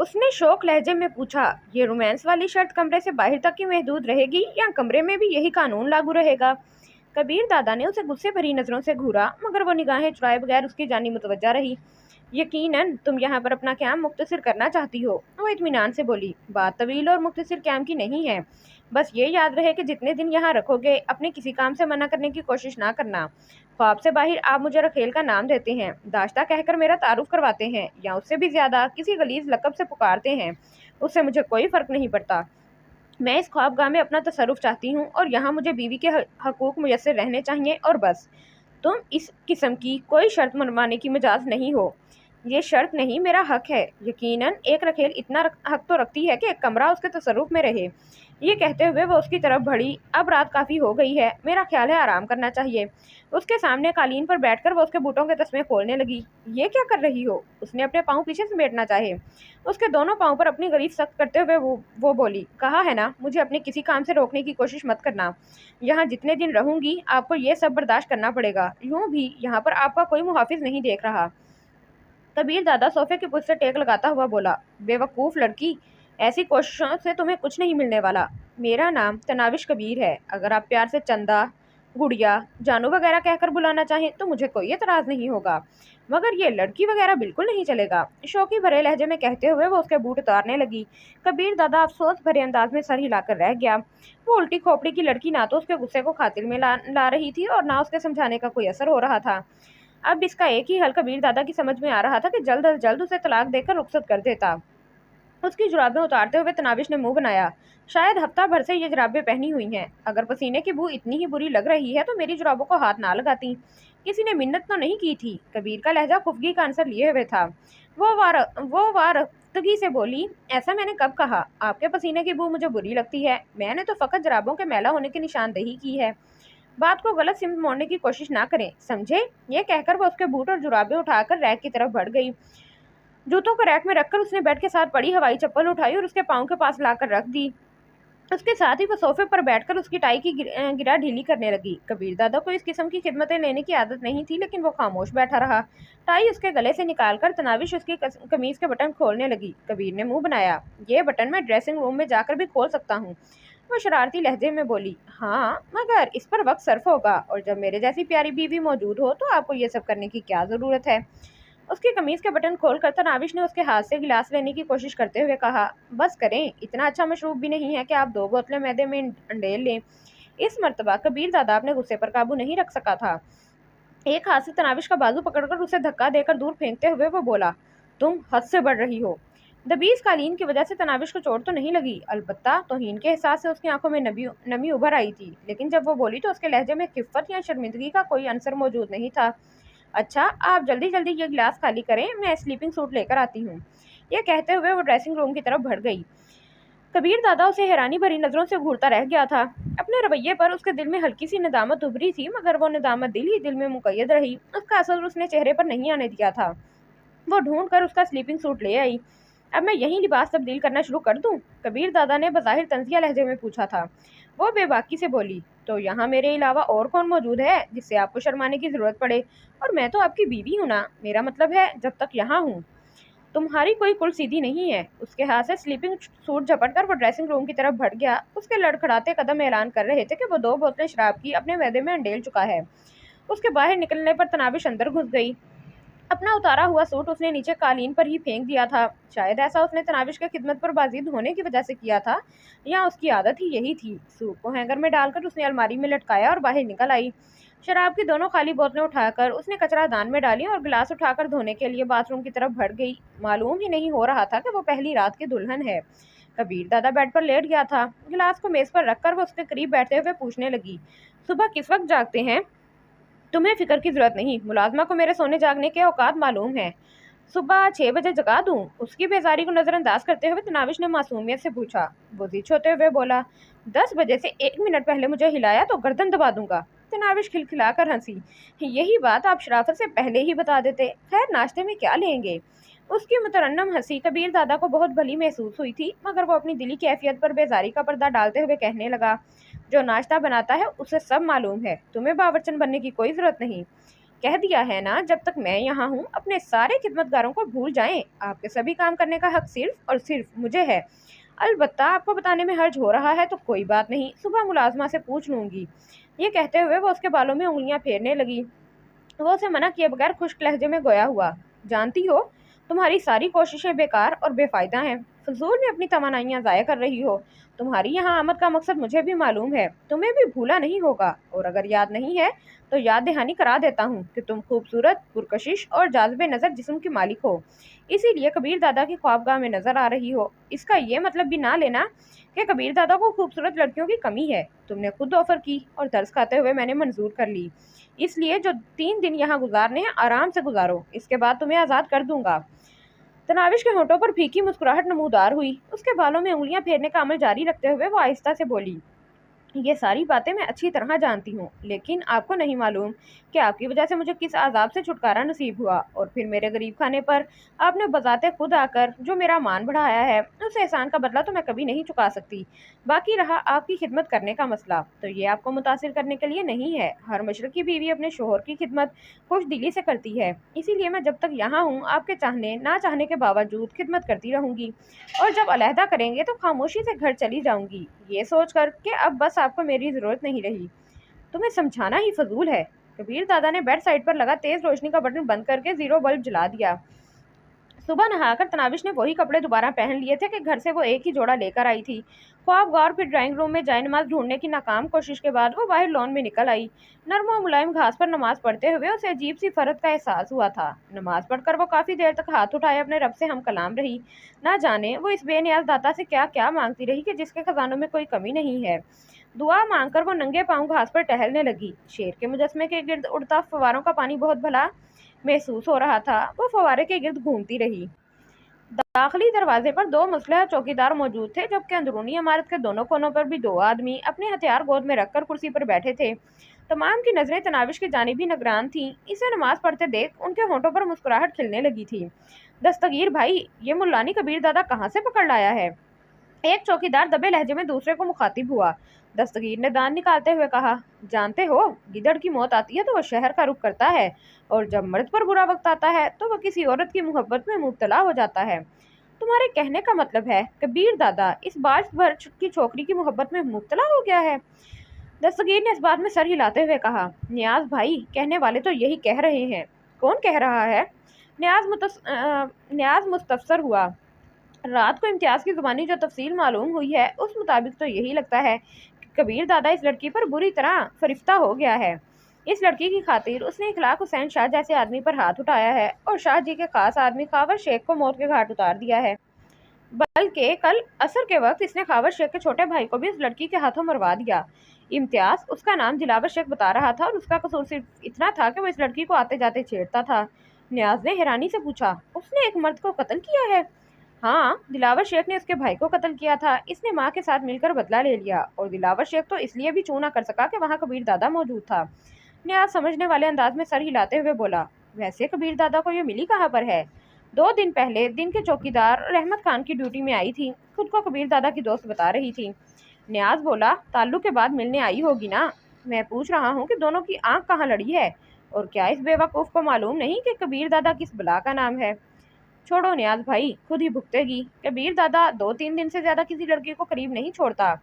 उसने शौक लहजे में पूछा, ये रोमांस वाली शर्त कमरे से बाहर तक ही महदूद रहेगी या कमरे में भी यही कानून लागू रहेगा? कबीर दादा ने उसे गुस्से भरी नजरों से घूरा, मगर वो निगाहें चुराए बगैर उसकी जानी मुतवज्जा रही। यकीनन तुम यहाँ पर अपना क़याम मुख्तसर करना चाहती हो, वो इत्मीनान से बोली। बात तवील और मुख्तसर क़याम की नहीं है, बस ये याद रहे कि जितने दिन यहाँ रखोगे अपने किसी काम से मना करने की कोशिश ना करना। ख्वाब से बाहर आप मुझे रखेल का नाम देते हैं, दाश्ता कहकर मेरा तारुफ करवाते हैं, या उससे भी ज्यादा किसी गलीज लकब से पुकारते हैं, उससे मुझे कोई फर्क नहीं पड़ता। मैं इस ख्वाबगाह में अपना तसरुफ चाहती हूँ और यहाँ मुझे बीवी के हकूक मुयस्सर रहने चाहिए और बस। तुम इस किस्म की कोई शर्त मनवाने की मिजाज नहीं हो। ये शर्त नहीं, मेरा हक है। यकीनन एक रखेल इतना हक तो रखती है कि एक कमरा उसके तसरुफ में रहे। ये कहते हुए वो उसकी तरफ बढ़ी। अब रात काफ़ी हो गई है, मेरा ख्याल है आराम करना चाहिए। उसके सामने कालीन पर बैठकर वो उसके बूटों के तस्मे खोलने लगी। ये क्या कर रही हो? उसने अपने पाँव पीछे समेटना चाहे। उसके दोनों पाँव पर अपनी गरीब सख्त करते हुए वो बोली, कहा है ना, मुझे अपने किसी काम से रोकने की कोशिश मत करना। यहाँ जितने दिन रहूंगी आपको ये सब बर्दाश्त करना पड़ेगा। यूं भी यहाँ पर आपका कोई मुहाफिज नहीं देख रहा। कबीर दादा सोफे की पुष्ट से टेक लगाता हुआ बोला, बेवकूफ़ लड़की, ऐसी कोशिशों से तुम्हें कुछ नहीं मिलने वाला। मेरा नाम तनाविश कबीर है। अगर आप प्यार से चंदा, गुड़िया, जानू वगैरह कहकर बुलाना चाहें तो मुझे कोई एतराज़ नहीं होगा, मगर ये लड़की वगैरह बिल्कुल नहीं चलेगा। शौकी भरे लहजे में कहते हुए वो उसके बूट उतारने लगी। कबीर दादा अफसोस भरे अंदाज में सर हिलाकर रह गया। वो उल्टी खोपड़ी की लड़की ना तो उसके गुस्से को खातिर में ला रही थी और ना उसके समझाने का कोई असर हो रहा था। अब इसका एक ही हल कबीर दादा की समझ में आ रहा था कि जल्द अज जल्द उसे तलाक देकर रुखसत कर देता। उसकी जुराबें उतारते हुए तनाविश ने मुंह बनाया, शायद हफ्ता भर से ये जुराबें पहनी हुई हैं। अगर पसीने की बू इतनी ही बुरी लग रही है तो मेरी जुराबों को हाथ ना लगाती। किसी ने मिन्नत तो नहीं की थी। कबीर का लहजा खुफगी का आंसर लिए हुए था। वो वारफ्तगी से बोली, ऐसा मैंने कब कहा? आपके पसीने की बू मुझे बुरी लगती है? मैंने तो फकत जुराबों के मैला होने की निशानदेही की है। बात को गलत सिमत मोड़ने की कोशिश ना करें, समझे? ये कहकर वो उसके बूट और जुराबें उठाकर रैक की तरफ बढ़ गई। जूतों को रैक में रखकर उसने बेड के साथ पड़ी हवाई चप्पल उठाई और उसके पाँव के पास लाकर रख दी। उसके साथ ही वो सोफे पर बैठकर उसकी टाई की गिरा ढीली करने लगी। कबीर दादा को इस किस्म की खिदमतें लेने की आदत नहीं थी, लेकिन वो खामोश बैठा रहा। टाई उसके गले से निकालकर तनाविश उसकी कमीज के बटन खोलने लगी। कबीर ने मुंह बनाया, ये बटन मैं ड्रेसिंग रूम में जाकर भी खोल सकता हूँ। वो शरारती लहजे में बोली, हाँ, मगर इस पर वक्त सर्फ होगा, और जब मेरे जैसी प्यारी बीवी मौजूद हो तो आपको ये सब करने की क्या ज़रूरत है? उसकी कमीज के बटन खोलकर तनाविश ने उसके हाथ से गिलास लेने की कोशिश करते हुए कहा, बस करें, इतना अच्छा मशरूब भी नहीं है कि आप 2 बोतलें मैदे में अंडेल लें। इस मर्तबा कबीर दादा अपने गुस्से पर काबू नहीं रख सका था। एक हाथ से तनाविश का बाजू पकड़कर उसे धक्का देकर दूर फेंकते हुए वो बोला, तुम हद से बढ़ रही हो। दबीज कालीन की वजह से तनाविश को चोट तो नहीं लगी, अलबत्ता तौहीन के एहसास से उसकी आंखों में नमी उभर आई थी, लेकिन जब वो बोली तो उसके लहजे में खिफ़्फ़त या शर्मिंदगी का कोई अंसर मौजूद नहीं था। अच्छा, आप जल्दी जल्दी ये गिलास खाली करें, मैं स्लीपिंग सूट लेकर आती हूँ। ये कहते हुए वो ड्रेसिंग रूम की तरफ बढ़ गई। कबीर दादा उसे हैरानी भरी नज़रों से घूरता रह गया था। अपने रवैये पर उसके दिल में हल्की सी नदामत उभरी थी, मगर वो नदामत दिल ही दिल में मुक़य्यद रही। उसका असर उसने चेहरे पर नहीं आने दिया था। वो ढूंढ कर उसका स्लीपिंग सूट ले आई। अब मैं यही लिबास तब्दील करना शुरू कर दूं? कबीर दादा ने बज़ाहिर तंज़िया लहजे में पूछा था। वो बेबाकी से बोली, तो यहाँ मेरे अलावा और कौन मौजूद है जिससे आपको शर्माने की ज़रूरत पड़े? और मैं तो आपकी बीवी हूँ ना, मेरा मतलब है जब तक यहाँ हूँ। तुम्हारी कोई कुल सीधी नहीं है। उसके हाथ से स्लीपिंग सूट झपटकर वो ड्रेसिंग रूम की तरफ बढ़ गया। उसके लड़खड़ाते कदम ऐलान कर रहे थे कि वो 2 बोतलें शराब की अपने मैदे में अंडेल चुका है। उसके बाहर निकलने पर तनाविश अंदर घुस गई। अपना उतारा हुआ सूट उसने नीचे कालीन पर ही फेंक दिया था। शायद ऐसा उसने तनाविश के खिदमत पर बाजिद होने की वजह से किया था, या उसकी आदत ही यही थी। सूट को हैंगर में डालकर उसने अलमारी में लटकाया और बाहर निकल आई। शराब की दोनों खाली बोतलें उठाकर उसने कचरा दान में डाली और गिलास उठाकर धोने के लिए बाथरूम की तरफ बढ़ गई। मालूम ही नहीं हो रहा था कि वो पहली रात की दुल्हन है। कबीर दादा बेड पर लेट गया था। गिलास को मेज पर रखकर वो उसके करीब बैठते हुए पूछने लगी, सुबह किस वक्त जागते हैं? तुम्हें फिक्र की जरूरत नहीं, मुलाजमा को मेरे सोने जागने के औकात मालूम है। सुबह 6 बजे जगा दूं? उसकी बेजारी को नजरअंदाज करते हुए तनाविश ने मासूमियत से पूछा। वो जिद होते हुए बोला, 10 बजे से 1 मिनट पहले मुझे हिलाया तो गर्दन दबा दूंगा। तनाविश खिलखिलाकर हंसी, यही बात आप शराफत से पहले ही बता देते। खैर, नाश्ते में क्या लेंगे? उसकी मुतरन्नम हंसी कबीर दादा को बहुत भली महसूस हुई थी, मगर वो अपनी दिली कैफियत पर बेजारी का पर्दा डालते हुए कहने लगा, जो नाश्ता बनाता है उसे सब मालूम है, तुम्हें बावर्चन बनने की कोई ज़रूरत नहीं। کہہ دیا ہے نا، جب تک میں یہاں ہوں اپنے سارے خدمتگاروں کو بھول جائیں، آپ کے سبھی کام کرنے کا حق صرف اور صرف مجھے ہے۔ البتہ آپ کو بتانے میں حرج ہو رہا ہے تو کوئی بات نہیں، صبح ملازمہ سے پوچھ لوں گی۔ یہ کہتے ہوئے وہ اس کے بالوں میں انگلیاں پھیرنے لگی۔ وہ اسے منع کیے بغیر خشک لہجے میں گویا ہوا، جانتی ہو تمہاری ساری کوششیں بیکار اور بے فائدہ ہیں، فضول میں اپنی توانائیاں ضائع کر رہی ہو۔ تمہاری یہاں آمد کا مقصد مجھے بھی معلوم ہے، تمہیں بھی بھولا نہیں ہوگا، اور اگر یاد نہیں ہے تو یاد دہانی کرا دیتا ہوں کہ تم خوبصورت، پرکشش اور جاذب نظر جسم کی مالک ہو، اسی لیے کبیر دادا کی خوابگاہ میں نظر آ رہی ہو۔ اس کا یہ مطلب بھی نہ لینا کہ کبیر دادا کو خوبصورت لڑکیوں کی کمی ہے، تم نے خود آفر کی اور ترس کھاتے ہوئے میں نے منظور کر لی، اس لیے جو 3 دن یہاں گزارنے ہیں آرام سے گزارو، اس کے بعد تمہیں آزاد کر دوں گا۔ تناوش کے ہونٹوں پر پھیکی مسکراہٹ نمودار ہوئی، اس کے بالوں میں انگلیاں پھیرنے کا عمل جاری رکھتے ہوئے وہ آہستہ سے بولی، یہ ساری باتیں میں اچھی طرح جانتی ہوں، لیکن آپ کو نہیں معلوم کہ آپ کی وجہ سے مجھے کس عذاب سے چھٹکارا نصیب ہوا، اور پھر میرے غریب خانے پر آپ نے بذات خود آ کر جو میرا مان بڑھایا ہے، اس احسان کا بدلہ تو میں کبھی نہیں چکا سکتی۔ باقی رہا آپ کی خدمت کرنے کا مسئلہ، تو یہ آپ کو متاثر کرنے کے لیے نہیں ہے، ہر مشرقی بیوی اپنے شوہر کی خدمت خوش دلی سے کرتی ہے، اسی لیے میں جب تک یہاں ہوں آپ کے چاہنے نہ چاہنے کے باوجود خدمت کرتی رہوں گی، اور جب علیحدہ کریں گے تو خاموشی سے گھر چلی جاؤں گی، یہ سوچ کر کہ اب بس آپ کو میری ضرورت نہیں رہی۔ تمہیں سمجھانا ہی فضول ہے۔ کبیر دادا نے بیڈ سائڈ پر لگا تیز روشنی کا بٹن بند کر کے 0 بلب جلا دیا۔ صبح نہا کر تناوش نے وہی کپڑے دوبارہ پہن لیے تھے کہ گھر سے وہ ایک ہی جوڑا لے کر آئی تھی۔ خوابگاہ پھر ڈرائنگ روم میں جائے نماز ڈھونڈنے کی ناکام کوشش کے بعد وہ باہر لان میں نکل آئی۔ نرم و ملائم گھاس پر نماز پڑھتے ہوئے اسے عجیب سی فرحت کا احساس ہوا تھا۔ نماز پڑھ کر وہ کافی دیر تک ہاتھ اٹھائے اپنے رب سے ہم کلام رہی، نہ جانے وہ اس بے نیاز داتا سے کیا کیا مانگتی رہی کہ جس کے خزانوں میں کوئی کمی نہیں ہے۔ دعا مانگ کر وہ ننگے پاؤں گھاس پر ٹہلنے لگی۔ شیر کے مجسمے کے گرد اڑتا فواروں کا پانی بہت بھلا محسوس ہو رہا تھا، وہ فوارے کے گرد گھومتی رہی۔ داخلی دروازے پر 2 مسلح چوکیدار موجود تھے، جبکہ اندرونی عمارت کے دونوں کونوں پر بھی 2 آدمی اپنے ہتھیار گود میں رکھ کر کرسی پر بیٹھے تھے۔ تمام کی نظریں تناوش کی جانب ہی نگران تھیں۔ اسے نماز پڑھتے دیکھ ان کے ہونٹوں پر مسکراہٹ کھلنے لگی تھی۔ دستگیر بھائی، یہ ملانی کبیر دادا کہاں سے پکڑ لایا ہے؟ ایک چوکیدار دبے لہجے میں دوسرے کو مخاطب ہوا۔ دستگیر نے دان نکالتے ہوئے کہا، جانتے ہو گدڑ کی موت آتی ہے تو وہ شہر کا رخ کرتا ہے، اور جب مرد پر برا وقت آتا ہے تو وہ کسی عورت کی محبت میں مبتلا ہو جاتا ہے۔ تمہارے کہنے کا مطلب ہے کبیر دادا اس باج بھر کی چھوکری کی محبت میں مبتلا ہو گیا ہے؟ دستگیر نے اس بات میں سر ہلاتے ہوئے کہا، نیاز بھائی، کہنے والے تو یہی کہہ رہے ہیں۔ کون کہہ رہا ہے؟ نیاز مستفسر ہوا۔ رات کو امتیاز کی زبانی جو تفصیل معلوم ہوئی ہے اس مطابق تو یہی لگتا ہے کہ کبیر دادا اس لڑکی پر بری طرح فریفتہ ہو گیا ہے۔ اس لڑکی کی خاطر اس نے اخلاق حسین شاہ جیسے آدمی پر ہاتھ اٹھایا ہے، اور شاہ جی کے خاص آدمی خاور شیخ کو موت کے گھاٹ اتار دیا ہے۔ بلکہ کل عصر کے وقت اس نے خاور شیخ کے چھوٹے بھائی کو بھی اس لڑکی کے ہاتھوں مروا دیا۔ امتیاز اس کا نام دلاور شیخ بتا رہا تھا، اور اس کا قصور صرف اتنا تھا کہ وہ اس لڑکی کو آتے جاتے چھیڑتا تھا۔ نیاز نے حیرانی سے پوچھا، اس نے ایک مرد کو قتل کیا ہے؟ ہاں، دلاور شیخ نے اس کے بھائی کو قتل کیا تھا، اس نے ماں کے ساتھ مل کر بدلہ لے لیا، اور دلاور شیخ تو اس لیے بھی چوں نہ کر سکا کہ وہاں کبیر دادا موجود تھا۔ نیاز سمجھنے والے انداز میں سر ہلاتے ہوئے بولا، ویسے کبیر دادا کو یہ ملی کہاں پر ہے؟ 2 دن پہلے دن کے چوکیدار رحمت خان کی ڈیوٹی میں آئی تھی، خود کو کبیر دادا کی دوست بتا رہی تھی۔ نیاز بولا، تعلق کے بعد ملنے آئی ہوگی نا؟ میں پوچھ رہا ہوں کہ دونوں کی آنکھ کہاں لڑی ہے، اور کیا اس بے وقوف کو معلوم نہیں کہ کبیر دادا کس بلا کا نام ہے؟ چھوڑو نیاز بھائی، خود ہی بھگتے گی۔ کبیر دادا 2-3 دن سے زیادہ کسی لڑکی کو قریب نہیں چھوڑتا،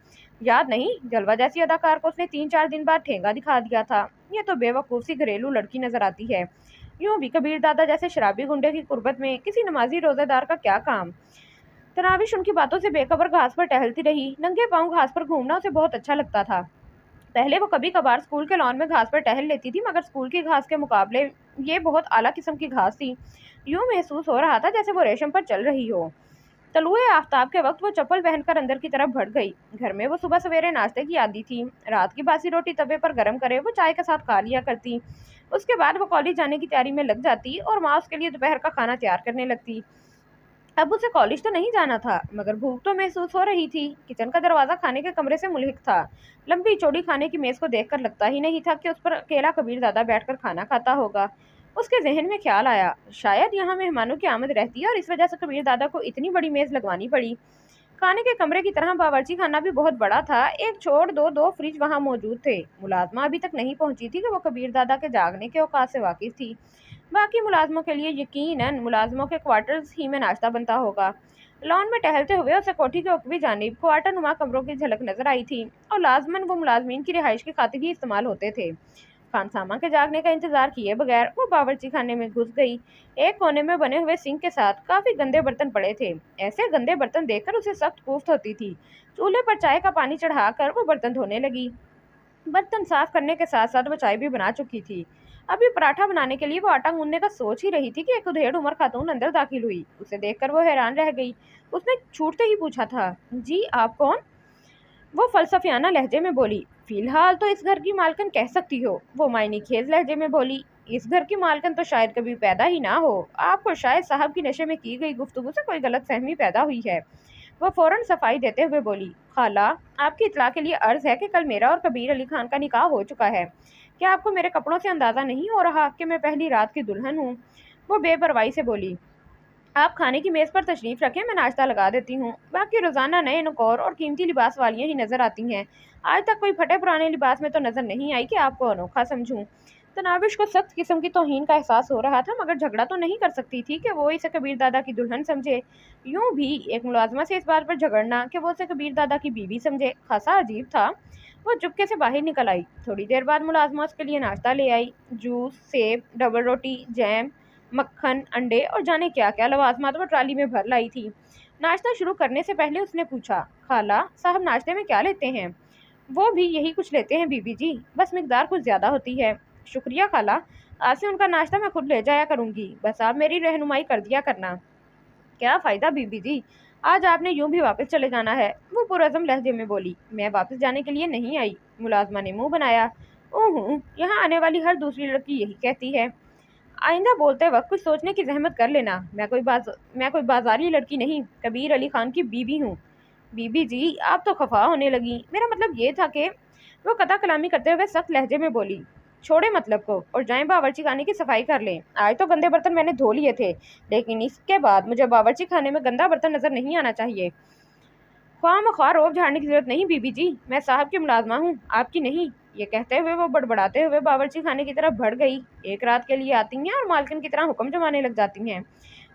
یاد نہیں جلوہ جیسی اداکار کو اس نے 3-4 دن بعد ٹھینگا دکھا دیا تھا؟ یہ تو بے وقوف سی گھریلو لڑکی نظر آتی ہے۔ یوں بھی کبیر دادا جیسے شرابی گنڈے کی قربت میں کسی نمازی روزے دار کا کیا کام؟ تناوش ان کی باتوں سے بے خبر گھاس پر ٹہلتی رہی۔ ننگے پاؤں گھاس پر گھومنا اسے بہت اچھا لگتا تھا۔ پہلے وہ کبھی کبھار اسکول کے لان میں گھاس پر ٹہل لیتی تھی، مگر اسکول کی گھاس کے مقابلے یہ بہت اعلیٰ قسم کی گھاس تھی۔ یوں محسوس ہو رہا تھا جیسے وہ ریشم پر چل رہی ہو۔ طلوع آفتاب کے وقت وہ چپل پہن کر اندر کی طرف بڑھ گئی۔ گھر میں وہ صبح سویرے ناشتے کی عادی تھی۔ رات کی باسی روٹی توے پر گرم کرے وہ چائے کے ساتھ کھا لیا کرتی۔ اس کے بعد وہ کالج جانے کی تیاری میں لگ جاتی، اور ماں اس کے لیے دوپہر کا کھانا تیار کرنے لگتی۔ اب اسے کالج تو نہیں جانا تھا، مگر بھوک تو محسوس ہو رہی تھی۔ کچن کا دروازہ کھانے کے کمرے سے ملحق تھا۔ لمبی چوڑی کھانے کی میز کو دیکھ کر لگتا ہی نہیں تھا کہ اس پر اکیلا کبیر دادا بیٹھ کر کھانا کھاتا ہوگا۔ اس کے ذہن میں خیال آیا، شاید یہاں مہمانوں کی آمد رہتی ہے اور اس وجہ سے کبیر دادا کو اتنی بڑی میز لگوانی پڑی۔ खाने के कमरे की तरह बावर्ची खाना भी बहुत बड़ा था। एक छोड़ दो फ्रिज वहां मौजूद थे। मुलाजमा अभी तक नहीं पहुंची थी कि वो कबीर दादा के जागने के औकात से वाकिफ थी। बाकी मुलाजमों के लिए यकीनन मुलाजमों के क्वार्टर्स ही में नाश्ता बनता होगा। लॉन में टहलते हुए उसे कोठी के ऊपरी जानिब क्वार्टर नुमा कमरों की झलक नजर आई थी और लाजमन वो मुलाजमीन की रिहाइश की खातिर ही इस्तेमाल होते थे। खानसामा के जागने का इंतजार किए बगैर वो बावर्ची खाने में घुस गई। एक कोने में बने हुए सिंक के साथ काफी गंदे बर्तन पड़े थे। ऐसे गंदे बर्तन देखकर उसे सख्त कोफ्त होती थी। चूल्हे पर चाय का पानी चढ़ाकर वो बर्तन धोने लगी। बर्तन साफ करने के साथ साथ वो चाय भी बना चुकी थी। अभी पराठा बनाने के लिए वो आटा गूंदने का सोच ही रही थी कि एक उधेड़ उम्र खातून अंदर दाखिल हुई। उसे देखकर वो हैरान रह गई। उसने छूटते ही पूछा था, जी आप कौन? वो फलसफियाना लहजे में बोली, फिलहाल तो इस घर की मालकिन कह सकती हो। वो मायनी खेज लहजे में बोली, इस घर की मालकिन तो शायद कभी पैदा ही ना हो। आपको शायद साहब की नशे में की गई गुफ्तगू से कोई गलत फहमी पैदा हुई है। वो फौरन सफाई देते हुए बोली, खाला आपकी इत्तला के लिए अर्ज है कि कल मेरा और कबीर अली खान का निकाह हो चुका है। क्या आपको मेरे कपड़ों से अंदाजा नहीं हो रहा कि मैं पहली रात की दुल्हन हूँ? वो बेपरवाही से बोली, आप खाने की मेज़ पर तशरीफ़ रखें, मैं नाश्ता लगा देती हूँ। बाकी रोज़ाना नए नकोर और कीमती लिबास वालियाँ ही नज़र आती हैं। आज तक कोई फटे पुराने लिबास में तो नज़र नहीं आई कि आपको अनोखा समझूं। तनाविश को सख्त किस्म की तौहीन का एहसास हो रहा था, मगर झगड़ा तो नहीं कर सकती थी कि वो इसे कबीर दादा की दुल्हन समझे। यूं भी एक मुलाजमा से इस बात पर झगड़ना कि वो उसे कबीर दादा की बीवी समझे खासा अजीब था। वो चुपके से बाहर निकल आई। थोड़ी देर बाद मुलाजमा उसके लिए नाश्ता ले आई। जूस, सेब, डबल रोटी, जैम, मक्खन, अंडे और जाने क्या क्या लवाजमात वो ट्राली में भर लाई थी। नाश्ता शुरू करने से पहले उसने पूछा, खाला साहब नाश्ते में क्या लेते हैं? वो भी यही कुछ लेते हैं बीबी जी, बस मिकदार कुछ ज़्यादा होती है। शुक्रिया खाला, आज से उनका नाश्ता मैं खुद ले जाया करूंगी, बस आप मेरी रहनुमाई कर दिया करना। क्या फ़ायदा बीबी जी, आज आपने यूं भी वापस चले जाना है। वो पुरज़म लहजे में बोली, मैं वापस जाने के लिए नहीं आई। मुलाजमा ने मुंह बनाया, ओह यहाँ आने वाली हर दूसरी लड़की यही कहती है। आइंदा बोलते वक्त कुछ सोचने की जहमत कर लेना। मैं कोई बाजारी लड़की नहीं, कबीर अली खान की बीवी हूँ। बीबी जी आप तो खफा होने लगी, मेरा मतलब ये था कि वो कता कलामी करते हुए सख्त लहजे में बोली, छोड़े मतलब को और जाएं बावर्ची खाने की सफाई कर लें। आज तो गंदे बर्तन मैंने धो लिए थे, लेकिन इसके बाद मुझे बावर्ची खाने में गंदा बर्तन नजर नहीं आना चाहिए। ख्वाह रोब झाड़ने की जरूरत नहीं बीबी जी, मैं साहब की मुलाजमा हूँ, आपकी नहीं। ये कहते हुए वो बड़बड़ाते हुए बावर्ची खाने की तरफ बढ़ गई। एक रात के लिए आती हैं और मालकिन की तरह हुक्म जमाने लग जाती हैं।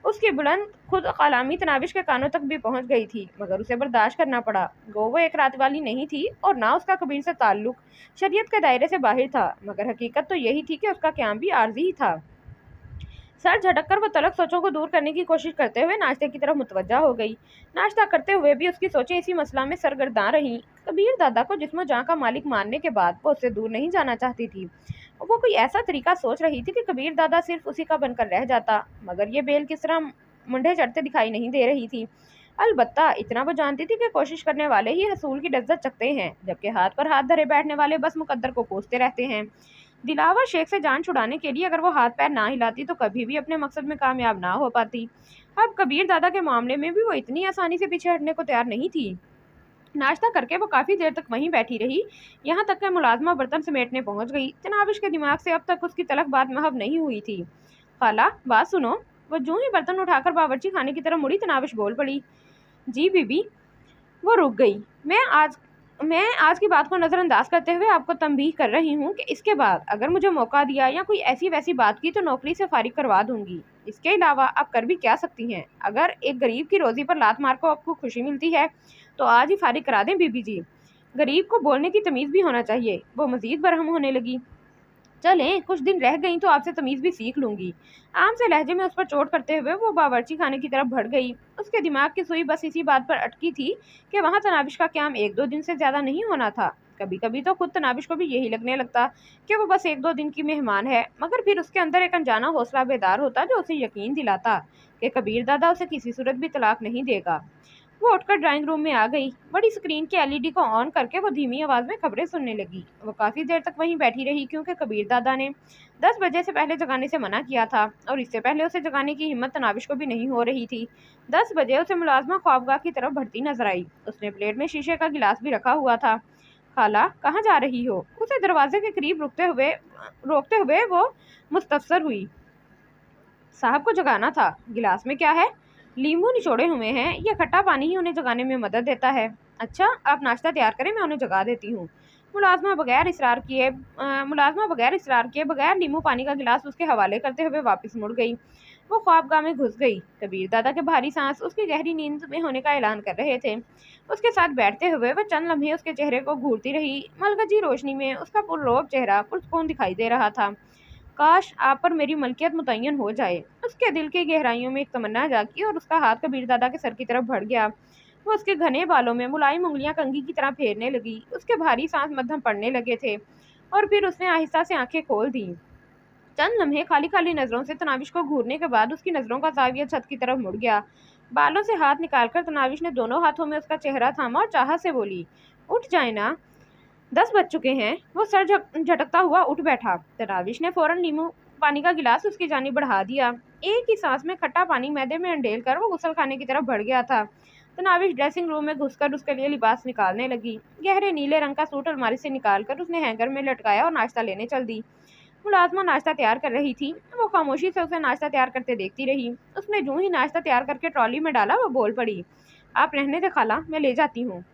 उसकी बुलंद खुद कलामी तनाविश के कानों तक भी पहुंच गई थी, मगर उसे बर्दाश्त करना पड़ा। गो वो एक रात वाली नहीं थी और ना उसका कबीर से ताल्लुक शरीयत के दायरे से बाहर था, मगर हकीकत तो यही थी कि उसका क़याम भी आर्जी ही था। सर झटककर वो तलख सोचों को दूर करने की कोशिश करते हुए नाश्ते की तरफ मुतवज्जा हो गई। नाश्ता करते हुए भी उसकी सोचें इसी मसला में सरगर्दा रहीं। कबीर दादा को जिस्मो जाँ का मालिक मानने के बाद वो उससे दूर नहीं जाना चाहती थी। वो कोई ऐसा तरीका सोच रही थी कि कबीर दादा सिर्फ उसी का बनकर रह जाता, मगर ये बेल किस तरह मुंडे चढ़ते दिखाई नहीं दे रही थी। अलबत्ता इतना वो जानती थी कि कोशिश करने वाले ही हसूल की लज्जत चखते हैं, जबकि हाथ पर हाथ धरे बैठने वाले बस मुकद्दर को कोसते रहते हैं। दिलावर शेख से जान छुड़ाने के लिए अगर वो हाथ पैर ना हिलाती तो कभी भी अपने मकसद में कामयाब ना हो पाती। अब कबीर दादा के मामले में भी वो इतनी आसानी से पीछे हटने को तैयार नहीं थी। नाश्ता करके वो काफ़ी देर तक वहीं बैठी रही, यहाँ तक कि मुलाजमा बर्तन समेटने पहुंच गई। तनाविश के दिमाग से अब तक उसकी तलक बात महव नहीं हुई थी। खाला बात सुनो। वो जूं ही बर्तन उठाकर बावर्ची खाने की तरफ मुड़ी, तनाविश बोल पड़ी, जी बीबी। वो रुक गई। मैं आज की बात को नज़रअंदाज करते हुए आपको तंबीह कर रही हूँ कि इसके बाद अगर मुझे मौका दिया या कोई ऐसी वैसी बात की तो नौकरी से फारिग करवा दूंगी। इसके अलावा आप कर भी क्या सकती हैं? अगर एक गरीब की रोज़ी पर लात मार को आपको खुशी मिलती है तो आज ही फारिग करा दें बीबी जी। गरीब को बोलने की तमीज़ भी होना चाहिए। वो मज़ीद बरहम होने लगी। चलें कुछ दिन रह गई तो आपसे तमीज़ भी सीख लूँगी। आम से लहजे में उस पर चोट करते हुए वो बावर्ची खाने की तरफ बढ़ गई। उसके दिमाग की सुई बस इसी बात पर अटकी थी कि वहाँ तनाविश का क़याम एक दो दिन से ज़्यादा नहीं होना था। कभी कभी तो खुद तनाविश को भी यही लगने लगता कि वो बस एक दो दिन की मेहमान है, मगर फिर उसके अंदर एक अनजाना हौसला बेदार होता जो उसे यकीन दिलाता कि कबीर दादा उसे किसी सूरत भी तलाक नहीं देगा। वो उठकर ड्राइंग रूम में आ गई। बड़ी स्क्रीन की एलईडी को ऑन करके वो धीमी आवाज़ में खबरें सुनने लगी। वो काफ़ी देर तक वहीं बैठी रही क्योंकि कबीर दादा ने 10 बजे से पहले जगाने से मना किया था और इससे पहले उसे जगाने की हिम्मत तनाविश को भी नहीं हो रही थी। 10 बजे उसे मुलाजमा ख्वाबगाह की तरफ बढ़ती नजर आई। उसने प्लेट में शीशे का गिलास भी रखा हुआ था। खाला कहाँ जा रही हो? उसे दरवाजे के करीब रोकते हुए वो मुस्तफसर हुई। साहब को जगाना था। गिलास में क्या है? लींबू निचोड़े हुए हैं, ये खट्टा पानी ही उन्हें जगाने में मदद देता है। अच्छा, आप नाश्ता तैयार करें, मैं उन्हें जगा देती हूँ। मुलाजमा बगैर इसरार किए बगैर नींबू पानी का गिलास उसके हवाले करते हुए वापस मुड़ गई। वो ख्वाबगाह में घुस गई। कबीर दादा के भारी सांस उसकी गहरी नींद में होने का ऐलान कर रहे थे। उसके साथ बैठते हुए वह चंद लम्हे उसके चेहरे को घूरती रही। मलगजी रोशनी में उसका पुररोब चेहरा पुरसुकून दिखाई दे रहा था। काश आप पर मेरी मलकियत मुतय्यन हो जाए। उसके दिल की गहराइयों में एक तमन्ना जागी और उसका हाथ कबीर दादा के सर की तरफ बढ़ गया। वो उसके घने बालों में मुलायम उंगलियां कंघी की तरह फेरने लगी। उसके भारी सांस मध्यम पड़ने लगे थे और फिर उसने आहिस्ता से आंखें खोल दी। चंद लम्हे खाली खाली नजरों से तनाविश को घूरने के बाद उसकी नजरों का जाविया छत की तरफ मुड़ गया। बालों से हाथ निकालकर तनाविश ने दोनों हाथों में उसका चेहरा थामा और चाह से बोली, उठ जाए ना, 10 बज चुके हैं। वो सर झटकता हुआ उठ बैठा। तनाविश ने फौरन नींबू पानी का गिलास उसकी जानिब बढ़ा दिया। एक ही सांस में खट्टा पानी मैदे में अंडेल कर वो गुसल खाने की तरफ बढ़ गया था। तनाविश ड्रेसिंग रूम में घुसकर उसके लिए लिबास निकालने लगी। गहरे नीले रंग का सूट अलमारी से निकालकर उसने हैंगर में लटकाया और नाश्ता लेने चल दी। मुलाजमा नाश्ता तैयार कर रही थी। वो खामोशी से उसे नाश्ता तैयार करते देखती रही। उसने जो ही नाश्ता तैयार करके ट्रॉली में डाला वो बोल पड़ी, आप रहने दे खाला, मैं ले जाती हूँ।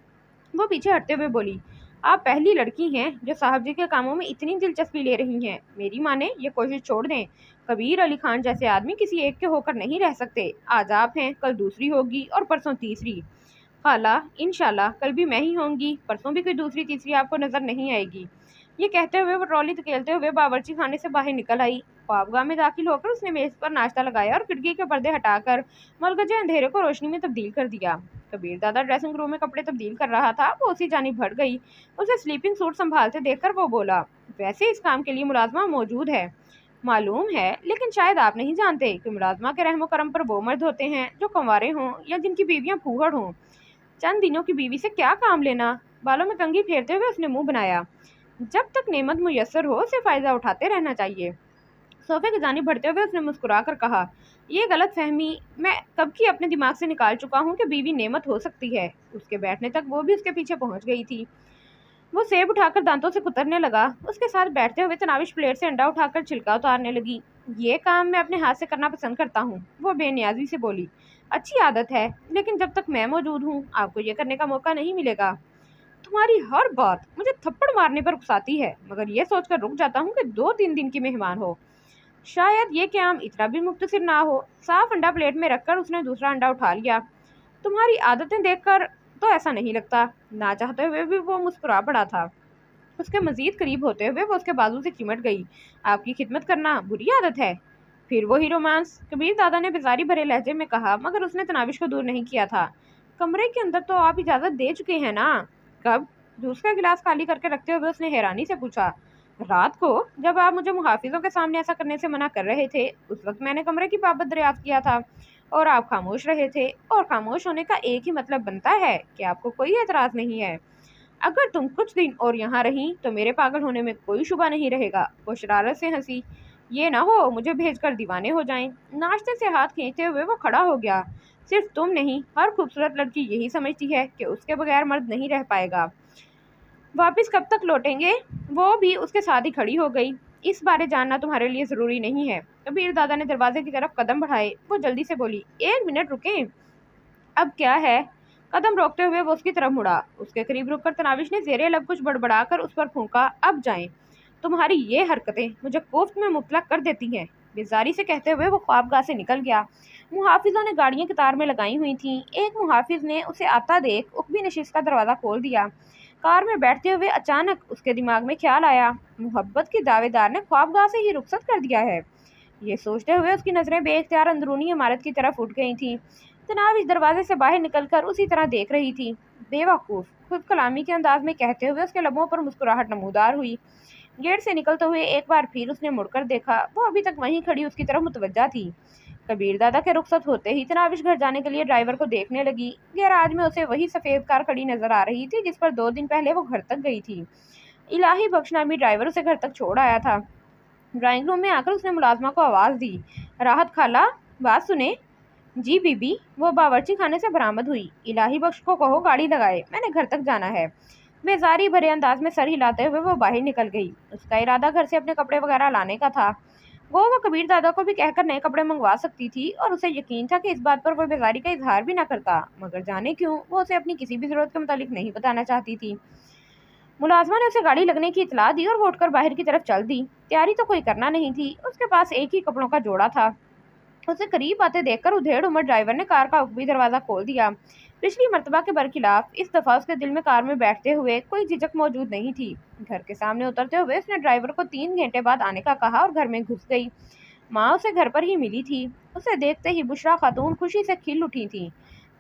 वो पीछे हटते हुए बोली, आप पहली लड़की हैं जो साहब जी के कामों में इतनी दिलचस्पी ले रही हैं। मेरी माने ये कोशिश छोड़ दें। कबीर अली खान जैसे आदमी किसी एक के होकर नहीं रह सकते। आज आप हैं, कल दूसरी होगी और परसों तीसरी। खाला, इंशाल्लाह कल भी मैं ही होंगी, परसों भी कोई दूसरी तीसरी आपको नजर नहीं आएगी। ये कहते हुए वो ट्रॉली धकेलते हुए बावर्ची खाने से बाहर निकल आई। ख्वाबगाह में दाखिल होकर उसने मेज पर नाश्ता लगाया और खिड़की के पर्दे हटाकर मलगजे अंधेरे को रोशनी में तब्दील कर दिया। कबीर दादा ड्रेसिंग रूम में कपड़े तब्दील कर रहा था। वो उसी जानिब बढ़ गई। उसे स्लीपिंग सूट संभालते देखकर वो बोला, वैसे इस काम के लिए मुलाजमा मौजूद है, मालूम है, लेकिन शायद आप नहीं जानते कि मुलाजमा के रहमो करम पर वो मर्द होते हैं जो कंवारे हों या जिनकी बीवियां फूहड़ हों। चंद दिनों की बीवी से क्या काम लेना। बालों में कंघी फेरते हुए उसने मुंह बनाया, जब तक नेमत मुयस्सर हो उसे फायदा उठाते रहना चाहिए। सोफे की जानिब बढ़ते हुए उसने मुस्कुरा कर कहा, ये गलत फहमी मैं कब की अपने दिमाग से निकाल चुका हूँ कि बीवी नेमत हो सकती है। उसके बैठने तक वो भी उसके पीछे पहुंच गई थी। वो सेब उठाकर दांतों से कुतरने लगा। उसके साथ बैठते हुए तनाविश प्लेट से अंडा उठाकर छिलका उतारने लगी। ये काम मैं अपने हाथ से करना पसंद करता हूँ, वो बेनियाजी से बोली। अच्छी आदत है, लेकिन जब तक मैं मौजूद हूँ आपको ये करने का मौका नहीं मिलेगा। तुम्हारी हर बात मुझे थप्पड़ मारने पर उकसाती है, मगर ये सोचकर रुक जाता हूँ कि 2-3 दिन की मेहमान हो। शायद ये क्याम इतना भी मुख्तसिर ना हो। साफ अंडा प्लेट में रखकर उसने दूसरा अंडा उठा लिया। तुम्हारी आदतें देखकर तो ऐसा नहीं लगता। ना चाहते हुए भी वो मुस्कुरा पड़ा था। उसके मजीद करीब होते हुए वो उसके बाजू से चिमट गई। आपकी खिदमत करना बुरी आदत है? फिर वही रोमांस, कबीर दादा ने बेजारी भरे लहजे में कहा, मगर उसने तनाविश को दूर नहीं किया था। कमरे के अंदर तो आप इजाजत दे चुके हैं ना? कब? जूस का गिलास खाली करके रखते हुए उसने हैरानी से पूछा। रात को, जब आप मुझे मुहाफिजों के सामने ऐसा करने से मना कर रहे थे, उस वक्त मैंने कमरे की बाबत दरियाफ्त किया था और आप खामोश रहे थे। और खामोश होने का एक ही मतलब बनता है कि आपको कोई एतराज नहीं है। अगर तुम कुछ दिन और यहाँ रही तो मेरे पागल होने में कोई शुबा नहीं रहेगा। वो शरारत से हंसी। ये ना हो मुझे भेजकर दीवाने हो जाएं। नाश्ते से हाथ खींचते हुए वो खड़ा हो गया। सिर्फ तुम नहीं, हर खूबसूरत लड़की यही समझती है कि उसके बगैर मर्द नहीं रह पाएगा। वापस कब तक लौटेंगे? वो भी उसके साथ ही खड़ी हो गई। इस बारे जानना तुम्हारे लिए ज़रूरी नहीं है। कबीर दादा ने दरवाजे की तरफ कदम बढ़ाए। वो जल्दी से बोली, 1 मिनट रुकें। अब क्या है? कदम रोकते हुए वो उसकी तरफ मुड़ा। उसके करीब रुककर तनाविश ने ज़ेरे लब कुछ बड़बड़ाकर उस पर फूंका, अब जाएं। तुम्हारी ये हरकतें मुझे कोफ्त में मुबतला कर देती हैं। बेजारी से कहते हुए वो ख्वाबगाह से निकल गया। मुहाफिजों ने गाड़ियां कतार में लगाई हुई थीं। एक मुहाफिज ने उसे आता देख उकबी नशिस्त का दरवाज़ा खोल दिया। कार में बैठते हुए अचानक उसके दिमाग में ख्याल आया, मोहब्बत की दावेदार ने ख्वाबगाह से ही रुखसत कर दिया है। ये सोचते हुए उसकी नज़रें बेख्तियार अंदरूनी इमारत की तरफ उठ गई थीं। तनाविश दरवाजे से बाहर निकलकर उसी तरह देख रही थी। बेवकूफ़, खुद कलामी के अंदाज में कहते हुए उसके लबों पर मुस्कुराहट नमूदार हुई। गेट से निकलते हुए एक बार फिर उसने मुड़कर देखा। वो अभी तक वहीं खड़ी उसकी तरफ मुतवज्जा थी। कबीर दादा के रुखसत होते ही तनाविश घर जाने के लिए ड्राइवर को देखने लगी। गैराज में उसे वही सफ़ेद कार खड़ी नजर आ रही थी जिस पर 2 दिन पहले वो घर तक गई थी। इलाही बख्श नामी ड्राइवर उसे घर तक छोड़ आया था। ड्राइंग रूम में आकर उसने मुलाजमा को आवाज़ दी, राहत खाला, बात सुने। जी बीबी, वो बावर्ची खाने से बरामद हुई। इलाही बख्श को कहो गाड़ी लगाए, मैंने घर तक जाना है। बेजारी भरे अंदाज में सर हिलाते हुए वो बाहर निकल गई। उसका इरादा घर से अपने कपड़े वगैरह लाने का था। वो कबीर दादा को भी कहकर नए कपड़े मंगवा सकती थी और उसे यकीन था कि इस बात पर वो बेजारी का इजहार भी ना करता, मगर जाने क्यों वो उसे अपनी किसी भी जरूरत के मुतालिक नहीं बताना चाहती थी। मुलाजमा ने उसे गाड़ी लगने की इतला दी और वो उठकर बाहर की तरफ चल दी। तैयारी तो कोई करना नहीं थी, उसके पास एक ही कपड़ों का जोड़ा था। उसे करीब आते देखकर उधेड़ उमड़ ड्राइवर ने कार का ऊपरी दरवाजा खोल दिया। पिछली मर्तबा के बरखिलाफ इस दफा उसके दिल में कार में बैठते हुए कोई झिझक मौजूद नहीं थी। घर के सामने उतरते हुए उसने ड्राइवर को 3 घंटे बाद आने का कहा और घर में घुस गई। माँ उसे घर पर ही मिली थी। उसे देखते ही बुशरा खातून खुशी से खिल उठी थी।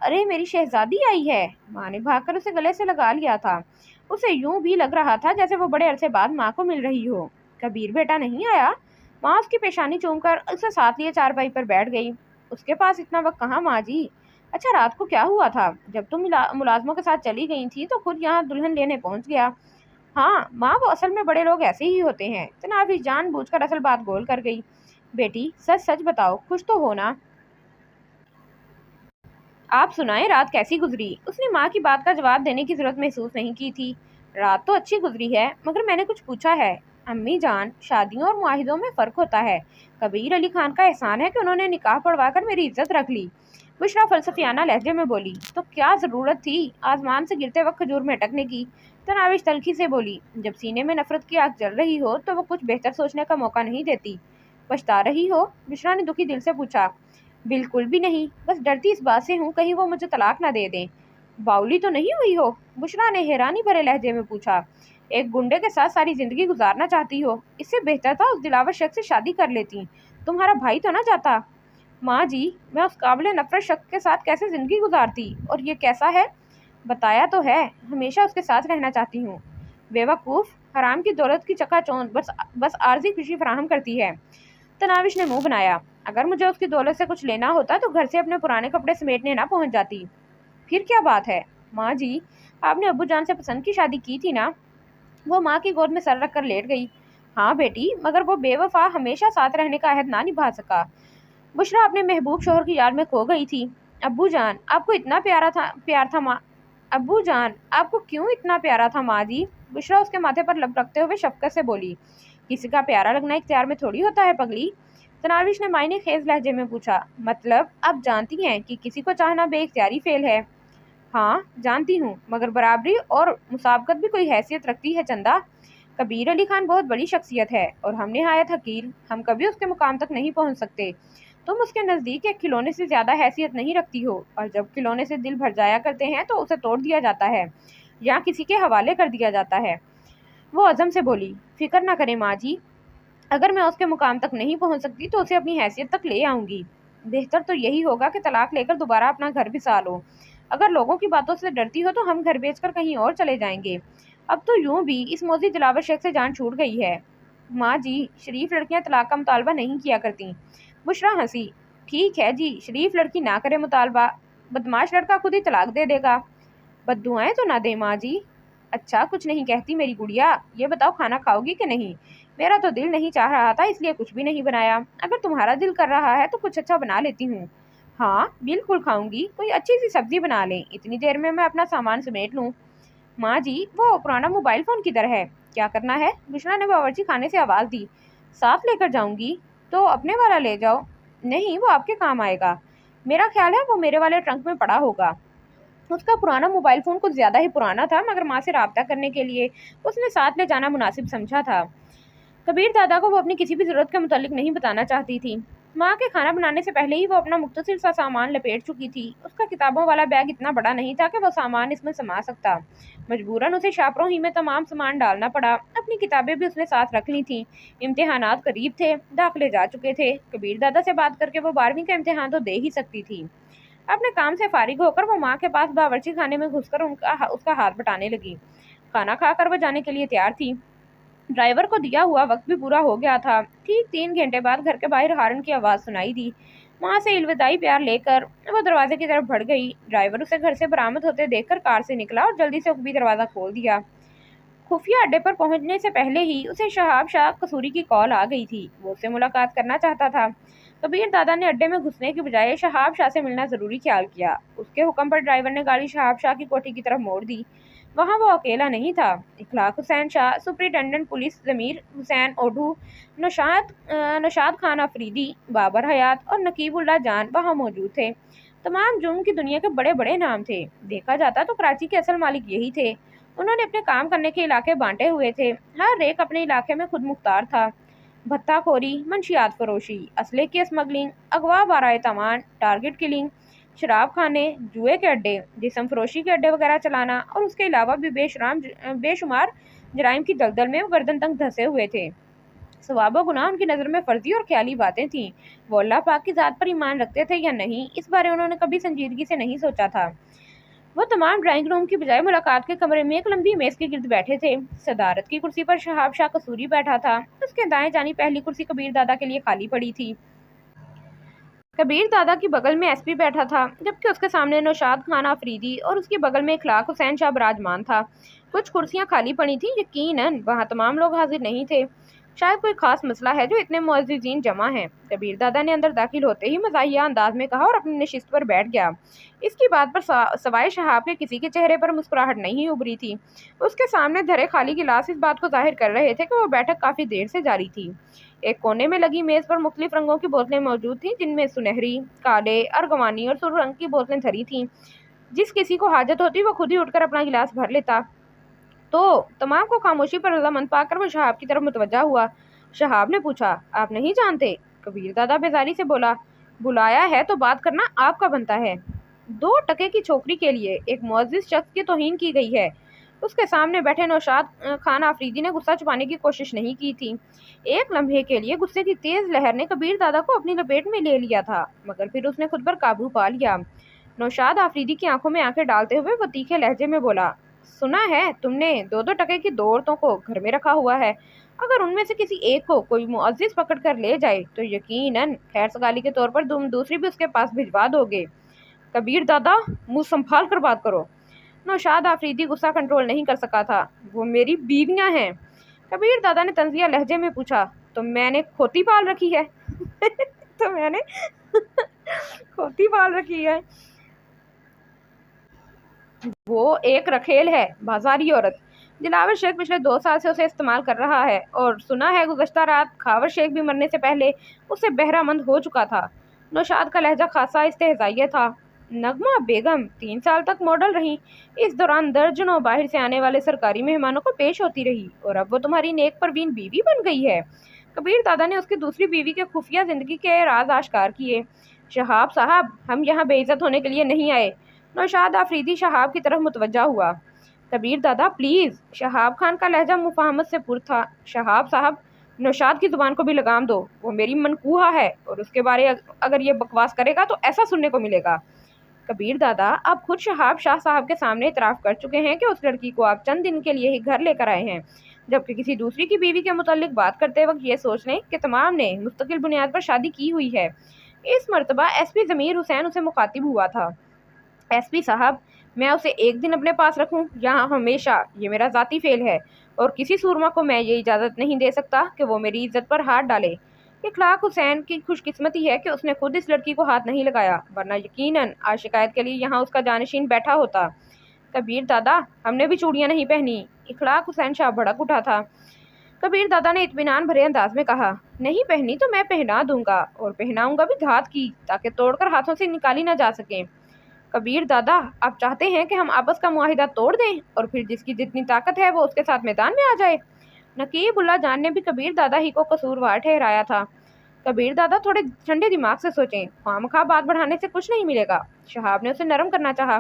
अरे मेरी शहजादी आई है। माँ ने भागकर उसे गले से लगा लिया था। उसे यूं भी लग रहा था जैसे वो बड़े अरसे बाद माँ को मिल रही हो। कबीर बेटा नहीं आया? माँ उसकी पेशानी चूमकर उसे साथ लिए चारपाई पर बैठ गई। उसके पास इतना वक्त कहाँ माँ जी। अच्छा रात को क्या हुआ था? जब तुम मुलाजमों के साथ चली गई थी तो खुद यहाँ दुल्हन लेने पहुंच गया। हाँ माँ, वो असल में बड़े लोग ऐसे ही होते हैं। तनावी जानबूझकर असल बात गोल कर गई। बेटी सच सच बताओ, खुश तो हो ना? आप सुनाएं, रात कैसी गुजरी? उसने माँ की बात का जवाब देने की जरूरत महसूस नहीं की थी। रात तो अच्छी गुजरी है, मगर मैंने कुछ पूछा है। अम्मी जान, शादियों और मुआहिदों में फ़र्क होता है। कबीर अली खान का एहसान है कि उन्होंने निकाह पढ़वाकर मेरी इज्जत रख ली। बुशरा फलसफियाना लहजे में बोली। तो क्या ज़रूरत थी आसमान से गिरते वक्त खजूर में अटकने की? तनाविश तल्खी से बोली। जब सीने में नफरत की आग जल रही हो तो वो कुछ बेहतर सोचने का मौका नहीं देती। पछता रही हो? बुशरा ने दुखी दिल से पूछा। बिल्कुल भी नहीं, बस डरती इस बात से हूँ कहीं वो मुझे तलाक ना दे दें। बाउली तो नहीं हुई हो? बुशरा ने हैरानी भरे लहजे में पूछा। एक गुंडे के साथ सारी जिंदगी गुजारना चाहती हो? इससे बेहतर था उस दिलावर शख्स से शादी कर लेती। तुम्हारा भाई तो ना जाता। माँ जी, मैं उस काबिल नफरत शख्स के साथ कैसे जिंदगी गुजारती? और ये कैसा है? बताया तो है, हमेशा उसके साथ रहना चाहती हूँ। बेवकूफ़, हराम की दौलत की चकाचौंध बस आर्जी खुशी फराहम करती है। तनाविश ने मुंह बनाया। अगर मुझे उसकी दौलत से कुछ लेना होता तो घर से अपने पुराने कपड़े समेटने ना पहुंच जाती। फिर क्या बात है? माँ जी, आपने अब्बू जान से पसंद की शादी की थी ना? वो माँ की गोद में सर रख कर लेट गई। हाँ बेटी, मगर वो बेवफा हमेशा साथ रहने का अहद ना निभा सका। बुशरा अपने महबूब शोहर की याद में खो गई थी। अब्बू जान आपको इतना प्यार था माँ। अब्बू जान आपको क्यों इतना प्यारा था माँ जी? बुशरा उसके माथे पर लब रखते हुए शफकत से बोली। किसी का प्यारा लगना इख्तियार में थोड़ी होता है पगली। तनाविश ने मायने खेज लहजे में पूछा। मतलब आप जानती हैं कि किसी को चाहना बेइख्तियारी फेल है? हाँ जानती हूँ, मगर बराबरी और मुसाबकत भी कोई हैसियत रखती है चंदा। कबीर अली खान बहुत बड़ी शख्सियत है और हम नहायत हकीर, हम कभी उसके मुकाम तक नहीं पहुँच सकते। तुम उसके नज़दीक एक खिलौने से ज़्यादा हैसियत नहीं रखती हो, और जब खिलौने से दिल भर जाया करते हैं तो उसे तोड़ दिया जाता है या किसी के हवाले कर दिया जाता है। वो अज़म से बोली। फिक्र ना करें माँ जी, अगर मैं उसके मुकाम तक नहीं पहुंच सकती तो उसे अपनी हैसियत तक ले आऊंगी। बेहतर तो यही होगा कि तलाक लेकर दोबारा अपना घर बिसा लो। अगर लोगों की बातों से डरती हो तो हम घर बेचकर कहीं और चले जाएंगे। अब तो यूं भी इस मोजी दिलावर शेख से जान छूट गई है। माँ जी, शरीफ लड़कियां तलाक का मुतालबा नहीं किया करती। बुशरा हंसी। ठीक है जी, शरीफ लड़की ना करे मुतालबा, बदमाश लड़का खुद ही तलाक दे देगा। बद्दुआएं तो ना दे माँ जी। अच्छा कुछ नहीं कहती मेरी गुड़िया, ये बताओ खाना खाओगी कि नहीं? मेरा तो दिल नहीं चाह रहा था इसलिए कुछ भी नहीं बनाया। अगर तुम्हारा दिल कर रहा है तो कुछ अच्छा बना लेती हूँ। हाँ बिल्कुल खाऊंगी, कोई अच्छी सी सब्जी बना लें, इतनी देर में मैं अपना सामान समेट लूँ। माँ जी, वो पुराना मोबाइल फ़ोन किधर है? क्या करना है? बुशरा ने बावर्ची खाने से आवाज़ दी। साथ लेकर जाऊंगी। तो अपने वाला ले जाओ। नहीं, वो आपके काम आएगा। मेरा ख्याल है वो मेरे वाले ट्रंक में पड़ा होगा। उसका पुराना मोबाइल फ़ोन कुछ ज़्यादा ही पुराना था, मगर माँ से राब्ता करने के लिए उसने साथ ले जाना मुनासिब समझा था। कबीर दादा को वो अपनी किसी भी ज़रूरत के मुतालिक नहीं बताना चाहती थी। माँ के खाना बनाने से पहले ही वो अपना मुख्तसिर सा सामान लपेट चुकी थी। उसका किताबों वाला बैग इतना बड़ा नहीं था कि वो सामान इसमें समा सकता। मजबूरन उसे शापरों ही में तमाम सामान डालना पड़ा। अपनी किताबें भी उसने साथ रख ली थीं। इम्तिहानात करीब थे, दाखिले जा चुके थे। कबीर दादा से बात करके वो 12वीं का इम्तिहान तो दे ही सकती थी। अपने काम से फारिग होकर वो माँ के पास बावर्ची खाने में घुसकर उसका हाथ बटाने लगी। खाना खाकर वो जाने के लिए तैयार थी। ड्राइवर को दिया हुआ वक्त भी पूरा हो गया था। ठीक 3 घंटे बाद घर के बाहर हारन की आवाज़ सुनाई दी। माँ से इलविदाई प्यार लेकर वो दरवाजे की तरफ बढ़ गई। ड्राइवर उसे घर से बरामद होते देखकर कार से निकला और जल्दी से ऊपरी दरवाज़ा खोल दिया। खुफिया अड्डे पर पहुंचने से पहले ही उसे शहाब शाह कसूरी की कॉल आ गई थी। वो उससे मुलाकात करना चाहता था। कबीर दादा ने अड्डे में घुसने की बजाय शहाब शाह से मिलना ज़रूरी ख्याल किया। उसके हुक्म पर ड्राइवर ने गाड़ी शहाब शाह की कोठी की तरफ मोड़ दी। वहाँ वो अकेला नहीं था। इखलाक हुसैन शाह, सुपरिटेंडेंट पुलिस ज़मीर हुसैन ओढ़ू, नौशाद खान अफरीदी, बाबर हयात और नकीबुल्लाह जान वहाँ मौजूद थे। तमाम जुर्म की दुनिया के बड़े बड़े नाम थे। देखा जाता तो कराची के असल मालिक यही थे। उन्होंने अपने काम करने के इलाके बांटे हुए थे। हर एक अपने इलाके में खुद मुख्तार था। भत्ताखोरी, मंशियात फरोशी, असले की स्मगलिंग, अगवा बाराए तमान, टारगेट किलिंग, शराब खाने, जुए के अड्डे, जिस्म फरोशी के अड्डे वगैरह चलाना और उसके अलावा भी बेशुमार जराइम की दलदल में वो गर्दन तक धंसे हुए थे। सवाब व गुनाह उनकी नज़र में फर्जी और ख्याली बातें थीं। वो अल्लाह पाक की ज़ात पर ईमान रखते थे या नहीं, इस बारे उन्होंने कभी संजीदगी से नहीं सोचा था। वो तमाम ड्राइंग रूम की बजाय मुलाकात के कमरे में एक लंबी मेज के गिर्द बैठे थे। सदारत की कुर्सी पर शहाब शाह कसूरी बैठा था। उसके दाएं जानी पहली कुर्सी कबीर दादा के लिए खाली पड़ी थी। कबीर दादा की बगल में एसपी बैठा था, जबकि उसके सामने नौशाद खान अफरीदी और उसकी बगल में इखलाक हुसैन शाह विराजमान था। कुछ कुर्सियां खाली पड़ी थीं, यकीनन वहां तमाम लोग हाजिर नहीं थे। शायद कोई खास मसला है जो इतने मुअज़्ज़िज़ीन जमा हैं। कबीर दादा ने अंदर दाखिल होते ही मज़ाहिया अंदाज में कहा और अपनी नशिस्त पर बैठ गया। इसकी बात पर सवाए शहाब के किसी के चेहरे पर मुस्कुराहट नहीं उभरी थी। उसके सामने धरे खाली गिलास इस बात को जाहिर कर रहे थे कि वो बैठक काफ़ी देर से जारी थी। एक कोने में लगी मेज पर मुख्तलिफ रंगों की बोतलें मौजूद थीं, जिनमें सुनहरी, काले, अर्गवानी और सुर्ख रंग की बोतलें धरी थीं। जिस किसी को हाजत होती वो खुद ही उठकर अपना गिलास भर लेता। तो तमाम को खामोशी पर रजामंद पाकर वो शहाब की तरफ मुतवज्जा हुआ। शहाब ने पूछा, आप नहीं जानते? कबीर दादा बेजारी से बोला, बुलाया है तो बात करना आपका बनता है। 2 टके की छोकरी के लिए एक मुअज़्ज़िज़ शख्स की तौहीन की गई है। उसके सामने बैठे नौशाद खान अफरीदी ने गुस्सा छुपाने की कोशिश नहीं की थी। एक लम्हे के लिए गुस्से की तेज लहर ने कबीर दादा को अपनी लपेट में ले लिया था, मगर फिर उसने खुद पर काबू पा लिया। नौशाद अफरीदी की आंखों में आंखें डालते हुए वो तीखे लहजे में बोला, सुना है तुमने 2-2 टके की 2 औरतों को घर में रखा हुआ है। अगर उनमें से किसी एक को कोई मुअज़्ज़िज़ पकड़ कर ले जाए तो यकीनन खैर सगाली के तौर पर तुम दूसरी भी उसके पास भिजवा दोगे। कबीर दादा, मुंह संभाल कर बात करो। नौशाद अफरीदी गुस्सा कंट्रोल नहीं कर सका था। वो मेरी बीवियां हैं। कबीर दादा ने तंजिया लहजे में पूछा, तो मैंने खोती पाल रखी है? तो मैंने खोती पाल रखी है। वो एक रखेल है, बाजारी औरत। दिलावर शेख पिछले 2 साल से उसे इस्तेमाल कर रहा है और सुना है गुज़श्ता रात खावर शेख भी मरने से पहले उसे बहरामंद हो चुका था। नौशाद का लहजा खासा इस्तेहज़ाइया था। नगमा बेगम 3 साल तक मॉडल रही। इस दौरान दर्जनों बाहर से आने वाले सरकारी मेहमानों को पेश होती रही और अब वो तुम्हारी नेक परवीन बीवी बन गई है। कबीर दादा ने उसकी दूसरी बीवी के खुफिया जिंदगी के राज आश्कार किए। शहाब साहब, हम यहाँ बेइज्जत होने के लिए नहीं आए। नौशाद अफरीदी शहाब की तरफ मुतवज्जा हुआ। कबीर दादा प्लीज़। शहाब खान का लहजा मुफाहमत से पुर था। शहाब साहब, नौशाद की ज़ुबान को भी लगाम दो। वो मेरी मनकूहा है और उसके बारे अगर ये बकवास करेगा तो ऐसा सुनने को मिलेगा। कबीर दादा, आप खुद शहाब शाह साहब के सामने इतराफ़ कर चुके हैं कि उस लड़की को आप चंद दिन के लिए ही घर लेकर आए हैं, जबकि किसी दूसरी की बीवी के मुताल्लिक बात करते वक्त ये सोच लें कि तमाम ने मुस्तकिल बुनियाद पर शादी की हुई है। इस मरतबा एसपी ज़मीर हुसैन उसे मुखातिब हुआ था। एसपी साहब, मैं उसे एक दिन अपने पास रखूं या हमेशा, ये मेरा ज़ाती फेल है और किसी सूरमा को मैं ये इजाज़त नहीं दे सकता कि वो मेरी इज्जत पर हाथ डाले। इखलाक हुसैन की खुशकिस्मती है कि उसने खुद इस लड़की को हाथ नहीं लगाया, वरना यकीनन आज शिकायत के लिए यहाँ उसका जानशीन बैठा होता। कबीर दादा, हमने भी चूड़ियाँ नहीं पहनी। इखलाक हुसैन शाह भड़क उठा था। कबीर दादा ने इत्मीनान भरे अंदाज में कहा, नहीं पहनी तो मैं पहना दूंगा और पहनाऊंगा भी धात की, ताकि तोड़कर हाथों से निकाली ना जा सके। कबीर दादा, आप चाहते हैं कि हम आपस का मुआहिदा तोड़ दें और फिर जिसकी जितनी ताकत है वो उसके साथ मैदान में आ जाए? नकीबुल्लाह जान ने भी कबीर दादा ही को कसूरवार ठहराया था। कबीर दादा, थोड़े ठंडे दिमाग से सोचें, खामखा बात बढ़ाने से कुछ नहीं मिलेगा। शहाब ने उसे नरम करना चाहा।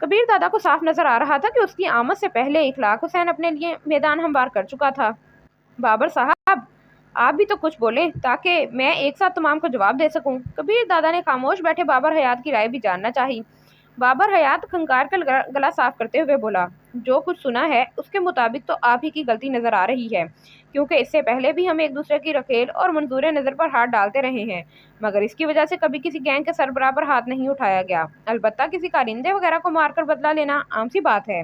कबीर दादा को साफ नजर आ रहा था कि उसकी आमद से पहले इखलाक हुसैन अपने लिए मैदान हमवार कर चुका था। बाबर साहब, आप भी तो कुछ बोलें ताकि मैं एक साथ तमाम को जवाब दे सकूं। कबीर दादा ने खामोश बैठे बाबर हयात की राय भी जानना चाही। बाबर हयात खंकार कर गला साफ करते हुए बोला, जो कुछ सुना है उसके मुताबिक तो आप ही की गलती नज़र आ रही है, क्योंकि इससे पहले भी हम एक दूसरे की रखेल और मंजूर नज़र पर हाथ डालते रहे हैं, मगर इसकी वजह से कभी किसी गैंग के सरबराह पर हाथ नहीं उठाया गया। अलबत्ता किसी कारिंदे वगैरह को मारकर बदला लेना आम सी बात है।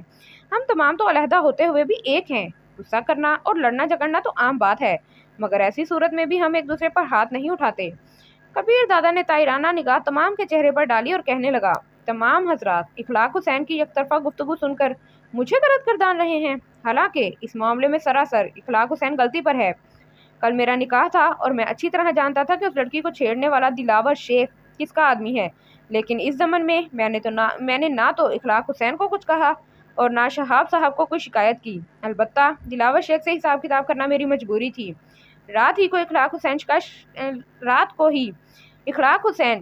हम तमाम तो अलहदा होते हुए भी एक हैं। गुस्सा करना और लड़ना झगड़ना तो आम बात है, मगर ऐसी सूरत में भी हम एक दूसरे पर हाथ नहीं उठाते। कबीर दादा ने ताइराना निगाह तमाम के चेहरे पर डाली और कहने लगा, तमाम हजरात इखलाक हुसैन की एकतरफा गुफ्तगू सुनकर मुझे गलत गर्दान रहे हैं। हालांकि इस मामले में सरासर इखलाक हुसैन गलती पर है। कल मेरा निकाह था और मैं अच्छी तरह जानता था कि उस लड़की को छेड़ने वाला दिलावर शेख किसका आदमी है, लेकिन इस ज़मन में मैंने ना तो इखलाक हुसैन को कुछ कहा और ना शहाब साहब को कोई शिकायत की। अलबत्ता दिलावर शेख से हिसाब किताब करना मेरी मजबूरी थी। रात ही को इखलाक हुसैन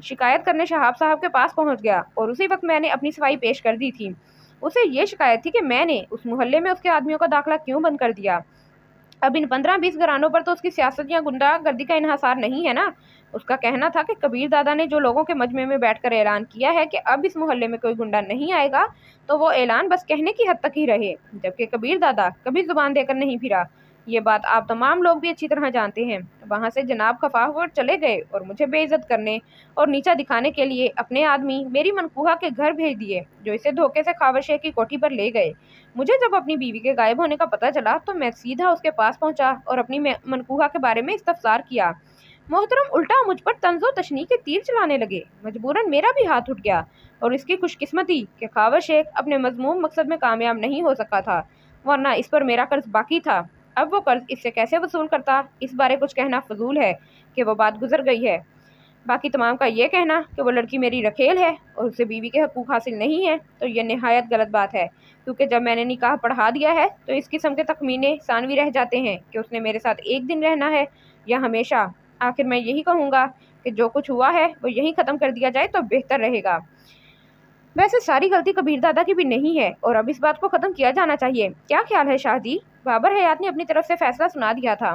शिकायत करने शहाब साहब के पास पहुंच गया और उसी वक्त मैंने अपनी सफाई पेश कर दी थी। उसे ये शिकायत थी कि मैंने उस मोहल्ले में उसके आदमियों का दाखिला क्यों बंद कर दिया। अब इन 15-20 घरानों पर तो उसकी सियासत या गुंडागर्दी का इन्हिसार नहीं है ना। उसका कहना था कि कबीर दादा ने जो लोगों के मजमे में बैठकर ऐलान किया है कि अब इस मोहल्ले में कोई गुंडा नहीं आएगा, तो वो ऐलान बस कहने की हद तक ही रहे, जबकि कबीर दादा कभी जुबान देकर नहीं फिरा। ये बात आप तमाम लोग भी अच्छी तरह जानते हैं। वहाँ से जनाब खफा होकर चले गए और मुझे बेइज्जत करने और नीचा दिखाने के लिए अपने आदमी मेरी मनकूहा के घर भेज दिए, जो इसे धोखे से खावर शेख की कोठी पर ले गए। मुझे जब अपनी बीवी के गायब होने का पता चला तो मैं सीधा उसके पास पहुंचा और अपनी मनकूहा के बारे में इस्तफसार किया। मोहतरम उल्टा मुझ पर तंजो तशनी के तीर चलाने लगे। मजबूरन मेरा भी हाथ उठ गया और इसकी खुशकिस्मती कि खावर शेख अपने मजमूम मकसद में कामयाब नहीं हो सका था, वरना इस पर मेरा कर्ज बाकी था। अब वो कर्ज इससे कैसे वसूल करता, इस बारे कुछ कहना फजूल है कि वो बात गुजर गई है। बाकी तमाम का ये कहना कि वो लड़की मेरी रखेल है और उसे बीवी के हकूक़ हासिल नहीं है, तो ये नहायत गलत बात है, क्योंकि जब मैंने निकाह पढ़ा दिया है तो इस किस्म के तखमीने सानवी रह जाते हैं कि उसने मेरे साथ एक दिन रहना है या हमेशा। आखिर मैं यही कहूँगा कि जो कुछ हुआ है वो यहीं ख़त्म कर दिया जाए तो बेहतर रहेगा। वैसे सारी गलती कबीर दादा की भी नहीं है और अब इस बात को ख़त्म किया जाना चाहिए। क्या ख्याल है शाह जी? बाबर हयात ने अपनी तरफ से फैसला सुना दिया था।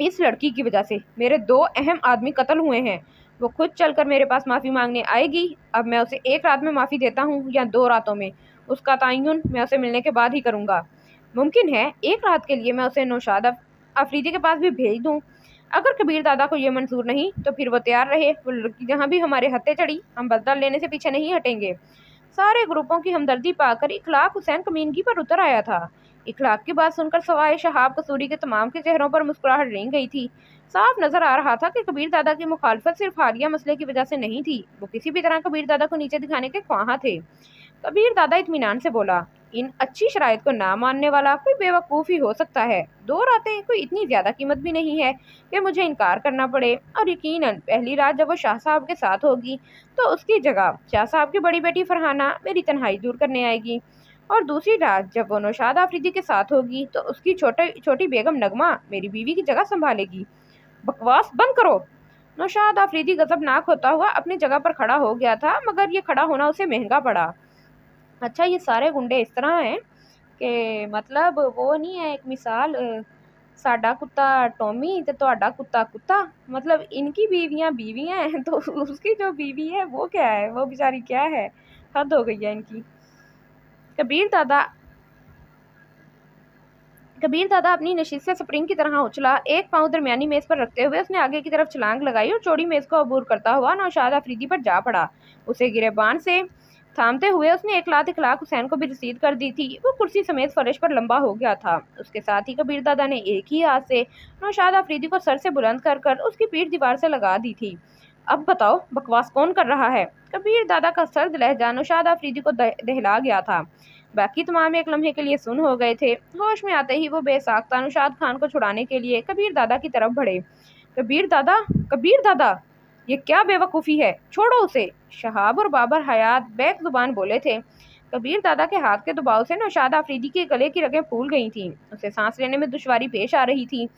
इस लड़की की वजह से मेरे 2 अहम आदमी कत्ल हुए हैं। वो खुद चलकर मेरे पास माफ़ी मांगने आएगी। अब मैं उसे 1 रात में माफ़ी देता हूँ या 2 रातों में, उसका तयन मैं उसे मिलने के बाद ही करूँगा। मुमकिन है 1 रात के लिए मैं उसे नौशाद अफरीदी के पास भी भेज दूँ। अगर कबीर दादा को ये मंजूर नहीं तो फिर वो तैयार रहे। वो लड़की जहाँ भी हमारे हत्थे चढ़ी, हम बदला लेने से पीछे नहीं हटेंगे। सारे ग्रुपों की हमदर्दी पाकर इखलाक हुसैन कमीनगी पर उतर आया था। इखलाक की बात सुनकर सवाए शहाब कसूरी के तमाम के चेहरों पर मुस्कुराहट रेंग गई थी। साफ नजर आ रहा था कि कबीर दादा की मुखालफत सिर्फ हालिया मसले की वजह से नहीं थी, वो किसी भी तरह कबीर दादा को नीचे दिखाने के ख्वाहां थे। कबीर दादा इत्मीनान से बोला, इन अच्छी शराइत को ना मानने वाला कोई बेवकूफ़ ही हो सकता है। 2 रातें कोई इतनी ज़्यादा कीमत भी नहीं है कि मुझे इनकार करना पड़े, और यकीनन पहली रात जब वो शाह साहब के साथ होगी तो उसकी जगह शाह साहब की बड़ी बेटी फरहाना मेरी तन्हाई दूर करने आएगी, और दूसरी रात जब वो नौशाद आफरीदी के साथ होगी तो उसकी छोटी बेगम नगमा मेरी बीवी की जगह संभालेगी। बकवास बंद करो। नौशाद आफरीदी गजबनाक होता हुआ अपनी जगह पर खड़ा हो गया था, मगर ये खड़ा होना उसे महंगा पड़ा। अच्छा, ये सारे गुंडे इस तरह हैं कि मतलब वो नहीं है, एक मिसाल साडा कुत्ता टॉमी ते तुहाडा कुत्ता कुत्ता, मतलब इनकी बीवियां हैं तो उसकी जो बीवी है वो क्या है, वो बेचारी क्या है। हद हो गई है इनकी। कबीर दादा अपनी नशिस्त से स्प्रिंग की तरह उछला। एक पाँव दरमियानी मेज पर रखते हुए उसने आगे की तरफ छलांग लगाई और चौड़ी मेज को अबूर करता हुआ नौशाद अफरीदी पर जा पड़ा। उसे गिरेबान से थामते हुए उसने एक लात इखलाक हुसैन को भी रसीद कर दी थी। वो कुर्सी समेत फर्श पर लंबा हो गया था। उसके साथ ही कबीर दादा ने एक ही हाथ से नौशाद अफरीदी को सर से बुलंद कर कर उसकी पीठ दीवार से लगा दी थी। अब बताओ बकवास कौन कर रहा है? कबीर दादा का सर्द लहजा नौशाद अफरीदी को दहला गया था। बाकी तमाम एक लम्हे के लिए सुन हो गए थे। होश में आते ही वो बेसाख्ता नौशाद खान को छुड़ाने के लिए कबीर दादा की तरफ बढ़े। कबीर दादा, ये क्या बेवकूफ़ी है, छोड़ो उसे। शहाब और बाबर हयात बैक जुबान बोले थे। कबीर दादा के हाथ के दबाव से नौशाद आफरीदी के गले की रगें फूल गई थीं। उसे सांस लेने में दुश्वारी पेश आ रही थी।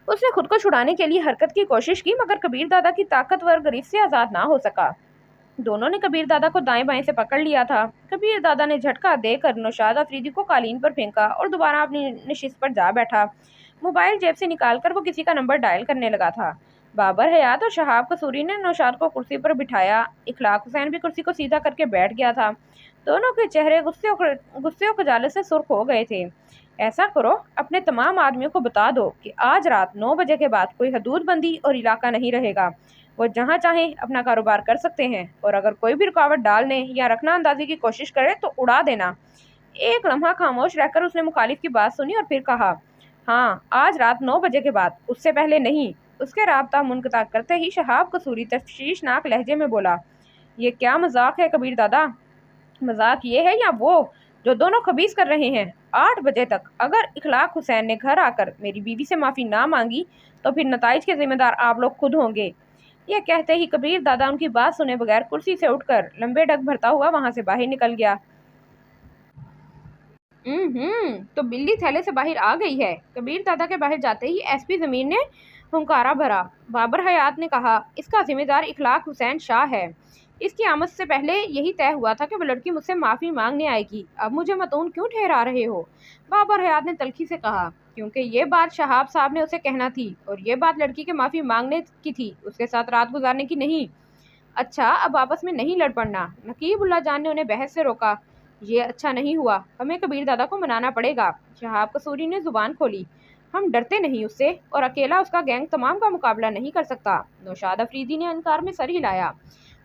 उसने खुद को छुड़ाने के लिए हरकत की कोशिश की, मगर कबीर दादा की ताकतवर गिरफ्त से आज़ाद ना हो सका। दोनों ने कबीर दादा को दाएं बाएं से पकड़ लिया था। कबीर दादा ने झटका देकर नौशाद अफरीदी को कालीन पर फेंका और दोबारा अपनी नशिस्त पर जा बैठा। मोबाइल जेब से निकालकर वो किसी का नंबर डायल करने लगा था। बाबर हयात और शहाब कसूरी ने नौशाद को कुर्सी पर बिठाया। इखलाक हुसैन भी कुर्सी को सीधा करके बैठ गया था। दोनों के चेहरे गुस्से और खजालत से सुर्ख हो गए थे। ऐसा करो, अपने तमाम आदमियों को बता दो कि आज रात 9 बजे के बाद कोई हदूद बंदी और इलाका नहीं रहेगा। वो जहाँ चाहें अपना कारोबार कर सकते हैं, और अगर कोई भी रुकावट डालने या रखना अंदाजी की कोशिश करे तो उड़ा देना। एक लम्हा खामोश रहकर उसने मुखालिफ की बात सुनी और फिर कहा, हाँ, आज रात 9 बजे के बाद, उससे पहले नहीं। उसके राब्ता मुनक़ता करते ही शहाब कसूरी तशवीशनाक लहजे में बोला, ये क्या मजाक है कबीर दादा? मजाक ये है या वो जो दोनों खबीस कर रहे हैं? 8 बजे तक अगर इखलाक हुसैन ने घर आकर मेरी बीवी से माफ़ी ना मांगी तो फिर नताइज के जिम्मेदार आप लोग खुद होंगे। यह कहते ही कबीर दादा उनकी बात सुने बगैर कुर्सी से उठकर लंबे डग भरता हुआ वहां से बाहर निकल गया। तो बिल्ली थैले से बाहर आ गई है। कबीर दादा के बाहर जाते ही एसपी जमीर ने हुंकारा भरा। बाबर हयात ने कहा, इसका जिम्मेदार इखलाक हुसैन शाह है। इसकी आमद से पहले यही तय हुआ था कि वो लड़की मुझसे माफ़ी मांगने आएगी। अब मुझे मतून क्यों ठहरा रहे हो? बाबर हयात ने तल्खी से कहा, क्योंकि ये बात शहाब साहब ने उसे कहना थी और ये बात लड़की के माफ़ी मांगने की थी, उसके साथ रात गुजारने की नहीं। अच्छा, अब आपस में नहीं लड़ पड़ना। नकीबुल्ला जान ने उन्हें बहस से रोका। ये अच्छा नहीं हुआ, हमें कबीर दादा को मनाना पड़ेगा। शहाब कसूरी ने जुबान खोली। हम डरते नहीं उससे, और अकेला उसका गैंग तमाम का मुकाबला नहीं कर सकता। नौशाद अफरीदी ने इनकार में सर हिलाया।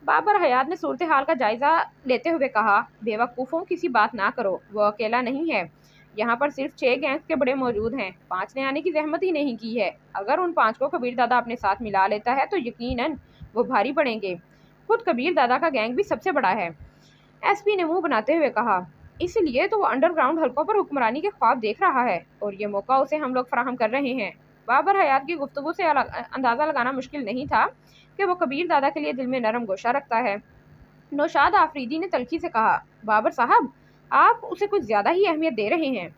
बाबर हयात ने सूरत हाल का जायजा लेते हुए कहा, बेवकूफ़ों किसी बात ना करो, वो अकेला नहीं है। यहाँ पर सिर्फ 6 गैंग्स के बड़े मौजूद हैं। 5 ने आने की जहमत ही नहीं की है। अगर उन 5 को कबीर दादा अपने साथ मिला लेता है तो यकीनन वो भारी पड़ेंगे। खुद कबीर दादा का गैंग भी सबसे बड़ा है। एसपी ने मुंह बनाते हुए कहा, इसलिए तो वो अंडरग्राउंड हलकों पर हुक्मरानी के ख्वाब देख रहा है और ये मौका उसे हम लोग फराहम कर रहे हैं। बाबर हयात की गुफ्तगू से अंदाज़ा लगाना मुश्किल नहीं था कि वो कबीर दादा के लिए दिल में नरम गोशा रखता है। नौशाद आफरीदी ने तल्खी से कहा, बाबर साहब, आप उसे कुछ ज़्यादा ही अहमियत दे रहे हैं।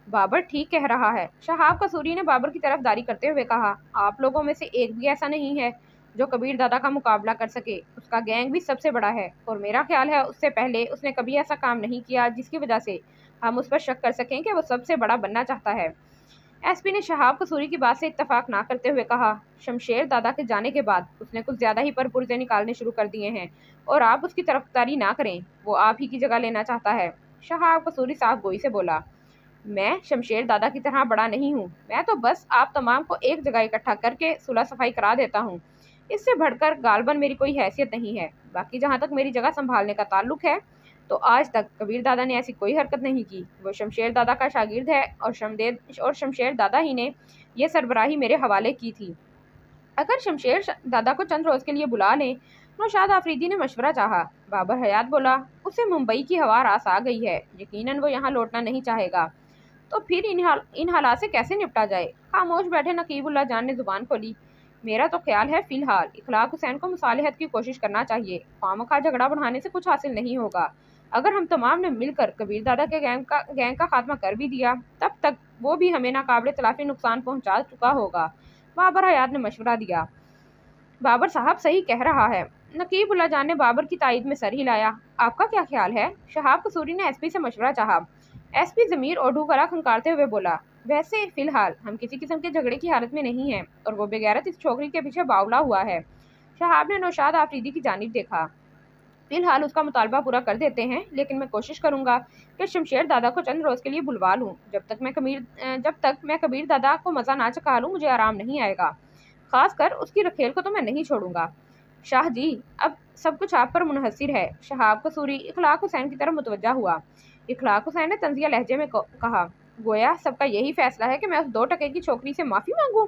बाबर ठीक कह रहा है। शहाब कसूरी ने बाबर की तरफदारी करते हुए कहा, आप लोगों में से एक भी ऐसा नहीं है जो कबीर दादा का मुकाबला कर सके। उसका गैंग भी सबसे बड़ा है और मेरा ख्याल है उससे पहले उसने कभी ऐसा काम नहीं किया जिसकी वजह से हम उस पर शक कर सकें कि वो सबसे बड़ा बनना चाहता है। एसपी ने शहाब कसूरी की बात से इत्तफाक ना करते हुए कहा, शमशेर दादा के जाने के बाद उसने कुछ ज़्यादा ही परपुर्जे निकालने शुरू कर दिए हैं और आप उसकी तरफदारी ना करें। वो आप ही की जगह लेना चाहता है। शहाब कसूरी साहब गोई से बोला, मैं शमशेर दादा की तरह बड़ा नहीं हूँ। मैं तो बस आप तमाम को एक जगह इकट्ठा करके सुलह सफाई करा देता हूँ। इससे बढ़कर गालबन मेरी कोई हैसियत नहीं है। बाकी जहाँ तक मेरी जगह संभालने का ताल्लुक है तो आज तक कबीर दादा ने ऐसी कोई हरकत नहीं की। वो शमशेर दादा का शागिर्द है और शमशेर दादा ही ने यह सरबराही मेरे हवाले की थी। अगर शमशेर दादा को चंद रोज़ के लिए बुला लें। नौशाद आफरीदी ने मशवरा चाहा। बाबर हयात बोला, उसे मुंबई की हवा रास आ गई है, यकीनन वो यहाँ लौटना नहीं चाहेगा। तो फिर इन हालात से कैसे निपटा जाए? खामोश बैठे नकीबुल्ला जान ने जुबान खोली। मेरा तो ख्याल है फ़िलहाल इखलाक हुसैन को मुसालहत की कोशिश करना चाहिए। खामखा झगड़ा बढ़ाने से कुछ हासिल नहीं होगा। अगर हम तमाम ने मिलकर कबीर दादा के गैंग का खात्मा कर भी दिया, तब तक वो भी हमें नाकाबिले तलाफी नुकसान पहुंचा चुका होगा। बाबर हयात ने मशवरा दिया। बाबर साहब सही कह रहा है। नकीबुल्ला जान ने बाबर की तायद में सर हिलाया। आपका क्या ख्याल है? शहाब कसूरी ने एसपी से मशवरा चाहा। एसपी ज़मीर ओढ़ू गला खंकारते हुए बोला, वैसे फ़िलहाल हम किसी किस्म के झगड़े की हालत में नहीं हैं और वो बेगैरत इस छोकरी के पीछे बावला हुआ है। शहाब ने नौशाद आफरीदी की जानिब देखा। फ़िलहाल उसका मुतालबा पूरा कर देते हैं, लेकिन मैं कोशिश करूंगा कि शमशेर दादा को चंद रोज़ के लिए बुलवा लूँ। जब तक मैं कबीर दादा को मज़ा ना चखा लूँ मुझे आराम नहीं आएगा। ख़ास कर उसकी रखेल को तो मैं नहीं छोड़ूंगा। शाह जी, अब सब कुछ आप पर मुनहसर है। शहाब कसूरी इखलाक हुसैन की तरफ मुतवज्जा हुआ। इखलाक हुसैन ने तंजिया लहजे में कहा, गोया सबका यही फैसला है कि मैं उस 2 टके की छोकरी से माफ़ी मांगूं?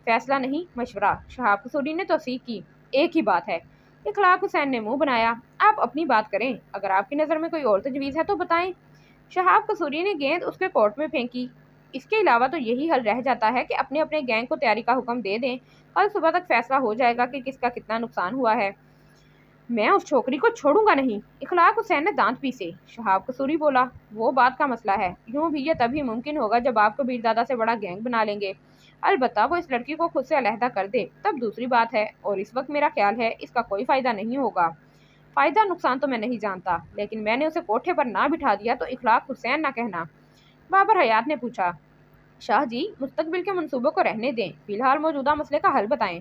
फैसला नहीं, मशवरा। शहाब कसूरी ने तौसीक की। एक ही बात है। इखलाक हुसैन ने मुंह बनाया। आप अपनी बात करें, अगर आपकी नज़र में कोई और तजवीज़ है तो बताएं। शहाब कसूरी ने गेंद उसके कोर्ट में फेंकी। इसके अलावा तो यही हल रह जाता है कि अपने अपने गैंग को तैयारी का हुक्म दे दें। कल सुबह तक फैसला हो जाएगा कि किसका कितना नुकसान हुआ है। मैं उस छोकरी को छोड़ूंगा नहीं। इखलाक हुसैन ने दांत पीसे। शहाब कसूरी बोला, वो बात का मसला है। यूं भी ये तभी मुमकिन होगा जब आप कबीर दादा से बड़ा गैंग बना लेंगे। अलबत्ता वो इस लड़की को खुद से अलहदा कर दे, तब दूसरी बात है। और इस वक्त मेरा ख्याल है इसका कोई फ़ायदा नहीं होगा। फ़ायदा नुकसान तो मैं नहीं जानता, लेकिन मैंने उसे कोठे पर ना बिठा दिया तो इखलाक हुसैन ना कहना। बाबर हयात ने पूछा, शाह जी, मुस्तकबिल के मंसूबों को रहने दें, फ़िलहाल मौजूदा मसले का हल बताएं।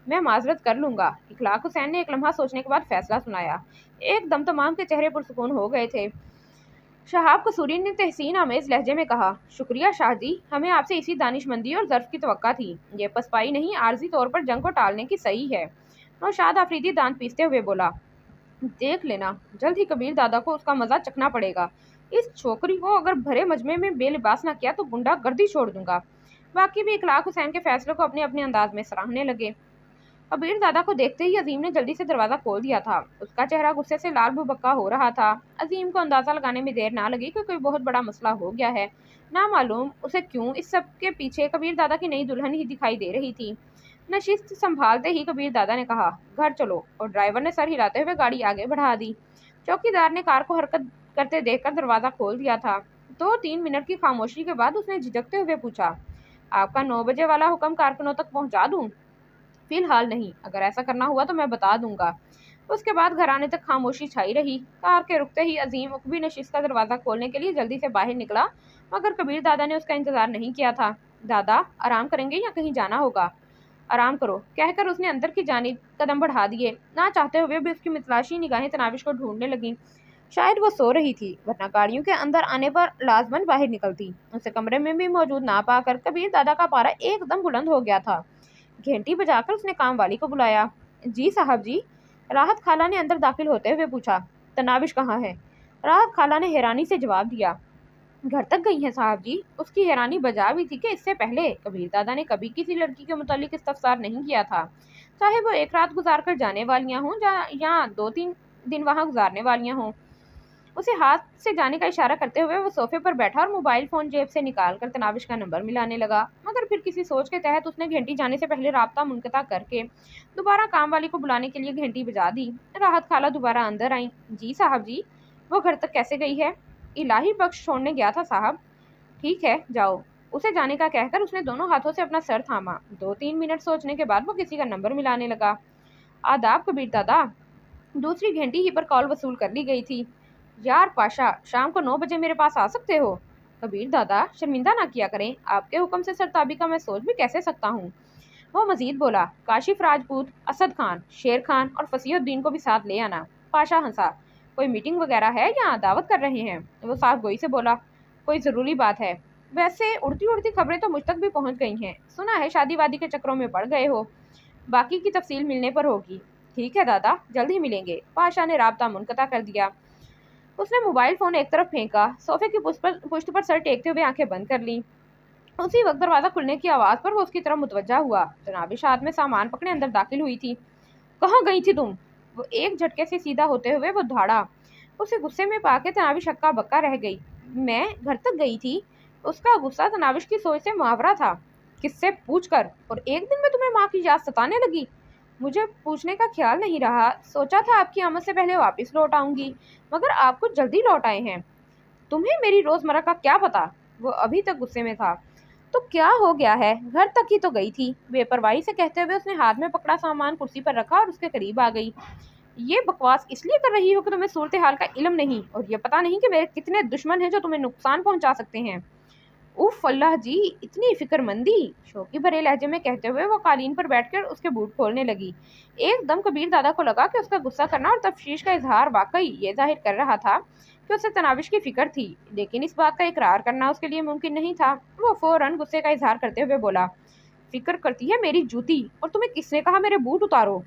मैं माजरत कर लूँगा। इखलाक हुसैन ने एक लम्हा सोचने के बाद फैसला सुनाया। एकदम तमाम के चेहरे पुरसुकून हो गए थे। शहाब कसूरी ने तहसीन आमेज़ लहजे में कहा, शुक्रिया शाह जी, हमें आपसे इसी दानिशमंदी और ज़र्फ़ की तवक्का थी। ये पसपाई नहीं, आर्जी तौर पर जंग को टालने की सही है। नौशाद आफरीदी दांत पीसते हुए बोला, देख लेना, जल्द ही कबीर दादा को उसका मज़ा चखना पड़ेगा। इस छोकरी को अगर भरे मजमे में बेलिबास ना किया तो गुंडा गर्दी छोड़ दूंगा। बाकी भी इखलाक हुसैन के फैसले को अपने अपने अंदाज में सराहने लगे। कबीर दादा को देखते ही अजीम ने जल्दी से दरवाजा खोल दिया था। उसका चेहरा गुस्से से लाल भुबक्का हो रहा था। अजीम को अंदाजा लगाने में देर ना लगी कि कोई बहुत बड़ा मसला हो गया है। ना मालूम उसे क्यों इस सब के पीछे कबीर दादा की नई दुल्हन ही दिखाई दे रही थी। नशिस्त संभालते ही कबीर दादा ने कहा, घर चलो, और ड्राइवर ने सर हिलाते हुए गाड़ी आगे बढ़ा दी। चौकीदार ने कार को हरकत करते देखकर दरवाजा खोल दिया था। 2-3 मिनट की खामोशी के बाद उसने झिझकते हुए पूछा, आपका 9 बजे वाला हुक्म कारकुनों तक पहुंचा दूं? फिलहाल नहीं, अगर ऐसा करना हुआ तो मैं बता दूंगा। उसके बाद घर आने तक खामोशी छाई रही। कार के रुकते ही अजीम उकबी नशिस्त का दरवाजा खोलने के लिए जल्दी से बाहर निकला, मगर कबीर दादा ने उसका इंतजार नहीं किया था। दादा, आराम करेंगे या कहीं जाना होगा? आराम करो, कहकर उसने अंदर की जानिब कदम बढ़ा दिए। ना चाहते हुए भी उसकी मितलाशी निगाहें तनाविश को ढूंढने लगीं। शायद वो सो रही थी, वरना गाड़ियों के अंदर आने पर लाजमन बाहर निकलती। उसे कमरे में भी मौजूद ना पाकर कबीर दादा का पारा एकदम बुलंद हो गया था। घंटी बजाकर उसने काम वाली को बुलाया। जी साहब जी, राहत खाला ने अंदर दाखिल होते हुए पूछा। तनाविश कहाँ है? राहत खाला ने हैरानी से जवाब दिया। घर तक गई हैं साहब जी। उसकी हैरानी बजा भी थी कि इससे पहले कबीर दादा ने कभी किसी लड़की के मुतालिक इस्तफसार नहीं किया था, चाहे वो एक रात गुजार कर जाने वालियां हों या 2-3 दिन वहां गुजारने वालियां हों। उसे हाथ से जाने का इशारा करते हुए वो सोफे पर बैठा और मोबाइल फोन जेब से निकालकर तनाविश का नंबर मिलाने लगा, मगर फिर किसी सोच के तहत उसने घंटी जाने से पहले राब्ता मुनक़ता करके दोबारा काम वाली को बुलाने के लिए घंटी बजा दी। राहत खाला दोबारा अंदर आई। जी साहब जी, वो घर तक कैसे गई है? इलाही बख्श छोड़ने गया था साहब। ठीक है, जाओ, उसे जाने का कहकर उसने दोनों हाथों से अपना सर थामा। 2-3 मिनट सोचने के बाद वो किसी का नंबर मिलाने लगा। आदाब कबीर दादा। दूसरी घंटी ही पर कॉल वसूल कर ली गई थी। यार पाशा, शाम को 9 बजे मेरे पास आ सकते हो? कबीर दादा, शर्मिंदा ना किया करें, आपके हुक्म से सरताबी का मैं सोच भी कैसे सकता हूँ। वो मजीद बोला, काशिफ राजपूत, असद खान, शेर खान और फसीहुद्दीन को भी साथ ले आना। पाशा हंसा। कोई मीटिंग वगैरह है या दावत कर रहे हैं? वो साफ गोई से बोला, कोई ज़रूरी बात है। वैसे उड़ती उड़ती खबरें तो मुझ तक भी पहुंच गई हैं। सुना है शादी वादी के चक्करों में पड़ गए हो। बाकी की तफसील मिलने पर होगी। ठीक है दादा, जल्द ही मिलेंगे। पाशा ने राब्ता मुनक़ता कर दिया। उसने मोबाइल फ़ोन एक तरफ फेंका, सोफे की पुश्त पर सर टेकते हुए आंखें बंद कर लीं। उसी वक्त दरवाज़ा खुलने की आवाज़ पर वो उसकी तरफ मुतवज्जा हुआ। तनाविश हाथ में सामान पकड़े अंदर दाखिल हुई थी। कहाँ गई थी तुम? वो एक झटके से सीधा होते हुए वो दौड़ा। उसे गुस्से में पाके तनाविश हक्का बक्का रह गई। मैं घर तक गई थी? उसका गुस्सा तनाविश की सोच से मुहावरा था। किससे पूछ कर? और एक दिन में तुम्हें माँ की याद सताने लगी? मुझे पूछने का ख्याल नहीं रहा। सोचा था आपकी आमद से पहले वापस लौट आऊंगी, मगर आप कुछ जल्दी लौट आए हैं। तुम्हें मेरी रोजमर्रा का क्या पता? वो अभी तक गुस्से में था। तो क्या हो गया है? घर तक ही तो गई थी। बेपरवाही से कहते हुए उसने हाथ में पकड़ा सामान कुर्सी पर रखा और उसके करीब आ गई। ये बकवास इसलिए कर रही हो कि तुम्हें सूरत हाल का इल्म नहीं, और ये पता नहीं कि मेरे कितने दुश्मन हैं जो तुम्हें नुकसान पहुंचा सकते हैं। उफ अल्लाह जी, इतनी फिक्रमंदी, शौकी भरे लहजे में कहते हुए वो कालीन पर बैठकर उसके बूट खोलने लगी। एकदम कबीर दादा को लगा कि उसका गुस्सा करना और तफ्शीश का इजहार वाकई ये जाहिर कर रहा था कि उसे तनाविश की फिक्र थी, लेकिन इस बात का इकरार करना उसके लिए मुमकिन नहीं था। वो फौरन गुस्से का इजहार करते हुए बोला, फिक्र करती है मेरी जूती, और तुम्हें किसने कहा मेरे बूट उतारो?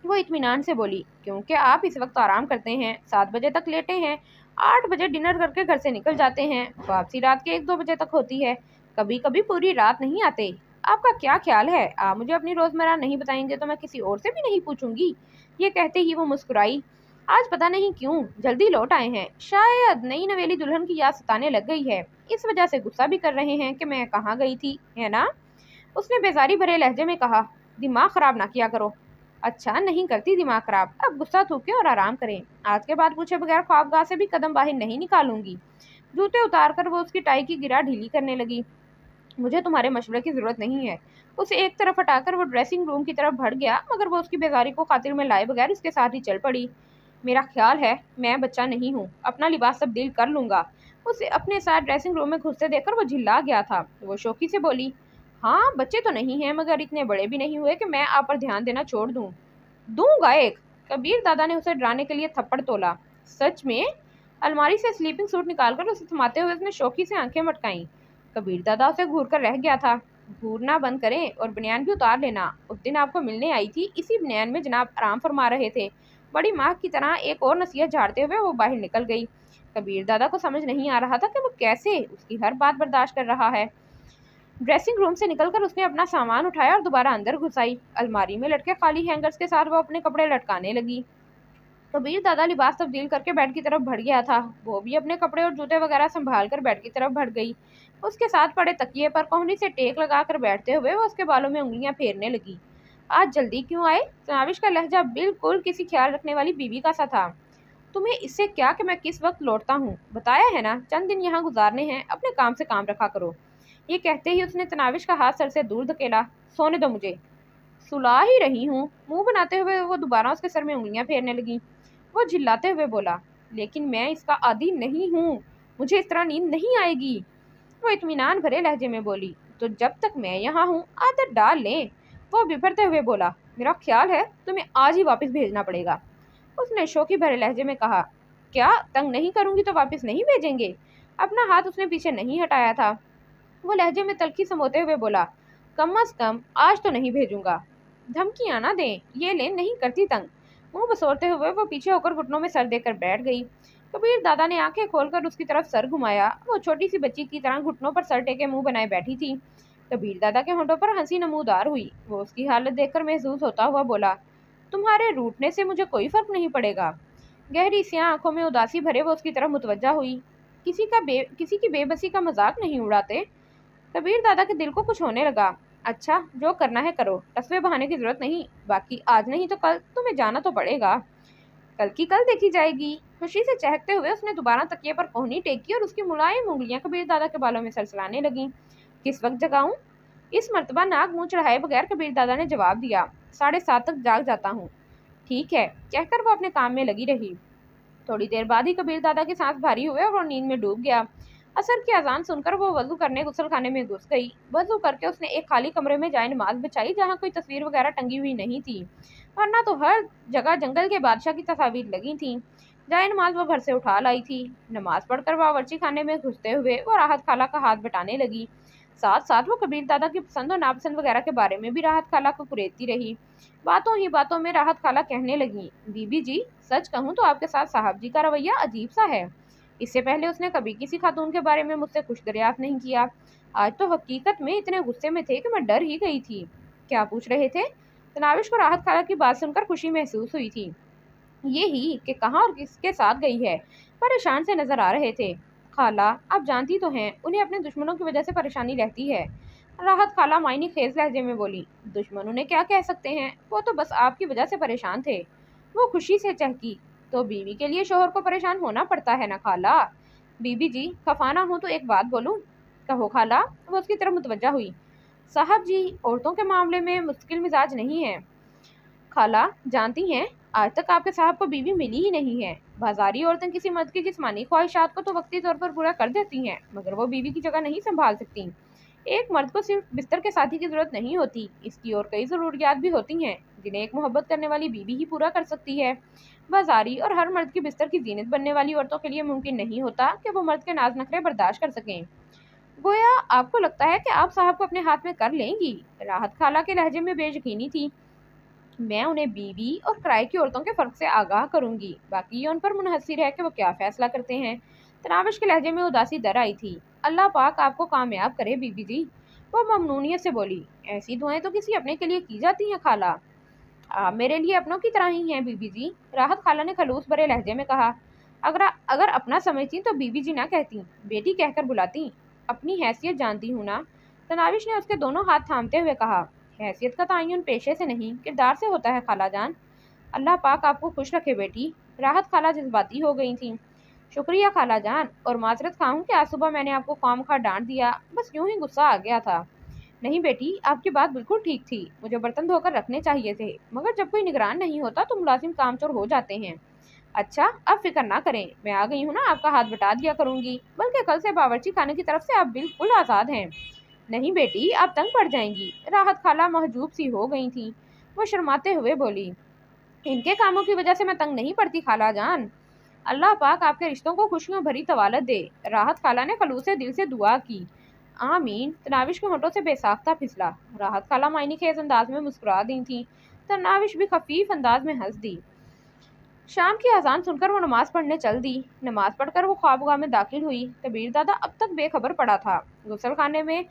वो इत्मीनान से बोली, क्योंकि आप इस वक्त आराम करते हैं, 7 बजे तक लेटे हैं, 8 बजे डिनर करके घर से निकल जाते हैं, वापसी रात के 1-2 बजे तक होती है, कभी कभी पूरी रात नहीं आते। आपका क्या ख्याल है? आप मुझे अपनी रोज़मर्रा नहीं बताएंगे तो मैं किसी और से भी नहीं पूछूंगी। ये कहते ही वो मुस्कुराई। आज पता नहीं क्यों जल्दी लौट आए हैं। शायद नई नवेली दुल्हन की याद सताने लग गई है, इस वजह से गुस्सा भी कर रहे हैं कि मैं कहाँ गई थी, है ना? उसने बेजारी भरे लहजे में कहा। दिमाग खराब ना किया करो। अच्छा, नहीं करती दिमाग खराब, अब गुस्सा थूके और आराम करें। आज के बाद पूछे बगैर ख्वाबगाह से भी कदम बाहर नहीं निकालूंगी। जूते उतार कर वो उसकी टाई की गिरा ढीली करने लगी। मुझे तुम्हारे मशवरे की जरूरत नहीं है। उसे एक तरफ हटाकर वो ड्रेसिंग रूम की तरफ बढ़ गया, मगर वो उसकी बेजारी को खातिर में लाए बगैर उसके साथ ही चल पड़ी। मेरा ख्याल है मैं बच्चा नहीं हूँ, अपना लिबास तब्दील कर लूंगा। उसे अपने साथ ड्रेसिंग रूम में घुसते देखकर वो झिल्ला गया था। वो शौकी से बोली, हाँ बच्चे तो नहीं हैं, मगर इतने बड़े भी नहीं हुए कि मैं आप पर ध्यान देना छोड़ दूँ। दूंगा एक। कबीर दादा ने उसे डराने के लिए थप्पड़ तोला। सच में? अलमारी से स्लीपिंग सूट निकालकर उसे थमाते हुए उसने शौकी से आंखें मटकाईं। कबीर दादा उसे घूर कर रह गया था। घूरना बंद करें और बनियान भी उतार लेना। उस दिन आपको मिलने आई थी, इसी बनियान में जनाब आराम फरमा रहे थे। बड़ी माँ की तरह एक और नसीहत झाड़ते हुए वो बाहर निकल गई। कबीर दादा को समझ नहीं आ रहा था कि वो कैसे उसकी हर बात बर्दाश्त कर रहा है। ड्रेसिंग रूम से निकलकर उसने अपना सामान उठाया और दोबारा अंदर घुस आई। अलमारी में लटके खाली हैंगर्स के साथ वो अपने कपड़े लटकाने लगी। कबीर दादा लिबास तब्दील करके बेड की तरफ बढ़ गया था। वो भी अपने कपड़े और जूते वगैरह संभाल कर बेड की तरफ बढ़ गई। उसके साथ पड़े तकिए पर कोहनी से टेक लगाकर बैठते हुए वो उसके बालों में उंगलियां फेरने लगी। आज जल्दी क्यों आए? तनाविश का लहजा बिल्कुल किसी ख्याल रखने वाली बीवी का सा था। तुम्हें इससे क्या कि मैं किस वक्त लौटता हूँ? बताया है ना, चंद दिन यहाँ गुजारने हैं, अपने काम से काम रखा करो। ये कहते ही उसने तनाविश का हाथ सर से दूर धकेला। सोने दो मुझे। सुला ही रही हूँ। मुंह बनाते हुए वो दोबारा उसके सर में उंगलियां फेरने लगी। वो झिल्लाते हुए बोला, लेकिन मैं इसका आदी नहीं हूँ, मुझे इस तरह नींद नहीं आएगी। वो इत्मीनान भरे लहजे में बोली, तो जब तक मैं यहाँ हूँ आदत डाल लें। वो बिफरते हुए बोला, मेरा ख्याल है तुम्हें आज ही वापस भेजना पड़ेगा। उसने शौकी भरे लहजे में कहा, क्या तंग नहीं करूंगी तो वापस नहीं भेजेंगे? अपना हाथ उसने पीछे नहीं हटाया था। वो लहजे में तलखी समोते हुए बोला, कम अज कम आज तो नहीं भेजूंगा। धमकियां ना दें, ये लेन नहीं करती तंग। मुंह बसोरते हुए वो पीछे होकर घुटनों में सर देकर बैठ गई। कबीर दादा ने आंखें खोलकर उसकी तरफ सर घुमाया। वो छोटी सी बच्ची की तरह घुटनों पर सर टेके मुंह बनाए बैठी थी। कबीर दादा के होंठों पर हंसी नमूदार हुई। वो उसकी हालत देखकर महसूस होता हुआ बोला, तुम्हारे रूठने से मुझे कोई फर्क नहीं पड़ेगा। गहरी सियाह आंखों में उदासी भरे वो उसकी तरफ मुतवज्जा हुई। किसी की बेबसी का मजाक नहीं उड़ाते। कबीर दादा के दिल को कुछ होने लगा। अच्छा, जो करना है करो, टसवे बहाने की जरूरत नहीं। बाकी आज नहीं तो कल तुम्हें जाना तो पड़ेगा। कल की कल देखी जाएगी। खुशी से चहकते हुए उसने दोबारा तकिए पर कोहनी टेकी और उसकी मुलायम उंगलियां कबीर दादा के बालों में सरसराने लगीं। किस वक्त जगाऊं? इस मर्तबा नाक मुंह चढ़ाए बगैर कबीर दादा ने जवाब दिया, 7:30 तक जाग जाता हूँ। ठीक है, कहकर वो अपने काम में लगी रही। थोड़ी देर बाद ही कबीर दादा की सांस भारी हुए और वो नींद में डूब गया। असर की अजान सुनकर वो वजू करने गुसल खाने में घुस गई। वजू करके उसने एक खाली कमरे में जाए नमाज बिछाई जहाँ कोई तस्वीर वगैरह टंगी हुई नहीं थी, वरना तो हर जगह जंगल के बादशाह की तस्वीर लगी थी। जाए नमाज वो घर से उठा लाई थी। नमाज पढ़कर बावर्ची खाने में घुसते हुए वो राहत खाला का हाथ बटाने लगी। साथ साथ वो कबीर दादा की पसंद और नापसंद वगैरह के बारे में भी राहत खाला को कुरेदती रही। बातों ही बातों में राहत खाला कहने लगी, बीबी जी, सच कहूँ तो आपके साथ साहब जी का रवैया अजीब सा है। इससे पहले उसने कभी किसी खातून के बारे में मुझसे कुछ दरियाफ्त नहीं किया। आज तो हकीकत में इतने गुस्से में थे कि मैं डर ही गई थी। क्या पूछ रहे थे? तनाविश को राहत खाला की बात सुनकर खुशी महसूस हुई थी। ये ही कि कहाँ और किसके साथ गई है। परेशान से नजर आ रहे थे। खाला, आप जानती तो हैं उन्हें अपने दुश्मनों की वजह से परेशानी रहती है। राहत खाला मायनी खेज लहजे में बोली, दुश्मन उन्हें क्या कह सकते हैं, वो तो बस आपकी वजह से परेशान थे। वो खुशी से चहकी, तो बीवी के लिए शोहर को परेशान होना पड़ता है ना खाला। बीबी जी, खफाना हो तो एक बात बोलूं? कहो खाला। वो उसकी तरफ मुतवज्जा हुई। साहब जी औरतों के मामले में मुश्किल मिजाज नहीं है। खाला, जानती हैं आज तक आपके साहब को बीवी मिली ही नहीं है। बाजारी औरतें किसी मर्द की जिस्मानी ख्वाहिशात को तो वक्ती तौर पर पूरा कर देती हैं, मगर वो बीवी की जगह नहीं संभाल सकती। एक मर्द को सिर्फ बिस्तर के साथी की जरूरत नहीं होती, इसकी और कई ज़रूरियात भी होती हैं जिन्हें एक मोहब्बत करने वाली बीवी ही पूरा कर सकती है। बाजारी और हर मर्द की बिस्तर की जीनत बनने वाली औरतों के लिए मुमकिन नहीं होता कि वो मर्द के नाज नखरे बर्दाश्त कर सकें। गोया आपको लगता है कि आप साहब को अपने हाथ में कर लेंगी? राहत खाला के लहजे में बेयकीनी थी। मैं उन्हें बीवी और किराए की औरतों के फ़र्क से आगाह करूंगी, बाकी ये उन पर मुनहसर है कि वो क्या फ़ैसला करते हैं। तनाविश के लहजे में उदासी दर आई थी। अल्लाह पाक आपको कामयाब करे बीबी जी। वो ममनूनियत से बोली, ऐसी दुआएं तो किसी अपने के लिए की जाती हैं खाला। आप मेरे लिए अपनों की तरह ही हैं बीबी जी। राहत खाला ने खलूस भरे लहजे में कहा। अगर अगर अपना समझती तो बीबी जी ना कहती, बेटी कहकर बुलाती। अपनी हैसियत जानती हूँ ना। तनाविश ने उसके दोनों हाथ थामते हुए कहा, हैसियत का तयन पेशे से नहीं किरदार से होता है खाला जान। अल्लाह पाक आपको खुश रखे बेटी। राहत खाला जज्बाती हो गई थी। शुक्रिया खाला जान, और माजरत खाऊं कि आज सुबह मैंने आपको काम खा डांट दिया, बस यूं ही गुस्सा आ गया था। नहीं बेटी, आपकी बात बिल्कुल ठीक थी, मुझे बर्तन धोकर रखने चाहिए थे, मगर जब कोई निगरान नहीं होता तो मुलाजिम कामचोर हो जाते हैं। अच्छा, अब फिक्र ना करें, मैं आ गई हूँ ना, आपका हाथ बटा दिया करूंगी, बल्कि कल से बावर्ची खाने की तरफ से आप बिल्कुल आज़ाद हैं। नहीं बेटी, आप तंग पड़ जाएंगी। राहत खाला महजूब सी हो गई थी। वो शर्माते हुए बोली, इनके कामों की वजह से मैं तंग नहीं पड़ती खाला जान। अल्लाह पाक आपके रिश्तों को खुशियों भरी तवालत दे। राहत खाला ने खलूसे दिल से दुआ की। आमीन। तनाविश के होंठों से बेसाख्ता फिसला। राहत खाला मायनी खेज अंदाज में मुस्कुरा दी थी। तनाविश भी खफीफ अंदाज में हंस दी। शाम की अजान सुनकर वो नमाज पढ़ने चल दी। नमाज पढ़कर वो ख्वाबगाह में दाखिल हुई। कबीर दादा अब तक बेखबर पड़ा था। गुसल खाने में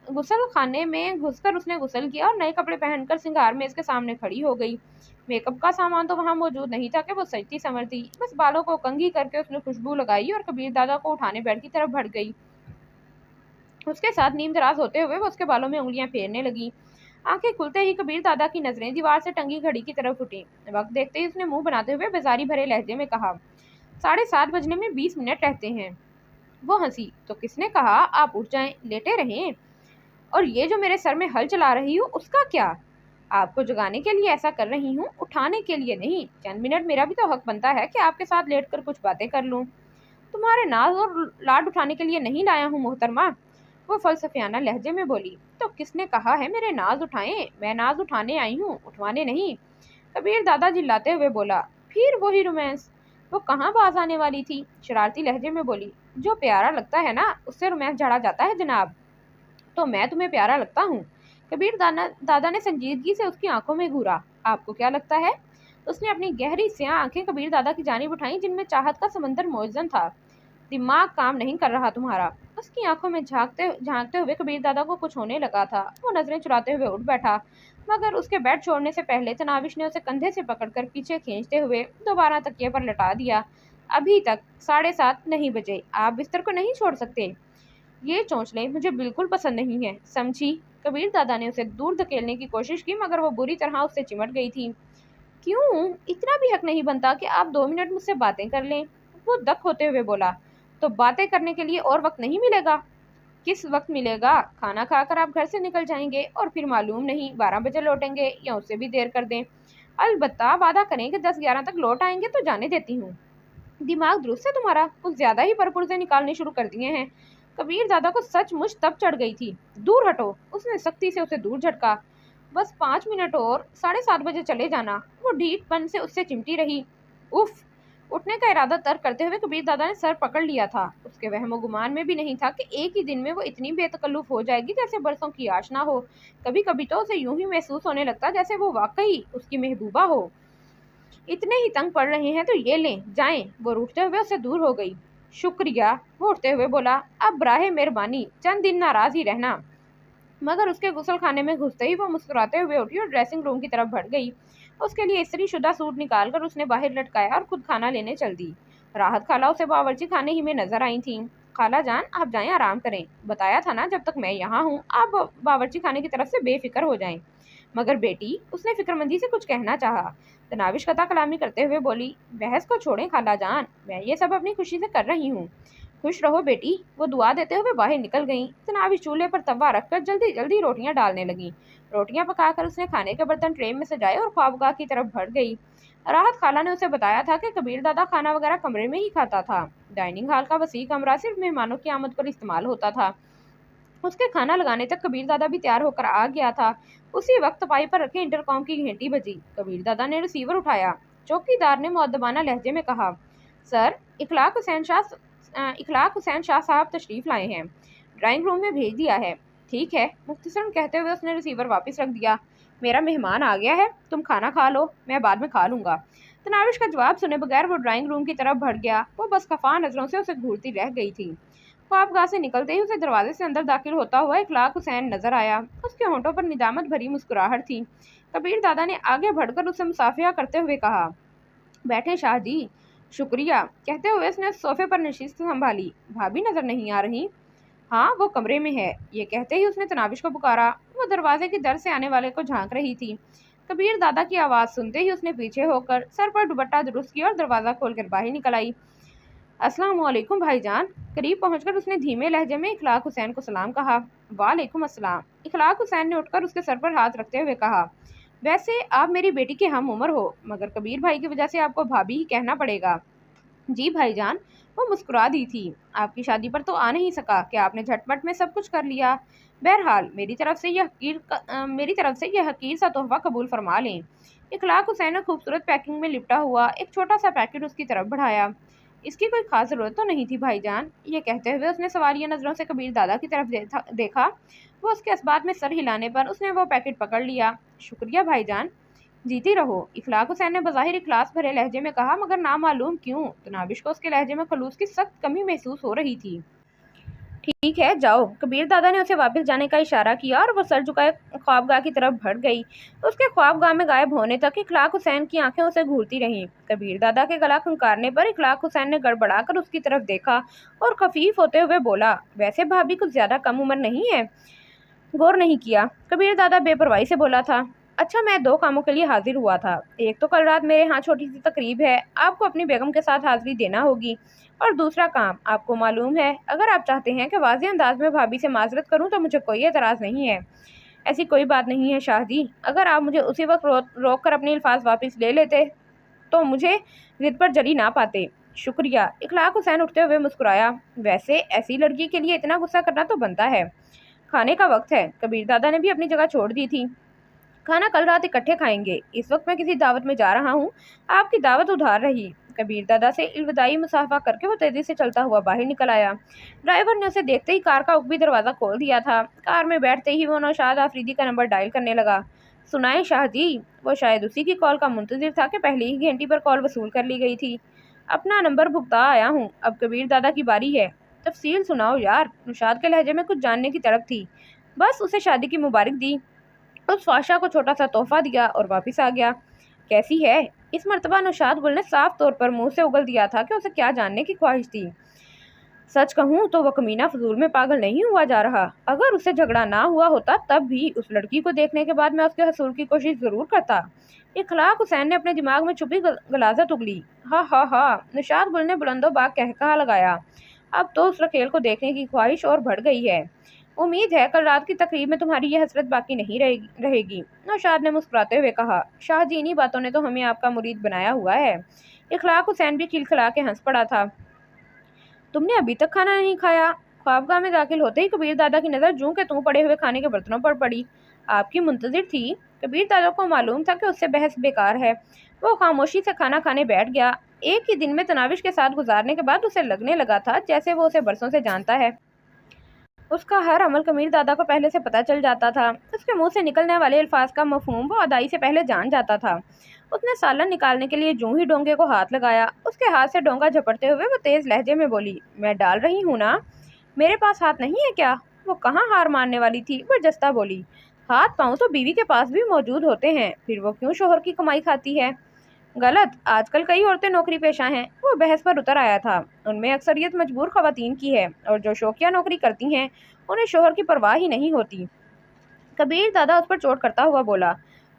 गुसल खाने में घुसकर उसने गुसल किया और नए कपड़े पहनकर सिंगार में इसके सामने खड़ी हो गई। मेकअप का सामान तो वहां मौजूद नहीं था कि वो सजती संवरती, बस बालों को कंघी करके उसने खुशबू लगाई और कबीर दादा को उठाने बेड की तरफ बढ़ गई। उसके साथ नीम दराज होते हुए वो उसके बालों में उंगलियां फेरने लगी। आंखें खुलते ही कबीर दादा की नजरें दीवार से टंगी घड़ी की तरफ उठी। वक्त देखते ही उसने मुंह बनाते हुए बेजारी भरे लहजे में कहा, 7:30 बजने में 20 मिनट रहते हैं। वो हंसी। तो किसने कहा आप उठ जाएं, लेटे रहें? और ये जो मेरे सर में हल चला रही हो उसका क्या? आपको जगाने के लिए ऐसा कर रही हूँ, उठाने के लिए नहीं। चंद मिनट मेरा भी तो हक बनता है कि आपके साथ लेटकर कुछ बातें कर लूँ। तुम्हारे नाज और लाड उठाने के लिए नहीं लाया हूँ मोहतरमा, वो फलसफियाना लहजे में बोली। तो किसने कहा है मेरे नाज उठाएं? मैं नाज उठाने आई हूँ, उठवाने नहीं, कबीर दादा चिल्लाते हुए बोला। फिर वही रोमांस, वो कहाँ बाज आने वाली थी? शरारती लहजे में बोली। जो प्यारा लगता है ना उससे रोमांस झाड़ा जाता है जनाब। तो मैं तुम्हें प्यारा लगता हूँ? कबीर दादा ने संजीदगी से उसकी आंखों में घूरा। आपको क्या लगता है? उसने अपनी गहरी स्याह आंखें कबीर दादा की जानिब उठाई जिनमें चाहत का समंदर मौजूद था। दिमाग काम नहीं कर रहा तुम्हारा? उसकी आंखों में झांकते हुए कबीर दादा को कुछ होने लगा था। वो नजरें चुराते हुए उठ बैठा, मगर उसके बेड छोड़ने से पहले तनाविश ने उसे कंधे से पकड़कर पीछे खींचते हुए दोबारा तकिए पर लटा दिया। अभी तक 7:30 नहीं बजे, आप बिस्तर को नहीं छोड़ सकते? ये चोंचलें मुझे बिल्कुल पसंद नहीं है, समझी? कबीर दादा ने उसे दूर धकेलने की कोशिश की, मगर वो बुरी तरह उससे चिमट गई थी। क्यों? इतना भी हक नहीं बनता कि आप 2 मिनट मुझसे बातें कर लें? वो दक होते हुए बोला। तो बातें करने के लिए और वक्त नहीं मिलेगा? किस वक्त मिलेगा? खाना खाकर आप घर से निकल जाएंगे और फिर मालूम नहीं 12 बजे लौटेंगे या उससे भी देर कर दें। अलबत्ता वादा करें कि 10-11 तक लौट आएंगे तो जाने देती हूँ। दिमाग दुरुस्त है तुम्हारा? कुछ ज्यादा ही परपुर्जे निकालने शुरू कर दिए हैं। कबीर दादा को सचमुच तब चढ़ गई थी। दूर हटो, उसने सख्ती से उसे दूर झटका। बस 5 मिनट और, 7:30 बजे चले जाना। वो ढीठपन से उससे चिमटी रही। उफ! उठने का इरादा तर्क करते हुए कबीर दादा ने सर पकड़ लिया था। उसके वहमो गुमान में भी नहीं था कि एक ही दिन में वो इतनी बेतकल्लुफ हो जाएगी जैसे बरसों की आशना हो। कभी कभी तो उसे यूं ही महसूस होने लगता जैसे वो वाकई उसकी महबूबा हो। इतने ही तंग पड़ रहे हैं तो ये लें, जाएं। वो उठते हुए उससे दूर हो गई। शुक्रिया, वो उठते हुए बोला। अब बराहे मेहरबानी चंद दिन नाराज ही रहना। मगर उसके गुसल खाने में घुसते ही वो मुस्कुराते हुए उठी और ड्रेसिंग रूम की तरफ बढ़ गई। उसके लिए इस्त्री शुदा सूट निकालकर उसने बाहर लटकाया और खुद खाना लेने चल दी। राहत खाला उसे बावर्ची खाने ही में नजर आई थी। खाला जान, आप जाएं, आराम करें। बताया था ना जब तक मैं यहाँ हूँ आप बावर्ची खाने की तरफ से बेफिक्र हो जाएं। मगर बेटी, उसने फिक्रमंदी से कुछ कहना चाहा। तनाविश कथा कलामी करते हुए बोली, बहस को छोड़ें खाला जान, मैं ये सब अपनी खुशी से कर रही हूँ। खुश रहो बेटी, वो दुआ देते हुए बाहर निकल गईं। तनाविश चूल्हे पर तवा रखकर जल्दी जल्दी रोटियां डालने लगी। रोटियां पकाकर उसने खाने के बर्तन ट्रे में सजाए और ख्वाबगाह की तरफ बढ़ गई। राहत खाला ने उसे बताया था कि कबीर दादा खाना वगैरह कमरे में ही खाता था। डाइनिंग हॉल का वसी कमरा सिर्फ मेहमानों की आमद पर इस्तेमाल होता था। उसके खाना लगाने तक कबीर दादा भी तैयार होकर आ गया था। उसी वक्त तपाई पर रखे इंटरकॉम की घंटी बजी। कबीर दादा ने रिसीवर उठाया। चौकीदार ने मुअद्दबाना लहजे में कहा, सर, इखलाक हुसैन शाह साहब तशरीफ लाए हैं, ड्राइंग रूम में भेज दिया है। ठीक है, मुख्तसरन कहते हुए उसने रिसीवर वापस रख दिया। मेरा मेहमान आ गया है, तुम खाना खा लो, मैं बाद में खा लूंगा। तनाविश का जवाब सुने बगैर वो ड्राइंग रूम की तरफ बढ़ गया। वो बस खफा नजरों से उसे घूरती रह गई थी। ख्वाबगाह से निकलते ही उसे दरवाजे से अंदर दाखिल होता हुआ इखलाक हुसैन नजर आया। उसके होंठों पर निदामत भरी मुस्कुराहट थी। कबीर दादा ने आगे बढ़कर उसे मुसाफिया करते हुए कहा, बैठे शाह जी। शुक्रिया, कहते हुए उसने सोफे पर नशिस्त संभाली। भाभी नजर नहीं आ रही? हाँ, वो कमरे में है। ये कहते ही उसने तनाविश को पुकारा। वो दरवाजे की दर से आने वाले को झांक रही थी। कबीर दादा की आवाज़ सुनते ही उसने पीछे होकर सर पर दुपट्टा दुरुस्त किया और दरवाज़ा खोलकर बाहर निकल आई। अस्सलाम वालेकुम भाईजान। करीब पहुंचकर उसने धीमे लहजे में इखलाक हुसैन को सलाम कहा। वालेकुम अस्सलाम। इखलाक हुसैन ने उठकर उसके सर पर हाथ रखते हुए कहा, वैसे आप मेरी बेटी के हम उम्र हो, मगर कबीर भाई की वजह से आपको भाभी ही कहना पड़ेगा। जी भाईजान, वो मुस्कुरा दी थी। आपकी शादी पर तो आ नहीं सका कि आपने झटपट में सब कुछ कर लिया। बहरहाल मेरी तरफ से यह हकीर सा तोहफा कबूल फरमा लें। इखलाक हुसैन ने खूबसूरत पैकिंग में लिपटा हुआ एक छोटा सा पैकेट उसकी तरफ बढ़ाया। इसकी कोई खास ज़रूरत तो नहीं थी भाईजान। ये कहते हुए उसने सवालिया नज़रों से कबीर दादा की तरफ देखा। वो उसके इस्बात में सर हिलाने पर उसने वो पैकेट पकड़ लिया। शुक्रिया भाईजान, जीती रहो, इखलाक हुसैन ने बज़ाहिर इखलास भरे लहजे में कहा, मगर नामालूम क्यों तनाविश को उसके लहजे में खलूस की सख्त कमी महसूस हो रही थी। ठीक है, जाओ। कबीर दादा ने उसे वापस जाने का इशारा किया और वो सर झुकाए ख्वाबगाह की तरफ बढ़ गई। उसके ख्वाबगाह में गायब होने तक इखलाक हुसैन की आंखें उसे घूरती रहीं। कबीर दादा के गला खंकारने पर इखलाक हुसैन ने गड़बड़ाकर उसकी तरफ देखा और खफीफ होते हुए बोला, वैसे भाभी कुछ ज्यादा कम उम्र नहीं है? गौर नहीं किया। कबीर दादा बेपरवाही से बोला था, अच्छा मैं 2 कामों के लिए हाजिर हुआ था। एक तो कल रात मेरे यहाँ छोटी सी तकरीब है, आपको अपनी बेगम के साथ हाजिरी देना होगी। और दूसरा काम, आपको मालूम है, अगर आप चाहते हैं कि वाज़ेह अंदाज में भाभी से माजरत करूं तो मुझे कोई एतराज़ नहीं है। ऐसी कोई बात नहीं है शाह जी, अगर आप मुझे उसी वक्त रोक कर अपने अल्फाज वापस ले लेते तो मुझे जिद पर जली ना पाते। शुक्रिया। इखलाक हुसैन उठते हुए मुस्कुराया। वैसे ऐसी लड़की के लिए इतना गुस्सा करना तो बनता है। खाने का वक्त है। कबीर दादा ने भी अपनी जगह छोड़ दी थी। खाना कल रात इकट्ठे खाएंगे। इस वक्त मैं किसी दावत में जा रहा हूँ, आपकी दावत उधार रही। कबीर दादा से इल्विदाई मुसाफा करके वो तेजी से चलता हुआ बाहर निकल आया। ड्राइवर ने उसे देखते ही कार का ऊपरी दरवाज़ा खोल दिया था। कार में बैठते ही वो नौशाद आफरीदी का नंबर डायल करने लगा। सुनाए शाह जी। वो शायद उसी की कॉल का मुंतजिर था कि पहले ही घंटी पर कॉल वसूल कर ली गई थी। अपना नंबर भुगता आया हूँ, अब कबीर दादा की बारी है। तफसील सुनाओ यार। नौशाद के लहजे में कुछ जानने की तड़प थी। बस उसे शादी की मुबारक दी, उस फाशा को छोटा सा तोहफा दिया और वापस आ गया। कैसी है? इस मर्तबा नौशाद गुल ने साफ तौर पर मुंह से उगल दिया था कि उसे क्या जानने की ख्वाहिश थी। सच कहूँ तो वह कमीना फजूल में पागल नहीं हुआ जा रहा। अगर उससे झगड़ा ना हुआ होता तब भी उस लड़की को देखने के बाद मैं उसके हसूल की कोशिश जरूर करता। इखलाक हुसैन ने अपने दिमाग में छुपी गलाजत उगली। हा हा हा। नौशाद गुल ने बुलंदो बाग कहकहा लगाया। अब तो उस रखेल को देखने की ख्वाहिश और बढ़ गई है। उम्मीद है कल रात की तकरीब में तुम्हारी ये हसरत बाकी नहीं रहेगी। नौशाद ने मुस्कुराते हुए कहा, शाह जी इन्हीं बातों ने तो हमें आपका मुरीद बनाया हुआ है। इखलाक हुसैन भी खिलखिला के हंस पड़ा था। तुमने अभी तक खाना नहीं खाया? ख्वाबगाह में दाखिल होते ही कबीर दादा की नज़र जूं के तूं पड़े हुए खाने के बर्तनों पर पड़ी। आपकी मुंतजिर थी। कबीर दादा को मालूम था कि उससे बहस बेकार है। वो खामोशी से खाना खाने बैठ गया। एक ही दिन में तनाविश के साथ गुजारने के बाद उसे लगने लगा था जैसे वो उसे बरसों से जानता है। उसका हर अमल कबीर दादा को पहले से पता चल जाता था। उसके मुंह से निकलने वाले अल्फाज का मफहूम वो अदाई से पहले जान जाता था। उसने सालन निकालने के लिए जूं ही डोंगे को हाथ लगाया, उसके हाथ से डोंगा झपटते हुए वो तेज लहजे में बोली, मैं डाल रही हूँ ना? मेरे पास हाथ नहीं है क्या? वो कहाँ हार मानने वाली थी, वो जस्ता बोली, हाथ पाँव तो बीवी के पास भी मौजूद होते हैं, फिर वो क्यों शोहर की कमाई खाती है? गलत। आजकल कई औरतें नौकरी पेशा हैं। वो बहस पर उतर आया था। उनमें अक्सरियत मजबूर खवातीन की है और जो शौकिया नौकरी करती हैं उन्हें शोहर की परवाह ही नहीं होती। कबीर दादा उस पर चोट करता हुआ बोला,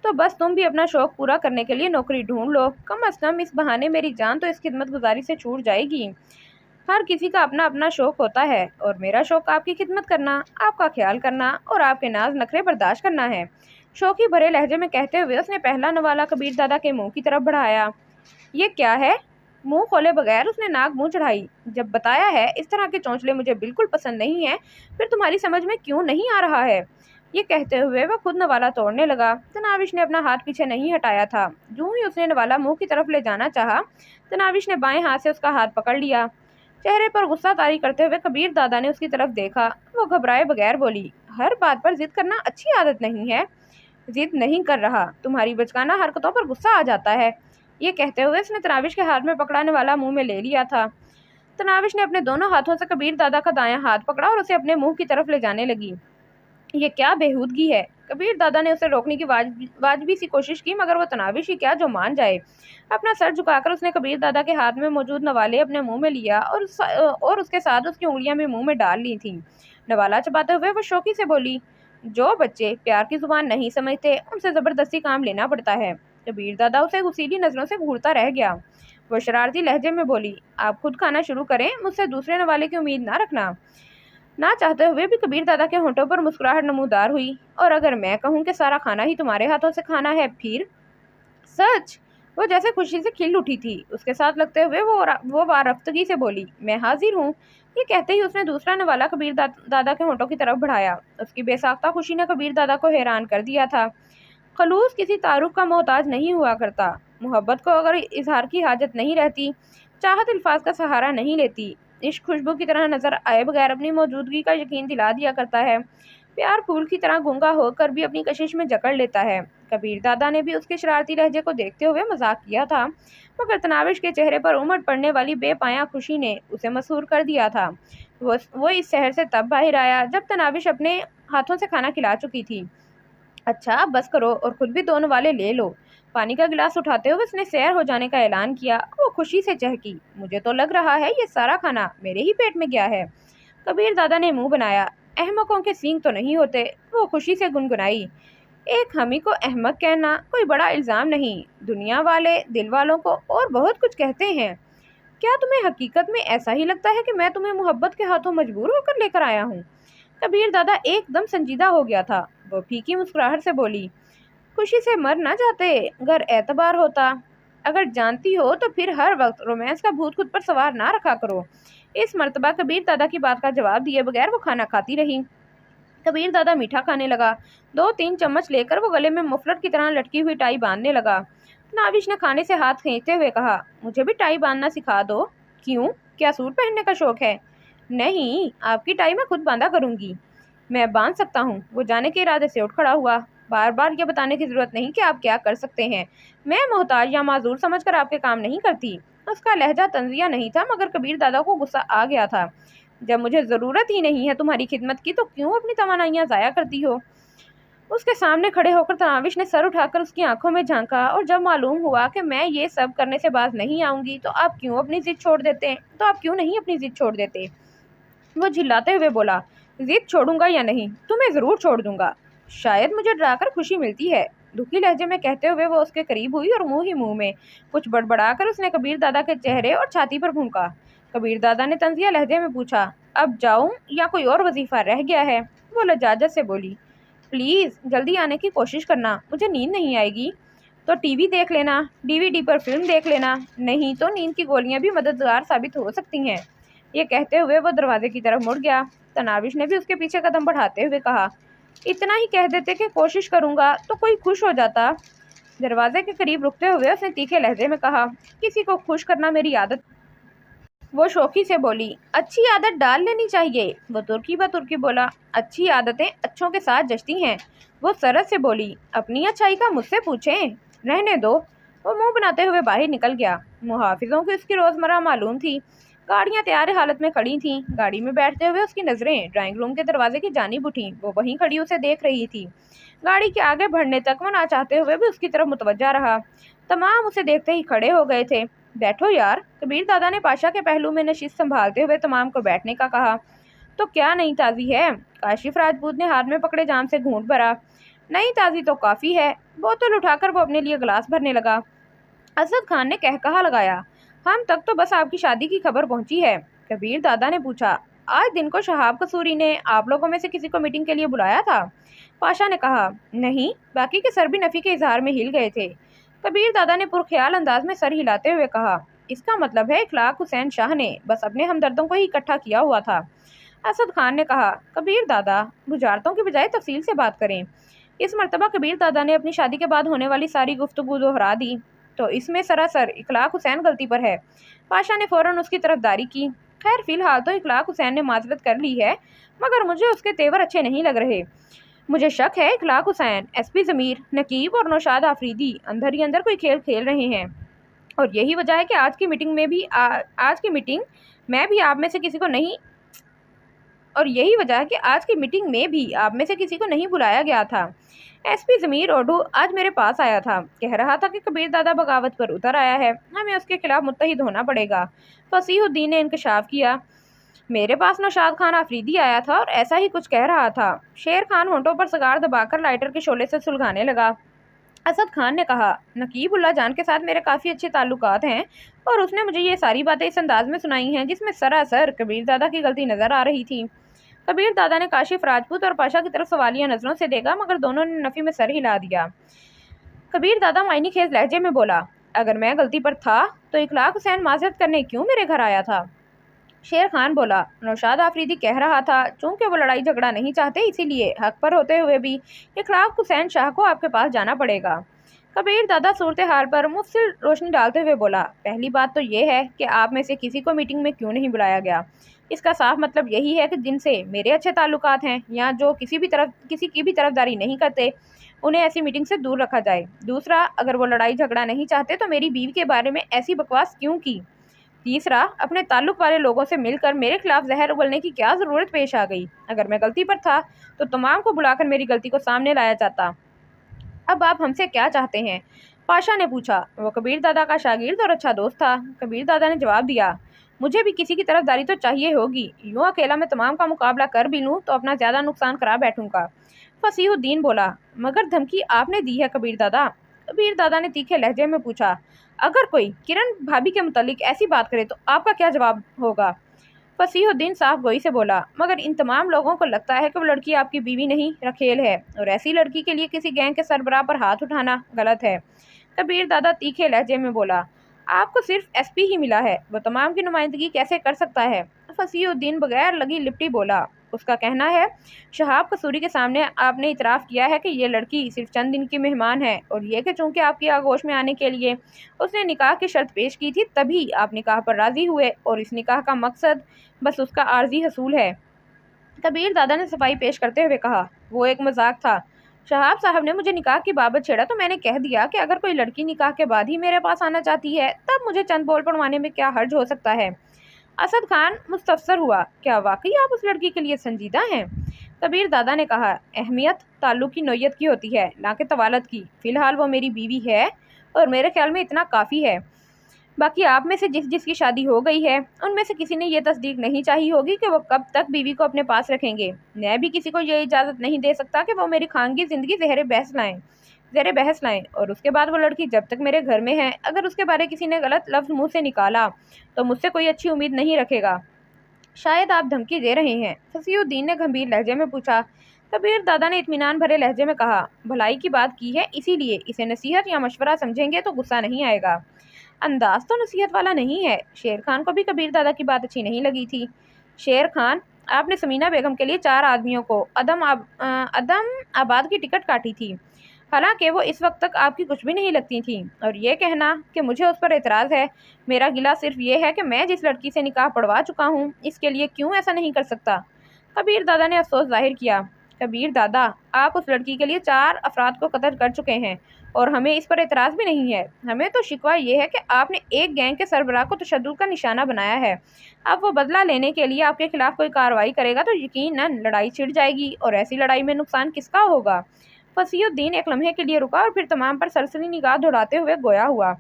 तो बस तुम भी अपना शौक पूरा करने के लिए नौकरी ढूंढ लो। कम अज कम इस बहाने मेरी जान तो इस खिदमत गुजारी से छूट जाएगी। हर किसी का अपना अपना शौक होता है और मेरा शौक आपकी खिदमत करना, आपका ख्याल करना और आपके नाज नखरे बर्दाश्त करना है। शौकी भरे लहजे में कहते हुए उसने पहला नवाला कबीर दादा के मुंह की तरफ बढ़ाया। ये क्या है? मुंह खोले बगैर उसने नाक मुंह चढ़ाई। जब बताया है इस तरह के चौंचले मुझे बिल्कुल पसंद नहीं है, फिर तुम्हारी समझ में क्यों नहीं आ रहा है? ये कहते हुए वह खुद नवाला तोड़ने लगा। तनाविश ने अपना हाथ पीछे नहीं हटाया था। यूं ही उसने नवाला मुंह की तरफ ले जाना चाहा, तनाविश ने बाएं हाथ से उसका हाथ पकड़ लिया। चेहरे पर गुस्सा तारी करते हुए कबीर दादा ने उसकी तरफ देखा। वो घबराए बगैर बोली, हर बात पर जिद करना अच्छी आदत नहीं है। जिद नहीं कर रहा, तुम्हारी बचकाना हरकतों पर गुस्सा आ जाता है। ये कहते हुए उसने तनाविश के हाथ में पकड़ाने वाला मुंह में ले लिया था। तनाविश ने अपने दोनों हाथों से कबीर दादा का दायां हाथ पकड़ा और उसे अपने मुंह की तरफ ले जाने लगी। ये क्या बेहूदगी है? कबीर दादा ने उसे रोकने की वाजबी सी कोशिश की, मगर वो तनाविश ही क्या जो मान जाए। अपना सर झुकाकर उसने कबीर दादा के हाथ में मौजूद नवाले अपने मुंह में लिया और उसके साथ उसकी उंगलियां भी मुंह में डाल ली थीं। नवाला चबाते हुए वो शौकी से बोली, जो बच्चे प्यार की जुबान नहीं समझते उनसे ज़बरदस्ती काम लेना पड़ता है। कबीर दादा उसे गुस्सीली नज़रों से घूरता रह गया। वो शरारती लहजे में बोली, आप खुद खाना शुरू करें, मुझसे दूसरे नवाले की उम्मीद ना रखना। ना चाहते हुए भी कबीर दादा के होंठों पर मुस्कुराहट नमूदार हुई। और अगर मैं कहूँ कि सारा खाना ही तुम्हारे हाथों से खाना है फिर? सच? वो जैसे खुशी से खिल उठी थी। उसके साथ लगते हुए वो वारफ्तगी से बोली, मैं हाजिर हूँ। ये कहते ही उसने दूसरा नवाला कबीर दादा के होंठों की तरफ बढ़ाया। उसकी बेसाख्ता खुशी ने कबीर दादा को हैरान कर दिया था। खलूस किसी तारुफ का मोहताज नहीं हुआ करता। मोहब्बत को अगर इजहार की हाजत नहीं रहती, चाहत अल्फाज का सहारा नहीं लेती। इश्क खुशबू की तरह नजर आए बगैर अपनी मौजूदगी का यकीन दिला दिया करता है। प्यार फूल की तरह गूंगा होकर भी अपनी कशिश में जकड़ लेता है। कबीर दादा ने भी उसके शरारती लहजे को देखते हुए मजाक किया था, मगर तनाविश के चेहरे पर उमड़ पड़ने वाली बेपाया खुशी ने उसे मसरूर कर दिया था। वो इस शहर से तब बाहर आया जब तनाविश अपने हाथों से खाना खिला चुकी थी। अच्छा, अब बस करो और खुद भी दोनों वाले ले लो। पानी का गिलास उठाते हुए उसने सैर हो जाने का ऐलान किया। वो खुशी से चहकी, मुझे तो लग रहा है ये सारा खाना मेरे ही पेट में गया है। कबीर दादा ने मुंह बनाया, अहमकों के सींग तो नहीं होते। वो खुशी से गुनगुनाई, एक हमी को अहमक कहना कोई बड़ा इल्ज़ाम नहीं। दुनिया वाले दिल वालों को और बहुत कुछ कहते हैं। क्या तुम्हें हकीकत में ऐसा ही लगता है कि मैं तुम्हें मोहब्बत के हाथों मजबूर होकर लेकर आया हूँ? कबीर दादा एकदम संजीदा हो गया था। वो फीकी मुस्कुराहट से बोली, खुशी से मर ना जाते, अगर एतबार होता। अगर जानती हो तो फिर हर वक्त रोमांस का भूत खुद पर सवार ना रखा करो। इस मर्तबा कबीर दादा की बात का जवाब दिए बगैर वो खाना खाती रही। कबीर दादा मीठा खाने लगा। 2-3 चम्मच लेकर वो गले में मफलर की तरह लटकी हुई टाई बांधने लगा। नाविश ने खाने से हाथ खींचते हुए कहा, मुझे भी टाई बांधना सिखा दो। क्यों, क्या सूट पहनने का शौक है? नहीं, आपकी टाई मैं खुद बांधा करूंगी। मैं बांध सकता हूँ। वो जाने के इरादे से उठ खड़ा हुआ। बार बार ये बताने की जरूरत नहीं कि आप क्या कर सकते हैं। मैं मोहताज या माजूर समझकर आपके काम नहीं करती। उसका लहजा तंजिया नहीं था, मगर कबीर दादा को गुस्सा आ गया था। जब मुझे ज़रूरत ही नहीं है तुम्हारी खिदमत की तो क्यों अपनी तमन्नाइयाँ ज़ाया करती हो? उसके सामने खड़े होकर तनाविश ने सर उठाकर उसकी आंखों में झांका, और जब मालूम हुआ कि मैं ये सब करने से बाज नहीं आऊंगी तो आप क्यों अपनी जिद छोड़ देते? तो आप क्यों नहीं अपनी जिद छोड़ देते? वो झिल्लाते हुए बोला, जिद छोड़ूंगा या नहीं, तुम्हें ज़रूर छोड़ दूंगा। शायद मुझे डराकर खुशी मिलती है। दुखी लहजे में कहते हुए वो उसके करीब हुई और मुंह ही मुंह में कुछ बड़बड़ाकर उसने कबीर दादा के चेहरे और छाती पर भूंका। कबीर दादा ने तंजिया लहजे में पूछा, अब जाऊं या कोई और वजीफा रह गया है? वो लजाजत से बोली, प्लीज़ जल्दी आने की कोशिश करना, मुझे नींद नहीं आएगी। तो टीवी देख लेना, डीवीडी पर फिल्म देख लेना, नहीं तो नींद की गोलियां भी मददगार साबित हो सकती हैं। ये कहते हुए वो दरवाजे की तरफ मुड़ गया। तनाविश ने भी उसके पीछे कदम बढ़ाते हुए कहा, इतना ही कह देते कि कोशिश करूंगा तो कोई खुश हो जाता। दरवाजे के करीब रुकते हुए उसने तीखे लहजे में कहा, किसी को खुश करना मेरी आदत। वो शौकी से बोली, अच्छी आदत डाल लेनी चाहिए। वो तुर्की ब तुर्की बोला, अच्छी आदतें अच्छों के साथ जचती हैं। वो सरस से बोली, अपनी अच्छाई का मुझसे पूछें, रहने दो। वो मुंह बनाते हुए बाहर निकल गया। मुहाफिजों की उसकी रोज़मर्रा मालूम थी। गाड़ियां तैयार हालत में खड़ी थीं। गाड़ी में बैठते हुए उसकी नज़रें ड्राइंग रूम के दरवाजे की जानिब उठीं। वो वहीं खड़ी उसे देख रही थी। गाड़ी के आगे बढ़ने तक वो ना चाहते हुए भी उसकी तरफ मुतवज्जा रहा। तमाम उसे देखते ही खड़े हो गए थे। बैठो यार, कबीर दादा ने पाशा के पहलू में नशिस्त संभालते हुए तमाम को बैठने का कहा। तो क्या नई ताज़ी है? काशिफ राजपूत ने हाथ में पकड़े जाम से घूंट भरा। नई ताज़ी तो काफ़ी है। बोतल उठाकर वो अपने लिए गिलास भरने लगा। असद खान ने कहकहा लगाया, हम तक तो बस आपकी शादी की खबर पहुंची है। कबीर दादा ने पूछा, आज दिन को शहाब कसूरी ने आप लोगों में से किसी को मीटिंग के लिए बुलाया था? पाशा ने कहा, नहीं। बाकी के सर भी नफ़ी के इजहार में हिल गए थे। कबीर दादा ने पुरख्याल अंदाज में सर हिलाते हुए कहा, इसका मतलब है इखलाक हुसैन शाह ने बस अपने हमदर्दों को ही इकट्ठा किया हुआ था। असद खान ने कहा, कबीर दादा, बुझारतों की बजाय तफसील से बात करें। इस मर्तबा कबीर दादा ने अपनी शादी के बाद होने वाली सारी गुफ्तगू दोहरा दी। तो इसमें सरासर इखलाक हुसैन गलती पर है। पाशा ने फ़ौरन उसकी तरफदारी की। खैर फिलहाल तो इखलाक हुसैन ने माजरत कर ली है, मगर मुझे उसके तेवर अच्छे नहीं लग रहे। मुझे शक है इखलाक हुसैन, एसपी ज़मीर, नकीब और नौशाद आफरीदी अंदर ही अंदर कोई खेल खेल रहे हैं। और यही वजह है कि आज की मीटिंग में भी आप में से किसी को नहीं और यही वजह है कि आज की मीटिंग में भी आप में से किसी को नहीं बुलाया गया था। एसपी ज़मीर ओडू आज मेरे पास आया था। कह रहा था कि कबीर दादा बगावत पर उतर आया है, हमें उसके खिलाफ मुत्तहिद होना पड़ेगा। फसीहुद्दीन ने इंकशाफ किया। मेरे पास नौशाद खान आफरीदी आया था और ऐसा ही कुछ कह रहा था। शेर खान होंठों पर सिगार दबाकर लाइटर के शोले से सुलगाने लगा। असद खान ने कहा, नकीब उल्ला जान के साथ मेरे काफ़ी अच्छे ताल्लुकात हैं और उसने मुझे ये सारी बातें इस अंदाज में सुनाई हैं जिसमें सरासर कबीर दादा की गलती नज़र आ रही थी। कबीर दादा ने काशिफ राजपूत और पाशा की तरफ सवालिया नज़रों से देखा, मगर दोनों ने नफ़ी में सर हिला दिया। कबीर दादा मायनी खेज लहजे में बोला, अगर मैं गलती पर था तो इखलाक हुसैन माजरत करने क्यों मेरे घर आया था? शेर खान बोला, नौशाद आफरीदी कह रहा था चूंकि वो लड़ाई झगड़ा नहीं चाहते इसीलिए हक पर होते हुए भी इखलाक हुसैन शाह को आपके पास जाना पड़ेगा। कबीर दादा सूरत हाल पर मुफस्सिल रोशनी डालते हुए बोला, पहली बात तो ये है कि आप में से किसी को मीटिंग में क्यों नहीं बुलाया गया। اس کا صاف مطلب یہی ہے کہ جن سے میرے اچھے تعلقات ہیں یا جو کسی کی بھی طرفداری نہیں کرتے انہیں ایسی میٹنگ سے دور رکھا جائے۔ دوسرا، اگر وہ لڑائی جھگڑا نہیں چاہتے تو میری بیوی کے بارے میں ایسی بکواس کیوں کی؟ تیسرا، اپنے تعلق والے لوگوں سے مل کر میرے خلاف زہر اگلنے کی کیا ضرورت پیش آ گئی؟ اگر میں غلطی پر تھا تو تمام کو بلا کر میری غلطی کو سامنے لایا جاتا۔ اب آپ ہم سے کیا چاہتے ہیں؟ پاشا نے پوچھا۔ وہ کبیر دادا کا شاگرد اور اچھا دوست تھا۔ کبیر دادا نے جواب دیا، مجھے بھی کسی کی طرفداری تو چاہیے ہوگی، یوں اکیلا میں تمام کا مقابلہ کر بھی لوں تو اپنا زیادہ نقصان کرا بیٹھوں گا۔ فصیح الدین بولا، مگر دھمکی آپ نے دی ہے کبیر دادا۔ کبیر دادا نے تیکھے لہجے میں پوچھا، اگر کوئی کرن بھابھی کے متعلق ایسی بات کرے تو آپ کا کیا جواب ہوگا؟ فصیح الدین صاف گوئی سے بولا، مگر ان تمام لوگوں کو لگتا ہے کہ وہ لڑکی آپ کی بیوی نہیں رکھیل ہے، اور ایسی لڑکی کے لیے کسی گینگ کے سربراہ پر ہاتھ اٹھانا غلط ہے۔ کبیر دادا تیکھے لہجے میں بولا، آپ کو صرف ایس پی ہی ملا ہے، وہ تمام کی نمائندگی کیسے کر سکتا ہے؟ فصیح الدین بغیر لگی لپٹی بولا، اس کا کہنا ہے شہاب قصوری کے سامنے آپ نے اعتراف کیا ہے کہ یہ لڑکی صرف چند دن کی مہمان ہے، اور یہ کہ چونکہ آپ کی آغوش میں آنے کے لیے اس نے نکاح کی شرط پیش کی تھی تبھی آپ نکاح پر راضی ہوئے، اور اس نکاح کا مقصد بس اس کا عارضی حصول ہے۔ کبیر دادا نے صفائی پیش کرتے ہوئے کہا، وہ ایک مذاق تھا۔ شہاب صاحب نے مجھے نکاح کی بابت چھیڑا تو میں نے کہہ دیا کہ اگر کوئی لڑکی نکاح کے بعد ہی میرے پاس آنا چاہتی ہے تب مجھے چند بول پڑوانے میں کیا حرج ہو سکتا ہے؟ اسد خان مستفسر ہوا، کیا واقعی آپ اس لڑکی کے لیے سنجیدہ ہیں؟ کبیر دادا نے کہا، اہمیت تعلق کی نوعیت کی ہوتی ہے نہ کہ طوالت کی۔ فی الحال وہ میری بیوی ہے اور میرے خیال میں اتنا کافی ہے۔ باقی آپ میں سے جس کی شادی ہو گئی ہے ان میں سے کسی نے یہ تصدیق نہیں چاہی ہوگی کہ وہ کب تک بیوی کو اپنے پاس رکھیں گے۔ میں بھی کسی کو یہ اجازت نہیں دے سکتا کہ وہ میری خانگی زندگی زیر بحث لائیں، اور اس کے بعد وہ لڑکی جب تک میرے گھر میں ہے اگر اس کے بارے کسی نے غلط لفظ منہ سے نکالا تو مجھ سے کوئی اچھی امید نہیں رکھے گا۔ شاید آپ دھمکی دے رہے ہیں؟ فصیح الدین نے گمبھیر لہجے میں پوچھا۔ کبیر دادا نے اطمینان بھرے لہجے میں کہا، بھلائی کی بات کی ہے، اسی لیے اسے نصیحت یا مشورہ سمجھیں گے تو غصہ نہیں آئے گا۔ انداز تو نصیحت والا نہیں ہے۔ شیر خان کو بھی کبیر دادا کی بات اچھی نہیں لگی تھی۔ شیر خان، آپ نے سمینہ بیگم کے لیے 4 آدمیوں کو عدم آباد کی ٹکٹ کاٹی تھی، حالانکہ وہ اس وقت تک آپ کی کچھ بھی نہیں لگتی تھیں، اور یہ کہنا کہ مجھے اس پر اعتراض ہے۔ میرا گلہ صرف یہ ہے کہ میں جس لڑکی سے نکاح پڑھوا چکا ہوں اس کے لیے کیوں ایسا نہیں کر سکتا؟ کبیر دادا نے افسوس ظاہر کیا۔ کبیر دادا، آپ اس لڑکی کے لیے 4 افراد کو قتل کر چکے ہیں اور ہمیں اس پر اعتراض بھی نہیں ہے۔ ہمیں تو شکوہ یہ ہے کہ آپ نے ایک گینگ کے سربراہ کو تشدد کا نشانہ بنایا ہے۔ اب وہ بدلہ لینے کے لیے آپ کے خلاف کوئی کارروائی کرے گا تو یقیناً لڑائی چھڑ جائے گی، اور ایسی لڑائی میں نقصان کس کا ہوگا؟ فصیح الدین ایک لمحے کے لیے رکا اور پھر تمام پر سرسری نگاہ دوڑاتے ہوئے گویا ہوا،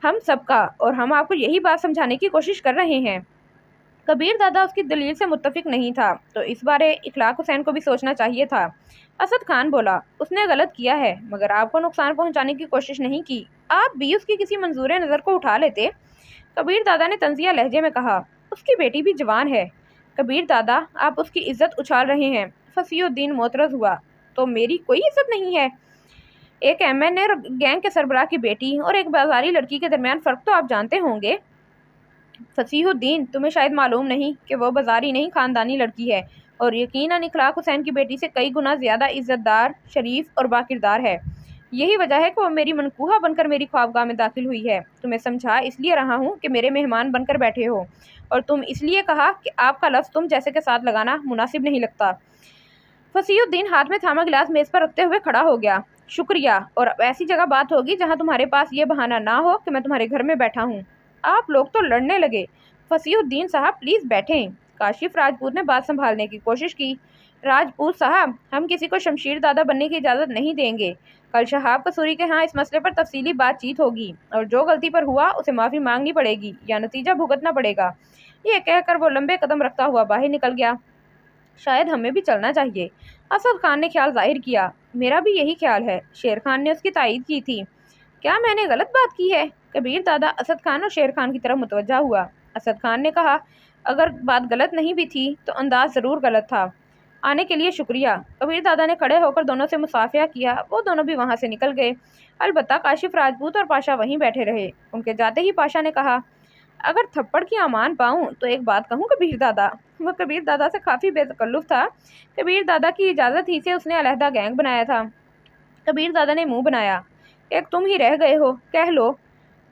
ہم سب کا، اور ہم آپ کو یہی بات سمجھانے کی کوشش کر رہے ہیں۔ کبیر دادا اس کی دلیل سے متفق نہیں تھا تو اس بارے اخلاق حسین کو بھی سوچنا چاہیے تھا۔ اسد خان بولا، اس نے غلط کیا ہے مگر آپ کو نقصان پہنچانے کی کوشش نہیں کی، آپ بھی اس کی کسی منظور نظر کو اٹھا لیتے۔ کبیر دادا نے طنزیہ لہجے میں کہا، اس کی بیٹی بھی جوان ہے۔ کبیر دادا، آپ اس کی عزت اچھال رہے ہیں۔ فصیح الدین معترض ہوا، تو میری کوئی عزت نہیں ہے؟ ایک MN اور گینگ کے سربراہ کی بیٹی اور ایک بازاری لڑکی کے درمیان فرق تو آپ جانتے ہوں گے۔ فصیح الدین، تمہیں شاید معلوم نہیں کہ وہ بازاری نہیں خاندانی لڑکی ہے، اور یقیناً اخلاق حسین کی بیٹی سے کئی گنا زیادہ عزت دار، شریف اور باکردار ہے۔ یہی وجہ ہے کہ وہ میری منکوحہ بن کر میری خوابگاہ میں داخل ہوئی ہے۔ تمہیں سمجھا اس لیے رہا ہوں کہ میرے مہمان بن کر بیٹھے ہو، اور تم اس لیے کہا کہ آپ کا لفظ تم جیسے کے ساتھ لگانا مناسب نہیں لگتا۔ فصیح الدین ہاتھ میں تھاما گلاس میز پر رکھتے ہوئے کھڑا ہو گیا، شکریہ، اور اب ایسی جگہ بات ہوگی جہاں تمہارے پاس یہ بہانہ نہ ہو کہ میں تمہارے گھر میں بیٹھا ہوں۔ آپ لوگ تو لڑنے لگے۔ فصیح الدین صاحب پلیز بیٹھیں۔ کاشف راجپوت نے بات سنبھالنے کی کوشش کی۔ راجپوت صاحب، ہم کسی کو شمشیر دادا بننے کی اجازت نہیں دیں گے۔ کل شہاب قصوری کے ہاں اس مسئلے پر تفصیلی بات چیت ہوگی، اور جو غلطی پر ہوا اسے معافی مانگنی پڑے گی یا نتیجہ بھگتنا پڑے گا۔ یہ کہہ کر وہ لمبے قدم رکھتا ہوا باہر نکل گیا۔ شاید ہمیں بھی چلنا چاہیے، اسد خان نے خیال ظاہر کیا۔ میرا بھی یہی خیال ہے، شیر خان نے اس کی تائید کی تھی۔ کیا میں نے غلط بات کی ہے؟ کبیر دادا اسد خان اور شیر خان کی طرف متوجہ ہوا۔ اسد خان نے کہا، اگر بات غلط نہیں بھی تھی تو انداز ضرور غلط تھا۔ آنے کے لیے شکریہ۔ کبیر دادا نے کھڑے ہو کر دونوں سے مصافحہ کیا۔ وہ دونوں بھی وہاں سے نکل گئے، البتہ کاشف راجپوت اور پاشا وہیں بیٹھے رہے۔ ان کے جاتے ہی پاشا نے کہا، اگر تھپڑ کی امان پاؤں تو ایک بات کہوں کبیر دادا۔ وہ کبیر دادا سے کافی بے تکلف تھا۔ کبیر دادا کی اجازت ہی سے اس نے علیحدہ گینگ بنایا تھا۔ کبیر دادا نے منہ بنایا، ایک تم ہی رہ گئے ہو، کہہ لو۔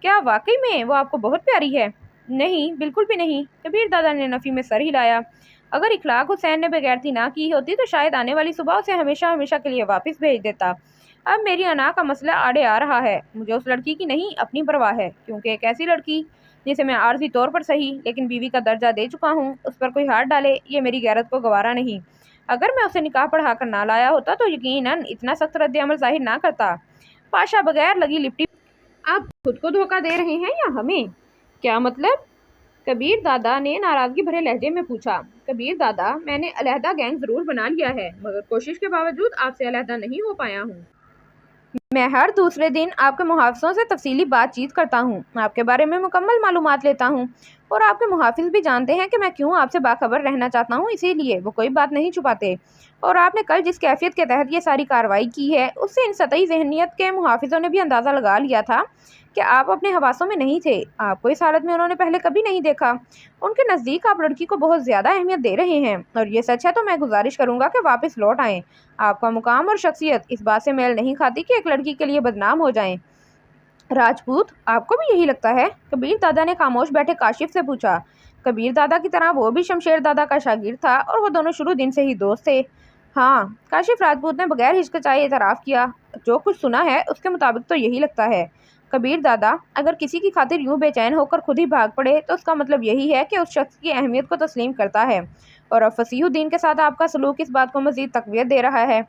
کیا واقعی میں وہ آپ کو بہت پیاری ہے؟ नहीं, बिल्कुल भी नहीं। कबीर दादा ने नफ़ी में सर हिलाया। अगर इखलाक हुसैन ने बेगैरती ना की होती तो शायद आने वाली सुबह उसे हमेशा हमेशा के लिए वापस भेज देता। अब मेरी अना का मसला आड़े आ रहा है। मुझे उस लड़की की नहीं अपनी परवाह है, क्योंकि एक ऐसी लड़की जिसे मैं आर्जी तौर पर सही लेकिन बीवी का दर्जा दे चुका हूँ, उस पर कोई हाथ डाले, ये मेरी गैरत को गवारा नहीं। अगर मैं उसे निकाह पढ़ा कर ना लाया होता तो यकीनन इतना सख्त रद्द अमल जाहिर ना करता। पाशा बगैर लगी लिपटी, आप खुद को धोखा दे रहे हैं या हमें? क्या मतलब? कबीर दादा ने नाराजगी भरे लहजे में पूछा। कबीर दादा, मैंने अलहदा गैंग जरूर बना लिया है, मगर कोशिश के बावजूद आपसे अलहदा नहीं हो पाया हूँ। मैं हर दूसरे दिन आपके मुहाफिजों से तफसीली बातचीत करता हूँ, आपके बारे में मुकम्मल मालूमात लेता हूँ, और आपके मुहाफिज भी जानते हैं कि मैं क्यों आपसे बाखबर रहना चाहता हूँ, इसीलिए वो कोई बात नहीं छुपाते। और आपने कल जिस कैफियत के तहत ये सारी कार्रवाई की है, उससे इन सतही जहनियत के मुहाफिजों ने भी अंदाज़ा लगा लिया था कि आप अपने हवासों में नहीं थे। आपको इस हालत में उन्होंने पहले कभी नहीं देखा। उनके नज़दीक आप लड़की को बहुत ज़्यादा अहमियत दे रहे हैं, और ये सच है तो मैं गुजारिश करूँगा कि वापस लौट आएँ। आपका मुकाम और शख्सियत इस बात से मेल नहीं खाती कि एक लड़की के लिए बदनाम हो जाएं। राजपूत, आपको भी यही लगता है? कबीर दादा ने खामोश बैठे काशिफ से पूछा। कबीर दादा की तरह वो भी शमशेर दादा का शागिर्द था, और वो दोनों शुरू दिन से ही दोस्त थे। हाँ, काशिफ राजपूत ने बगैर हिचकिचाए एतराफ़ किया। जो कुछ सुना है उसके मुताबिक तो यही लगता है। कबीर दादा, अगर किसी की खातिर यूं बेचैन होकर खुद ही भाग पड़े तो उसका मतलब यही है कि उस शख्स की अहमियत को तस्लीम करता है, और अब फसीहुद्दीन के साथ आपका सलूक इस बात को मज़ीद तक़वियत दे रहा है।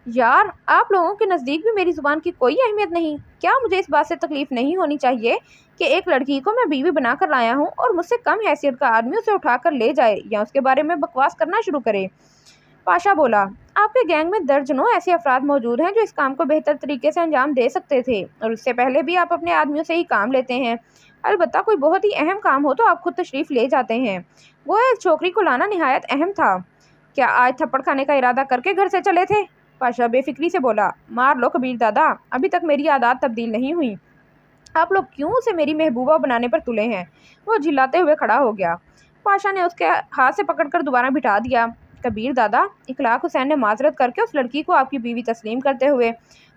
यार, आप लोगों के नज़दीक भी मेरी ज़ुबान की कोई अहमियत नहीं? क्या मुझे इस बात से तकलीफ़ नहीं होनी चाहिए कि एक लड़की को मैं बीवी बना कर लाया हूँ और मुझसे कम हैसियत का आदमी उसे उठा कर ले जाए या उसके बारे में बकवास करना शुरू करे? पाशा बोला, आपके गैंग में दर्जनों ऐसे अफराद मौजूद हैं जो इस काम को बेहतर तरीके से अंजाम दे सकते थे, और उससे पहले भी आप अपने आदमियों से ही काम लेते हैं। अलबत्ता कोई बहुत ही अहम काम हो तो आप खुद तशरीफ़ ले जाते हैं। वो इस छोकरी को लाना निहायत अहम था। क्या आज थप्पड़ खाने का इरादा करके घर से चले थे? पाशा बेफिक्री से बोला। मार लो कबीर दादा, अभी तक मेरी आदत तब्दील नहीं हुई। आप लोग क्यों उसे मेरी महबूबा बनाने पर तुले हैं? वो झिल्लाते हुए खड़ा हो गया। पाशा ने उसके हाथ से पकड़कर दोबारा बिठा दिया। कबीर दादा, इखलाक हुसैन ने माजरत करके उस लड़की को आपकी बीवी तस्लीम करते हुए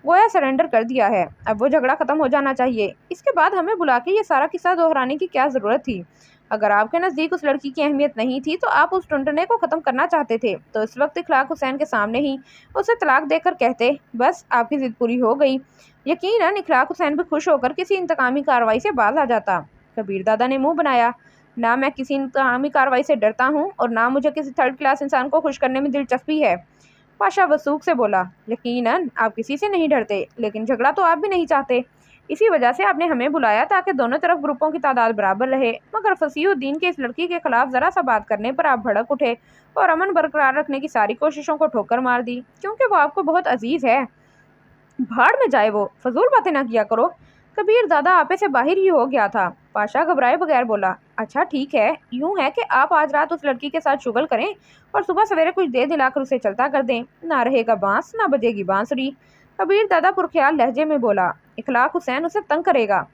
गोया सरेंडर कर दिया है। अब वो झगड़ा ख़त्म हो जाना चाहिए। इसके बाद हमें बुला के ये सारा किस्सा दोहराने की क्या ज़रूरत थी? अगर आपके नज़दीक उस लड़की की अहमियत नहीं थी तो आप उस टुनटने को ख़त्म करना चाहते थे, तो इस वक्त इखलाक हुसैन के सामने ही उसे तलाक देकर कहते, बस आपकी ज़िद पूरी हो गई। यकीनन इखलाक हुसैन भी खुश होकर किसी इंतकामी कार्रवाई से बाज आ जाता। कबीर दादा ने मुंह बनाया। ना मैं किसी इंतकामी कार्रवाई से डरता हूँ, और ना मुझे किसी थर्ड क्लास इंसान को खुश करने में दिलचस्पी है। पाशा वसूख से बोला, यकीनन आप किसी से नहीं डरते, लेकिन झगड़ा तो आप भी नहीं चाहते। इसी वजह से आपने हमें बुलाया ताकि दोनों तरफ ग्रुपों की तादाद बराबर रहे, मगर फसीहुद्दीन के इस लड़की के खिलाफ ज़रा सा बात करने पर आप भड़क उठे और अमन बरकरार रखने की सारी कोशिशों को ठोकर मार दी, क्योंकि वो आपको बहुत अजीज़ है। भाड़ में जाए वो, फजूल बातें ना किया करो। कबीर दादा आपे से बाहर ही हो गया था। पाशा घबराए बगैर बोला, अच्छा ठीक है, यूं है कि आप आज रात उस लड़की के साथ शुगल करें और सुबह सवेरे कुछ दे दिलाकर उसे चलता कर दें। ना रहेगा बांस, ना बजेगी बांसुरी। कबीर दादा पुरख्याल लहजे में बोला, इखलाक हुसैन उसे तंग करेगा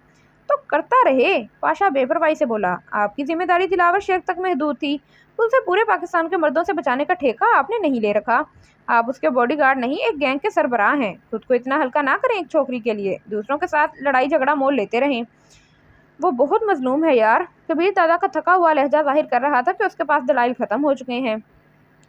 तो करता रहे। पाशा बेपरवाही से बोला, आपकी जिम्मेदारी दिलावर शेख तक महदूद थी। उसे पूरे पाकिस्तान के मर्दों से बचाने का ठेका आपने नहीं ले रखा। आप उसके बॉडीगार्ड नहीं, एक गैंग के सरबराह हैं। खुद को इतना हल्का ना करें एक छोकरी के लिए। दूसरों के साथ लड़ाई झगड़ा मोल लेते रहें। वो बहुत मजलूम है यार। कबीर दादा का थका हुआ लहजा जाहिर कर रहा था कि उसके पास दलाइल ख़त्म हो चुके हैं।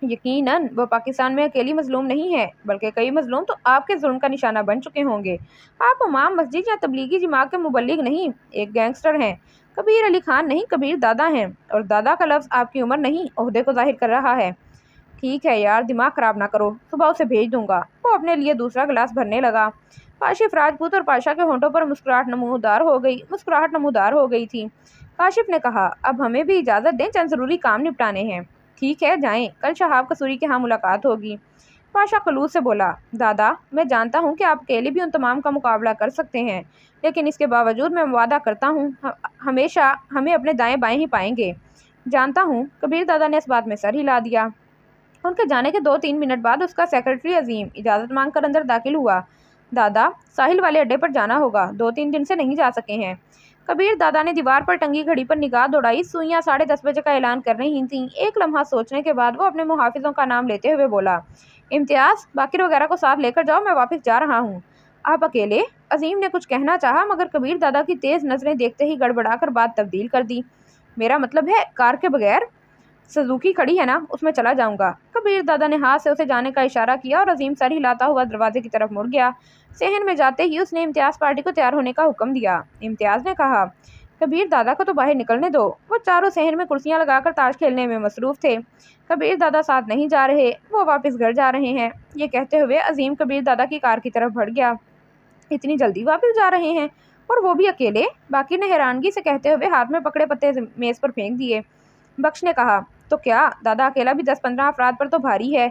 यकीनन वो पाकिस्तान में अकेली मजलूम नहीं है, बल्कि कई मजलूम तो आपके जुल्म का निशाना बन चुके होंगे। आप इमाम मस्जिद या तबलीगी जमात के मुबल्लिग नहीं, एक गैंगस्टर हैं। कबीर अली खान नहीं, कबीर दादा हैं, और दादा का लफ्ज़ आपकी उम्र नहीं, ओहदे को जाहिर कर रहा है। ठीक है यार, दिमाग ख़राब ना करो, सुबह उसे भेज दूंगा। वो अपने लिए दूसरा गिलास भरने लगा। काशिफ राजपूत और पाशा के होंठों पर मुस्कुराहट नमूदार हो गई थी। काशिफ ने कहा, अब हमें भी इजाज़त दें, चंद ज़रूरी काम निपटाने हैं। ठीक है, जाएं, कल शहाब कसूरी के यहाँ मुलाकात होगी। पाशा खलूस से बोला, दादा, मैं जानता हूँ कि आप अकेले भी उन तमाम का मुकाबला कर सकते हैं, लेकिन इसके बावजूद मैं वादा करता हूँ हमेशा हमें अपने दाएं बाएं ही पाएंगे। जानता हूँ। कबीर दादा ने इस बात में सर हिला दिया। उनके जाने के 2-3 मिनट बाद उसका सेक्रेटरी अजीम इजाज़त मांगकर अंदर दाखिल हुआ। दादा, साहिल वाले अड्डे पर जाना होगा, 2-3 दिन से नहीं जा सके हैं। कबीर दादा ने दीवार पर टंगी घड़ी पर निगाह दौड़ाई। सुइयां 10:30 बजे का ऐलान कर रही थीं। एक लम्हा सोचने के बाद वो अपने मुहाफिजों का नाम लेते हुए बोला, इम्तियाज़, बाकिर वगैरह को साथ लेकर जाओ, मैं वापस जा रहा हूँ। आप अकेले? अजीम ने कुछ कहना चाहा, मगर कबीर दादा की तेज़ नज़रें देखते ही गड़बड़ाकर बात तब्दील कर दी। मेरा मतलब है कार के बगैर सुजुकी खड़ी है ना, उसमें चला जाऊंगा। कबीर दादा ने हाथ से उसे जाने का इशारा किया और अजीम सर हिलाता हुआ दरवाजे की तरफ मुड़ गया। सहन में जाते ही उसने इम्तियाज पार्टी को तैयार होने का हुक्म दिया। इम्तियाज ने कहा, कबीर दादा को तो बाहर निकलने दो, वो चारों सहन में कुर्सियां लगाकर ताश खेलने में मसरूफ थे। कबीर दादा साथ नहीं जा रहे, वो वापस घर जा रहे हैं। ये कहते हुए अजीम कबीर दादा की कार की तरफ बढ़ गया। इतनी जल्दी वापस जा रहे हैं, और वो भी अकेले? बाकी ने हैरानगी से कहते हुए हाथ में पकड़े पत्ते मेज पर फेंक दिए। बख्श ने कहा, तो क्या दादा अकेला भी 10-15 अफराद पर तो भारी है।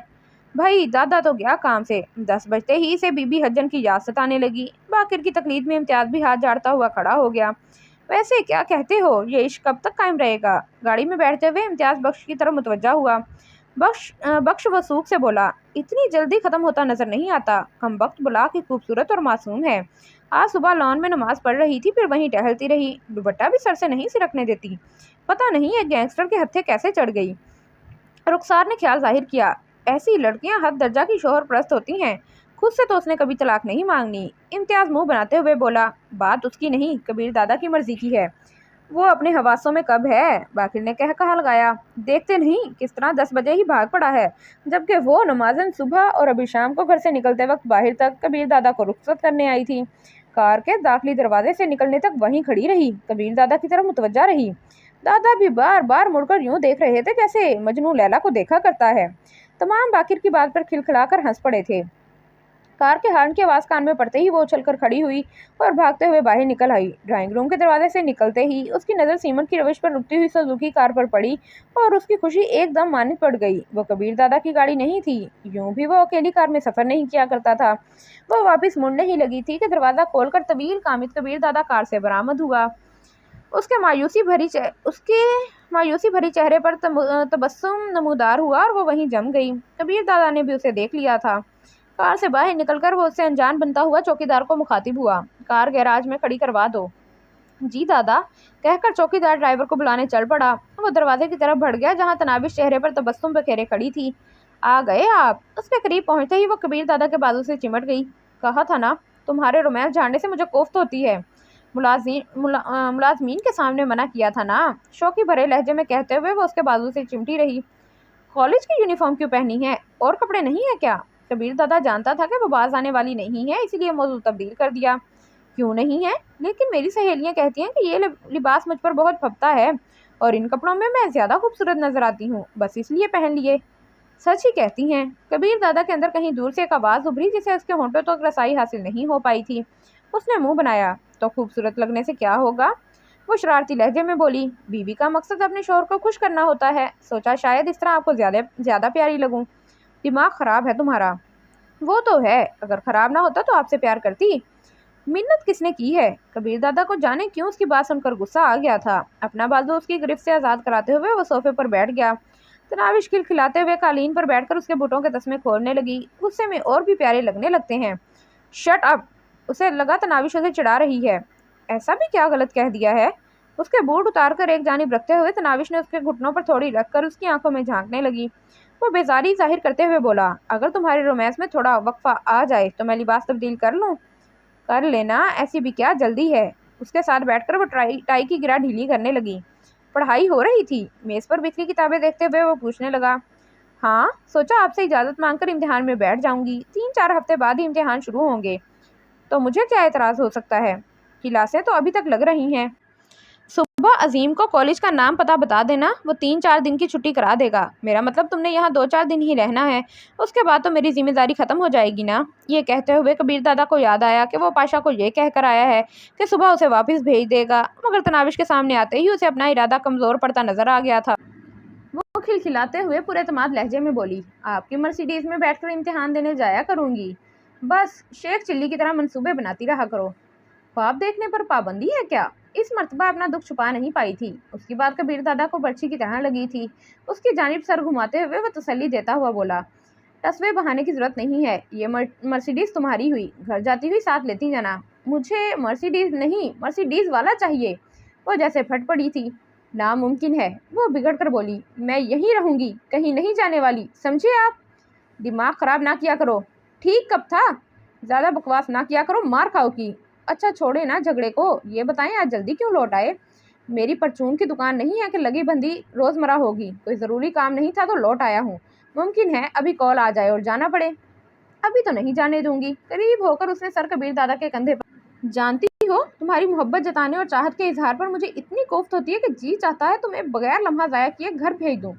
भाई दादा तो गया काम से। 10 बजते ही से बीबी हज्जन की याद सताने लगी। बाकिर की तकलीद में इम्तियाज भी हाथ झाड़ता हुआ खड़ा हो गया। वैसे क्या कहते हो, ये इश्क कब तक कायम रहेगा? गाड़ी में बैठते हुए इम्तियाज बख्श की तरफ मुतवज्जा हुआ। बख्श वसूख से बोला, इतनी जल्दी खत्म होता नजर नहीं आता। कम वक्त बुला की खूबसूरत और मासूम है। आज सुबह लॉन में नमाज पढ़ रही थी, फिर वहीं टहलती रही। दुपट्टा भी सर से नहीं सिरकने देती। पता नहीं एक गैंगस्टर के हत्थे कैसे चढ़ गई। रुखसार ने ख्याल जाहिर किया, ऐसी लड़कियां हद दर्जा की शोहर प्रस्त होती हैं। खुद से तो उसने कभी तलाक नहीं मांगनी। इम्तियाज मुंह बनाते हुए बोला, बात उसकी नहीं, कबीर दादा की मर्जी की है। वो अपने हवासों में कब है? बाकिर ने कहा लगाया, देखते नहीं किस तरह 10 बजे ही भाग पड़ा है, जबकि वो नमाज़न सुबह और अभी शाम को घर से निकलते वक्त बाहर तक कबीर दादा को रुखसत करने आई थी। कार के दाखिली दरवाजे से निकलने तक वहीं खड़ी रही, कबीर दादा की तरफ मुतवज्जा रही। दादा भी बार बार मुड़कर यूं देख रहे थे जैसे मजनू लैला को देखा करता है। तमाम बाकिर की बात पर खिलखिलाकर हंस पड़े थे। कार के हॉर्न की आवाज़ कान में पड़ते ही वो उछलकर खड़ी हुई और भागते हुए बाहर निकल आई। ड्राइंग रूम के दरवाजे से निकलते ही उसकी नज़र सीमेंट की रविश पर रुकती हुई सुजुकी कार पर पड़ी और उसकी खुशी एकदम मानित पड़ गई। वो कबीर दादा की गाड़ी नहीं थी। यूं भी वो अकेली कार में सफ़र नहीं किया करता था। वो वापस मुड़ने ही लगी थी कि दरवाज़ा खोलकर तवील कामिद कबीर दादा कार से बरामद हुआ। उसके मायूसी भरी चेहरे पर तबस्सुम नमूदार हुआ और वो वहीं जम गई। कबीर दादा ने भी उसे देख लिया था। कार से बाहर निकलकर वो उससे अनजान बनता हुआ चौकीदार को मुखातिब हुआ, कार गैराज में खड़ी करवा दो। जी दादा, कहकर चौकीदार ड्राइवर को बुलाने चल पड़ा। वो दरवाजे की तरफ बढ़ गया जहां तनाविश चेहरे पर तबस्सुम बखेरे खड़ी थी। आ गए आप? उसके करीब पहुंचते ही वो कबीर दादा के बाजू से चिमट गई। कहा था ना, तुम्हारे रोमांस झाड़ने से मुझे कोफ्त होती है। मुलाजमीन के सामने मना किया था ना, शौकी भरे लहजे में कहते हुए वो उसके बाजू से चिमटी रही। कॉलेज की यूनिफॉर्म क्यों पहनी है? और कपड़े नहीं है क्या? कबीर दादा जानता था कि वो बाज आने वाली नहीं है, इसीलिए मौजू तब्दील कर दिया। क्यों नहीं है? लेकिन मेरी सहेलियां कहती हैं कि ये लिबास मुझ पर बहुत फबता है और इन कपड़ों में मैं ज़्यादा खूबसूरत नजर आती हूँ, बस इसलिए पहन लिए। सच ही कहती हैं। कबीर दादा के अंदर कहीं दूर से एक आवाज़ उभरी जिसे उसके होंठों तक रसाई हासिल नहीं हो पाई थी। उसने मुंह बनाया, तो खूबसूरत लगने से क्या होगा? वो शरारती लहजे में बोली, बीवी का मकसद अपने शौहर को खुश करना होता है। सोचा शायद इस तरह आपको ज़्यादा प्यारी लगूं। दिमाग ख़राब है तुम्हारा। वो तो है, अगर ख़राब ना होता तो आपसे प्यार करती। मिन्नत किसने की है? कबीर दादा को जाने क्यों उसकी बात सुनकर गुस्सा आ गया था। अपना बाजू उसकी गिरफ्त से आज़ाद कराते हुए वो सोफे पर बैठ गया। तनाविश खिलखिलाते हुए कालीन पर बैठकर उसके बुटों के तस्मे खोलने लगी। गुस्से में और भी प्यारे लगने लगते हैं। Shut up! उसे लगा तनाविश उसे चिढ़ा रही है। ऐसा भी क्या गलत कह दिया है? उसके बूट उतारकर एक जानिब रखते हुए तनाविश ने उसके घुटनों पर थोड़ी रखकर उसकी आंखों में झांकने लगी। वो बेजारी जाहिर करते हुए बोला, अगर तुम्हारे रोमांस में थोड़ा वक्फा आ जाए तो मैं लिबास तब्दील कर लूँ? कर लेना, ऐसी भी क्या जल्दी है। उसके साथ बैठकर वो टाई की गिरा ढीली करने लगी। पढ़ाई हो रही थी। मेज़ पर बिखरी किताबें देखते हुए वो पूछने लगा, हाँ, सोचा आपसे इजाज़त मांगकर इम्तिहान में बैठ जाऊंगी। 3-4 हफ्ते बाद ही इम्तिहान शुरू होंगे, तो मुझे क्या एतराज़ हो सकता है? क्लासें तो अभी तक लग रही हैं। सुबह अजीम को कॉलेज का नाम पता बता देना, वो 3-4 दिन की छुट्टी करा देगा। मेरा मतलब तुमने यहाँ 2-4 दिन ही रहना है, उसके बाद तो मेरी जिम्मेदारी ख़त्म हो जाएगी ना। ये कहते हुए कबीर दादा को याद आया कि वो पाशा को ये कहकर आया है कि सुबह उसे वापस भेज देगा, मगर तनाविश के सामने आते ही उसे अपना इरादा कमज़ोर पड़ता नजर आ गया था। वो खिलखिलाते हुए पूरे एतमाद लहजे में बोली, आपकी मर्सिडीज़ में बैठकर इम्तिहान देने जाया करूँगी। बस शेख चिल्ली की तरह मंसूबे बनाती रहा करो। ख्वाब देखने पर पाबंदी है क्या? इस मर्तबा अपना दुख छुपा नहीं पाई थी। उसकी बात कबीर दादा को बर्छी की तरह लगी थी। उसकी जानिब सर घुमाते हुए वह तसल्ली देता हुआ बोला, तस्वे बहाने की ज़रूरत नहीं है। ये मर्सिडीज़ तुम्हारी हुई, घर जाती हुई साथ लेती जाना। मुझे मर्सिडीज़ नहीं, मर्सिडीज़ वाला चाहिए। वो जैसे फट पड़ी थी। नामुमकिन है, वो बिगड़ कर बोली, मैं यहीं रहूँगी, कहीं नहीं जाने वाली, समझे आप? दिमाग ख़राब ना किया करो। ठीक कब था? ज़्यादा बकवास ना किया करो, मार खाओ की। अच्छा छोड़े ना झगड़े को, ये बताएं आज जल्दी क्यों लौट आए? میری پرچون کی دکان نہیں ہے کہ لگی بندی روزمرہ ہوگی، کوئی ضروری کام نہیں تھا تو لوٹ آیا ہوں، ممکن ہے ابھی کال آ جائے اور جانا پڑے۔ ابھی تو نہیں جانے دوں گی۔ قریب ہو کر اس نے سر کبیر دادا کے کندھے پر، جانتی ہو تمہاری محبت جتانے اور چاہت کے اظہار پر مجھے اتنی کوفت ہوتی ہے کہ جی چاہتا ہے تمہیں بغیر لمحہ ضائع کیے گھر بھیج دوں۔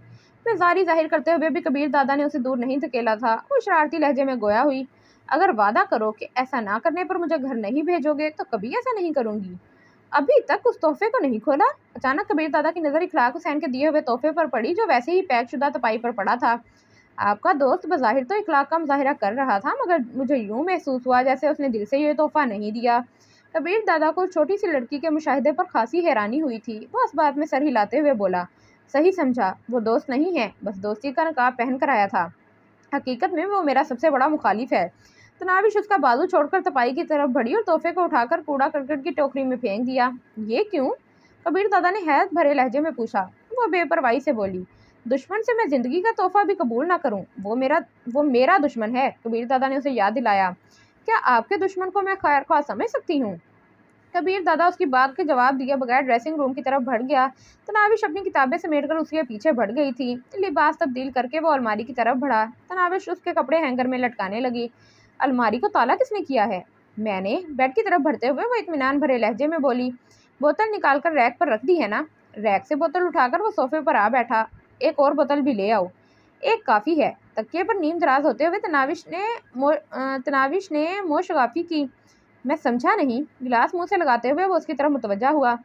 میں زاری ظاہر کرتے ہوئے بھی کبیر دادا نے اسے دور نہیں دھکیلا تھا۔ وہ شرارتی لہجے میں گویا ہوئی، اگر وعدہ کرو کہ ایسا نہ کرنے پر مجھے گھر نہیں بھیجو گے تو کبھی ایسا نہیں کروں گی۔ ابھی تک اس تحفے کو نہیں کھولا۔ اچانک کبیر دادا کی نظر اخلاق حسین کے دیے ہوئے تحفے پر پڑی جو ویسے ہی پیک شدہ تپائی پر پڑا تھا۔ آپ کا دوست بظاہر تو اخلاق کا مظاہرہ کر رہا تھا، مگر مجھے یوں محسوس ہوا جیسے اس نے دل سے یہ تحفہ نہیں دیا۔ کبیر دادا کو چھوٹی سی لڑکی کے مشاہدے پر خاصی حیرانی ہوئی تھی۔ وہ اس بات میں سر ہلاتے ہوئے بولا، صحیح سمجھا، وہ دوست نہیں ہے، بس دوستی کا نقاب پہن کر آیا تھا۔ حقیقت میں وہ میرا سب سے بڑا مخالف ہے۔ تناوش اس کا بازو چھوڑ کر تپائی کی طرف بڑھی اور تحفے کو اٹھا کر کوڑا کرکٹ کی ٹوکری میں پھینک دیا۔ یہ کیوں؟ کبیر دادا نے حیرت بھرے لہجے میں پوچھا۔ وہ بے پرواہی سے بولی، دشمن سے میں زندگی کا تحفہ بھی قبول نہ کروں، وہ میرا دشمن ہے۔ کبیر دادا نے اسے یاد دلایا، کیا آپ کے دشمن کو میں خیر خواہ سمجھ سکتی ہوں؟ کبیر دادا اس کی بات کے جواب دیے بغیر ڈریسنگ روم کی طرف بڑھ گیا۔ تناوش اپنی کتابیں سمیٹ کر اس کے پیچھے بڑھ گئی تھی۔ لباس تبدیل کر کے وہ الماری کی طرف بڑھا۔ تناوش اس کے کپڑے ہینگر میں لٹکانے لگی۔ الماری کو تالا کس نے کیا ہے؟ میں نے، بیڈ کی طرف بڑھتے ہوئے وہ اطمینان بھرے لہجے میں بولی۔ بوتل نکال کر ریک پر رکھ دی ہے نا؟ ریک سے بوتل اٹھا کر وہ صوفے پر آ بیٹھا۔ ایک اور بوتل بھی لے آؤ۔ ایک کافی ہے۔ تکیے پر نیم دراز ہوتے ہوئے تناوش نے موشگافی کی۔ میں سمجھا نہیں۔ گلاس منہ سے لگاتے ہوئے وہ اس کی طرف متوجہ ہوا۔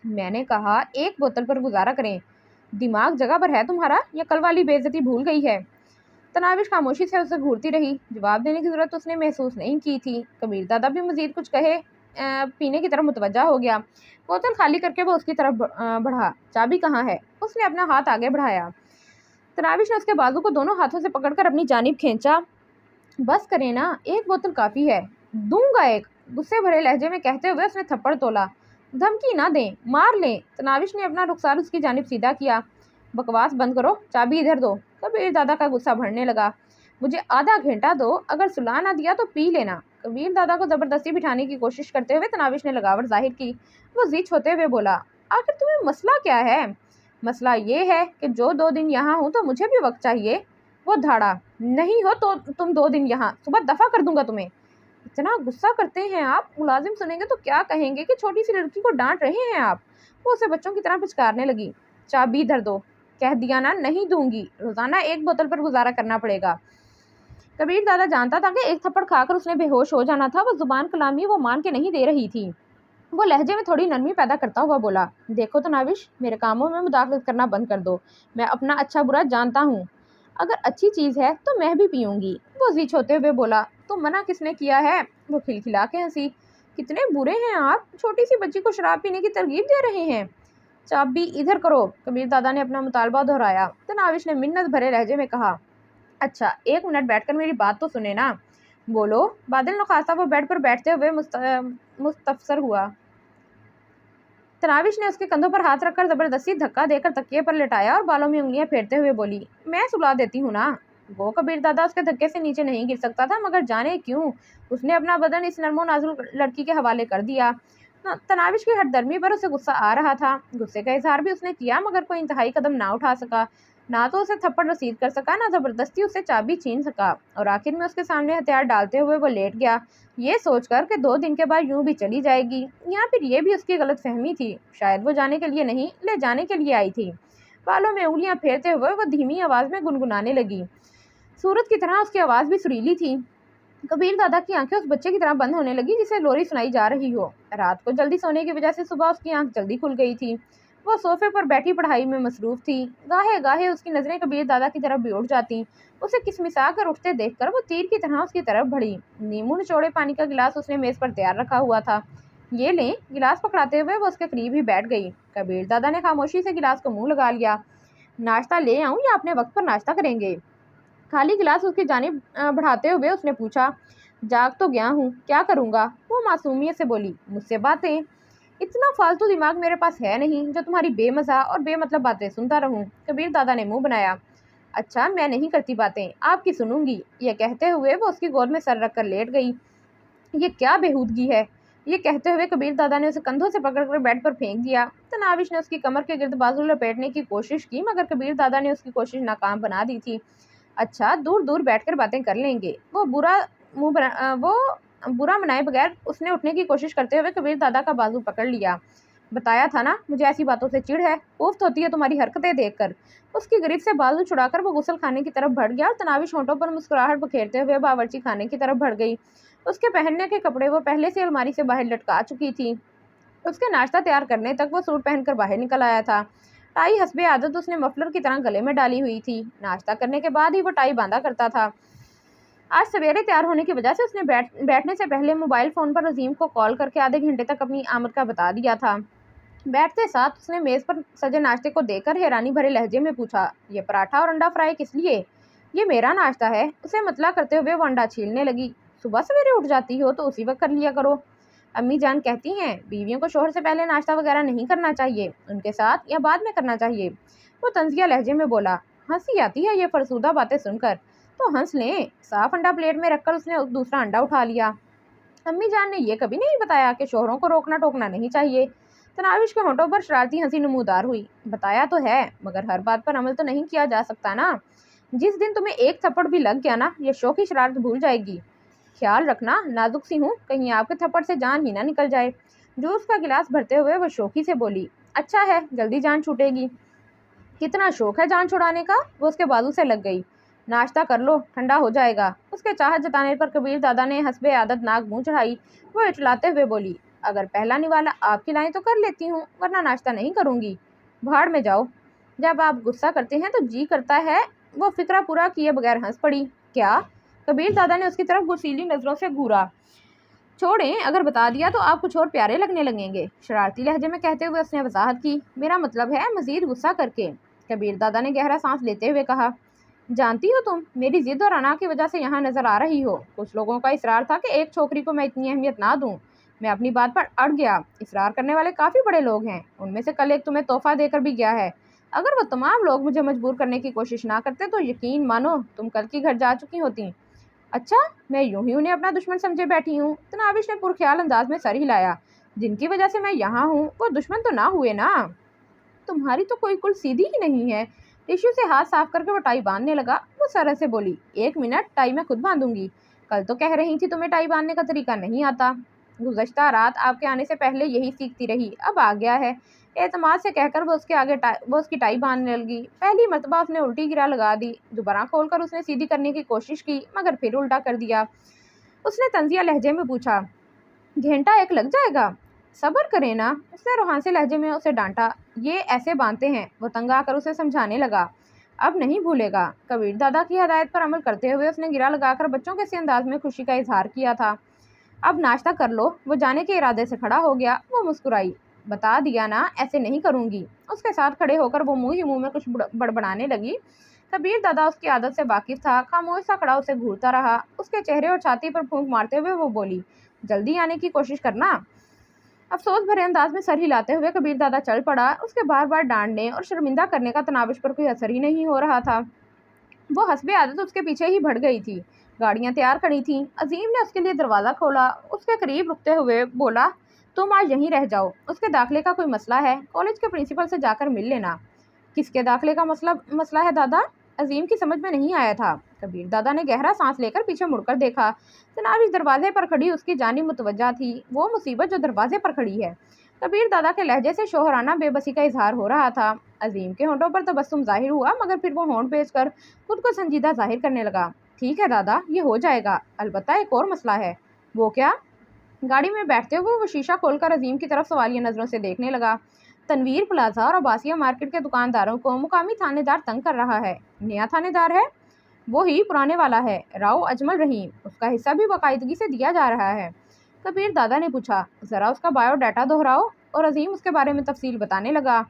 میں نے کہا ایک بوتل پر گزارا کریں۔ دماغ جگہ پر ہے تمہارا یا کل والی بے عزتی بھول گئی ہے؟ تناوش خاموشی سے اسے گھورتی رہی۔ جواب دینے کی ضرورت اس نے محسوس نہیں کی تھی۔ کبیر دادا بھی مزید کچھ کہے پینے کی طرف متوجہ ہو گیا۔ بوتل خالی کر کے وہ اس کی طرف بڑھا۔ چابی کہاں ہے؟ اس نے اپنا ہاتھ آگے بڑھایا۔ تناوش نے اس کے بازو کو دونوں ہاتھوں سے پکڑ کر اپنی جانب کھینچا۔ بس کریں نا، ایک بوتل کافی ہے۔ دوں گا ایک، غصے بھرے لہجے میں کہتے ہوئے اس نے تھپڑ تولا۔ دھمکی نہ دیں، مار لیں۔ تناوش نے اپنا رخسار اس کی جانب سیدھا کیا۔ بکواس بند کرو، چابی ادھر دو۔ کبیر دادا کا غصہ بڑھنے لگا۔ مجھے آدھا گھنٹہ دو، اگر سلا نہ دیا تو پی لینا۔ کبیر دادا کو زبردستی بٹھانے کی کوشش کرتے ہوئے تناوش نے لگاوٹ ظاہر کی۔ وہ زچ ہوتے ہوئے بولا، آخر تمہیں مسئلہ کیا ہے؟ مسئلہ یہ ہے کہ جو 2 دن یہاں ہوں تو مجھے بھی وقت چاہیے۔ وہ دھاڑا، نہیں ہو تو تم 2 دن یہاں، صبح دفع کر دوں گا تمہیں۔ اتنا غصہ کرتے ہیں آپ، ملازم سنیں گے تو کیا کہیں گے کہ چھوٹی سی لڑکی کو ڈانٹ رہے ہیں آپ۔ وہ اسے بچوں کی طرح پچکارنے لگی۔ چابی ادھر دو، کہہ دیا نا، نہیں دوں گی۔ روزانہ ایک بوتل پر گزارا کرنا پڑے گا۔ کبیر دادا جانتا تھا کہ ایک تھپڑ کھا کر اس نے بے ہوش ہو جانا تھا۔ وہ زبان کلامی وہ مان کے نہیں دے رہی تھی۔ وہ لہجے میں تھوڑی نرمی پیدا کرتا ہوا بولا، دیکھو تناوش، میرے کاموں میں مداخلت کرنا بند کر دو۔ میں اپنا اچھا برا جانتا ہوں۔ اگر اچھی چیز ہے تو میں بھی پیوں گی۔ وہ زچ ہوتے ہوئے بولا، تو منع کس نے کیا ہے؟ وہ کھلکھلا کے ہنسی، کتنے برے ہیں آپ، چھوٹی سی بچی کو شراب پینے کی ترغیب دے رہے ہیں۔ چابی ادھر کرو۔ کبیر دادا نے اپنا مطالبہ دہرایا۔ تناوش نے منت بھرے لہجے میں کہا، اچھا 1 منٹ بیٹھ کر میری بات تو سنے نا۔ بولو۔ بادل نخاستہ وہ بیڈ پر بیٹھتے ہوئے مستفسر ہوا۔ تناوش نے اس کے کندھوں پر ہاتھ رکھ کر زبردستی دھکا دے کر تکیے پر لٹایا اور بالوں میں انگلیاں پھیرتے ہوئے بولی، میں سلا دیتی ہوں نا۔ وہ کبیر دادا اس کے دھکے سے نیچے نہیں گر سکتا تھا، مگر جانے کیوں اس نے اپنا بدن اس نرم و نازک لڑکی کے حوالے کر دیا۔ تناوش کی ہٹ درمی پر اسے غصہ آ رہا تھا۔ غصے کا اظہار بھی اس نے کیا، مگر کوئی انتہائی قدم نہ اٹھا سکا۔ نہ تو اسے تھپڑ رسید کر سکا، نہ زبردستی اسے چابی چھین سکا، اور آخر میں اس کے سامنے ہتھیار ڈالتے ہوئے وہ لیٹ گیا، یہ سوچ کر کہ 2 دن کے بعد یوں بھی چلی جائے گی، یا پھر یہ بھی اس کی غلط فہمی تھی، شاید وہ جانے کے لیے نہیں، لے جانے کے لیے آئی تھی۔ بالوں میں انگلیاں پھیرتے ہوئے وہ دھیمی آواز میں گنگنانے لگی۔ سورت کی طرح اس کی آواز بھی سریلی تھی۔ کبیر دادا کی آنکھیں اس بچے کی طرح بند ہونے لگی جسے لوری سنائی جا رہی ہو۔ رات کو جلدی سونے کی وجہ سے صبح اس کی آنکھ جلدی کھل گئی تھی۔ وہ صوفے پر بیٹھی پڑھائی میں مصروف تھی۔ گاہے گاہے اس کی نظریں کبیر دادا کی طرف بھی اٹھ جاتی۔ اسے کسمسا کر اٹھتے دیکھ کر وہ تیر کی طرح اس کی طرف بڑھی۔ نیمو نچوڑے پانی کا گلاس اس نے میز پر تیار رکھا ہوا تھا۔ یہ لیں۔ گلاس پکڑاتے ہوئے وہ اس کے قریب ہی بیٹھ گئی۔ کبیر دادا نے خاموشی سے گلاس کو منہ لگا لیا۔ ناشتہ لے آؤں یا اپنے وقت پر ناشتہ کریں گے؟ خالی گلاس اس کی جانب بڑھاتے ہوئے اس نے پوچھا۔ جاگ تو گیا ہوں، کیا کروں گا؟ وہ معصومیت سے بولی، مجھ سے باتیں؟ اتنا فالتو دماغ میرے پاس ہے نہیں جو تمہاری بے مزہ اور بے مطلب باتیں سنتا رہوں۔ کبیر دادا نے منہ بنایا۔ اچھا، میں نہیں کرتی باتیں، آپ کی سنوں گی۔ یہ کہتے ہوئے وہ اس کی گود میں سر رکھ کر لیٹ گئی۔ یہ کیا بےہودگی ہے؟ ये कहते हुए कबीर दादा ने उसे कंधों से पकड़कर बेड पर फेंक दिया। तनाविश ने उसकी कमर के गिर्द बाजू लपेटने की कोशिश की, मगर कबीर दादा ने उसकी कोशिश नाकाम बना दी थी। अच्छा, दूर दूर बैठकर बातें कर लेंगे। वो बुरा मनाए बगैर उसने उठने की कोशिश करते हुए कबीर दादा का बाजू पकड़ लिया। बताया था ना, मुझे ऐसी बातों से चिढ़ है, उफ्त होती है तुम्हारी हरकतें देखकर। उसकी गिरफ्त से बाजू छुड़ाकर वो गुसल खाने की तरफ बढ़ गया और तनाविश होंठों पर मुस्कुराहट बखेरते हुए बावर्ची खाने की तरफ बढ़ गई। उसके पहनने के कपड़े वो पहले से अलमारी से बाहर लटका चुकी थी। उसके नाश्ता तैयार करने तक वो सूट पहनकर बाहर निकल आया था। टाई हस्बे आदत उसने मफलर की तरह गले में डाली हुई थी। नाश्ता करने के बाद ही वो टाई बांधा करता था। आज सवेरे तैयार होने की वजह से उसने बैठने से पहले मोबाइल फ़ोन पर अजीम को कॉल करके आधे घंटे तक अपनी आमद का बता दिया था। बैठते साथ उसने मेज़ पर सजे नाश्ते को देखकर हैरानी भरे लहजे में पूछा, ये पराठा और अंडा फ्राई किस लिए? ये मेरा नाश्ता है, उसे मतला करते हुए वो अंडा छीलने लगी। सुबह सवेरे उठ जाती हो तो उसी वक्त कर लिया करो। अम्मी जान कहती हैं बीवियों को शोहर से पहले नाश्ता वगैरह नहीं करना चाहिए, उनके साथ या बाद में करना चाहिए। वो तंजिया लहजे में बोला। हंसी आती है ये फरसूदा बातें सुनकर, तो हंस लें। साफ अंडा प्लेट में रखकर उसने दूसरा अंडा उठा लिया। अम्मी जान ने ये कभी नहीं बताया कि शोहरों को रोकना टोकना नहीं चाहिए। तनाविश के होंठों पर शरारती हंसी नमूदार हुई। बताया तो है, मगर हर बात पर अमल तो नहीं किया जा सकता ना। जिस दिन तुम्हें एक थप्पड़ भी लग गया ना, ये शौकी शरारत भूल जाएगी। ख्याल रखना, नाजुक सी हूँ, कहीं आपके थप्पड़ से जान ही ना निकल जाए। जूस का गिलास भरते हुए वो शौकी से बोली। अच्छा है, जल्दी जान छूटेगी। कितना शौक है जान छुड़ाने का? वो उसके बाजू से लग गई। नाश्ता कर लो, ठंडा हो जाएगा। उसके चाहत जताने पर कबीर दादा ने हस्बे आदत नाक मुँह चढ़ाई। वो इटलाते हुए बोली, अगर पहला निवाला आप खिलाएं तो कर लेती हूँ, वरना नाश्ता नहीं करूँगी। भाड़ में जाओ। जब आप गुस्सा करते हैं तो जी करता है। वो फिक्रा पूरा किए बगैर हंस पड़ी। क्या? कबीर दादा ने उसकी तरफ गुस्सीली नज़रों से घूरा। छोड़ें, अगर बता दिया तो आप कुछ और प्यारे लगने लगेंगे, शरारती लहजे में कहते हुए उसने वजाहत की। मेरा मतलब है मजीद गुस्सा करके। कबीर दादा ने गहरा सांस लेते हुए कहा। जानती हो तुम मेरी जिद और अना की वजह से यहाँ नजर आ रही हो। कुछ लोगों का इसरार था कि एक छोकरी को मैं इतनी अहमियत ना दूं। मैं अपनी बात पर अड़ गया। इसरार करने वाले काफ़ी बड़े लोग हैं, उनमें से कल एक तुम्हें तोहफा देकर भी गया है। अगर वो तमाम लोग मुझे मजबूर करने की कोशिश ना करते तो यकीन मानो तुम कल की घर जा चुकी होती। अच्छा, मैं यूं ही उन्हें अपना दुश्मन समझे बैठी हूँ। तनाविश ने पुरख्याल अंदाज में सर हिलाया। जिनकी वजह से मैं यहाँ हूँ वो दुश्मन तो ना हुए ना। तुम्हारी तो कोई कुल सीधी ही नहीं है। टिश्यू से हाथ साफ करके वो टाई बांधने लगा। वो सरह से बोली, 1 मिनट, टाई मैं खुद बांधूंगी। कल तो कह रही थी तुम्हें टाई बांधने का तरीका नहीं आता। गुज़श्ता रात आपके आने से पहले यही सीखती रही, अब आ गया है। एतमाद से कहकर वो उसकी टाई बांधने लगी। पहली मरतबा उसने उल्टी गिरा लगा दी। दोबारा खोलकर उसने सीधी करने की कोशिश की, मगर फिर उल्टा कर दिया। उसने तंजिया लहजे में पूछा, घंटा एक लग जाएगा? सब्र करें ना। उसने रूहानी लहजे में उसे डांटा। ये ऐसे बांधते हैं। वो तंग आकर उसे समझाने लगा। अब नहीं भूलेगा। कबीर दादा की हदायत पर अमल करते हुए उसने गिरा लगाकर बच्चों के से अंदाज में खुशी का इजहार किया था। अब नाश्ता कर लो। वो जाने के इरादे से खड़ा हो गया। वो मुस्कुराई। बता दिया ना, ऐसे नहीं करूँगी। उसके साथ खड़े होकर वो मुँह ही मुँह में कुछ बड़बड़ाने लगी। कबीर दादा उसकी आदत से वाकिफ था। खामोश सा खड़ा उसे घूरता रहा। उसके चेहरे और छाती पर फूंक मारते हुए वो बोली, जल्दी आने की कोशिश करना। अफसोस भरे अंदाज में सर हिलाते हुए कबीर दादा चल पड़ा। उसके बार बार डांटने और शर्मिंदा करने का तनाविश पर कोई असर ही नहीं हो रहा था। वो हस्बे आदत उसके पीछे ही बढ़ गई थी। गाड़ियां तैयार खड़ी थीं। अजीम ने उसके लिए दरवाज़ा खोला। उसके करीब रुकते हुए बोला, तुम आज यहीं रह जाओ। उसके दाखिले का कोई मसला है, कॉलेज के प्रिंसिपल से जाकर मिल लेना। किसके दाखिले का मसला है दादा? अजीम की समझ में नहीं आया था। कबीर दादा ने गहरा सांस लेकर पीछे मुड़कर देखा। तनाविश दरवाजे पर खड़ी उसकी जानिब मुतवज्जा थी। वो मुसीबत जो दरवाजे पर खड़ी है। कबीर दादा के लहजे से शोहराना बेबसी का इजहार हो रहा था। अजीम के होंठों पर तबस्सुम जाहिर हुआ, मगर फिर वो होंठ बेचकर खुद को संजीदा जाहिर करने लगा। ठीक है दादा, ये हो जाएगा। अलबत्ता एक और मसला है। वो क्या? गाड़ी में बैठते हुए वो शीशा खोलकर अजीम की तरफ सवालिया नज़रों से देखने लगा। तनवीर प्लाजा और अब्बासिया मार्केट के दुकानदारों को मुकामी थानेदार तंग कर रहा है। नया थानेदार है? वो ही पुराने वाला है, राव अजमल रहीम। उसका हिस्सा भी बाकायदगी से दिया जा रहा है। कबीर दादा ने पूछा, ज़रा उसका बायोडाटा दोहराओ। और अजीम उसके बारे में तफसील बताने लगा।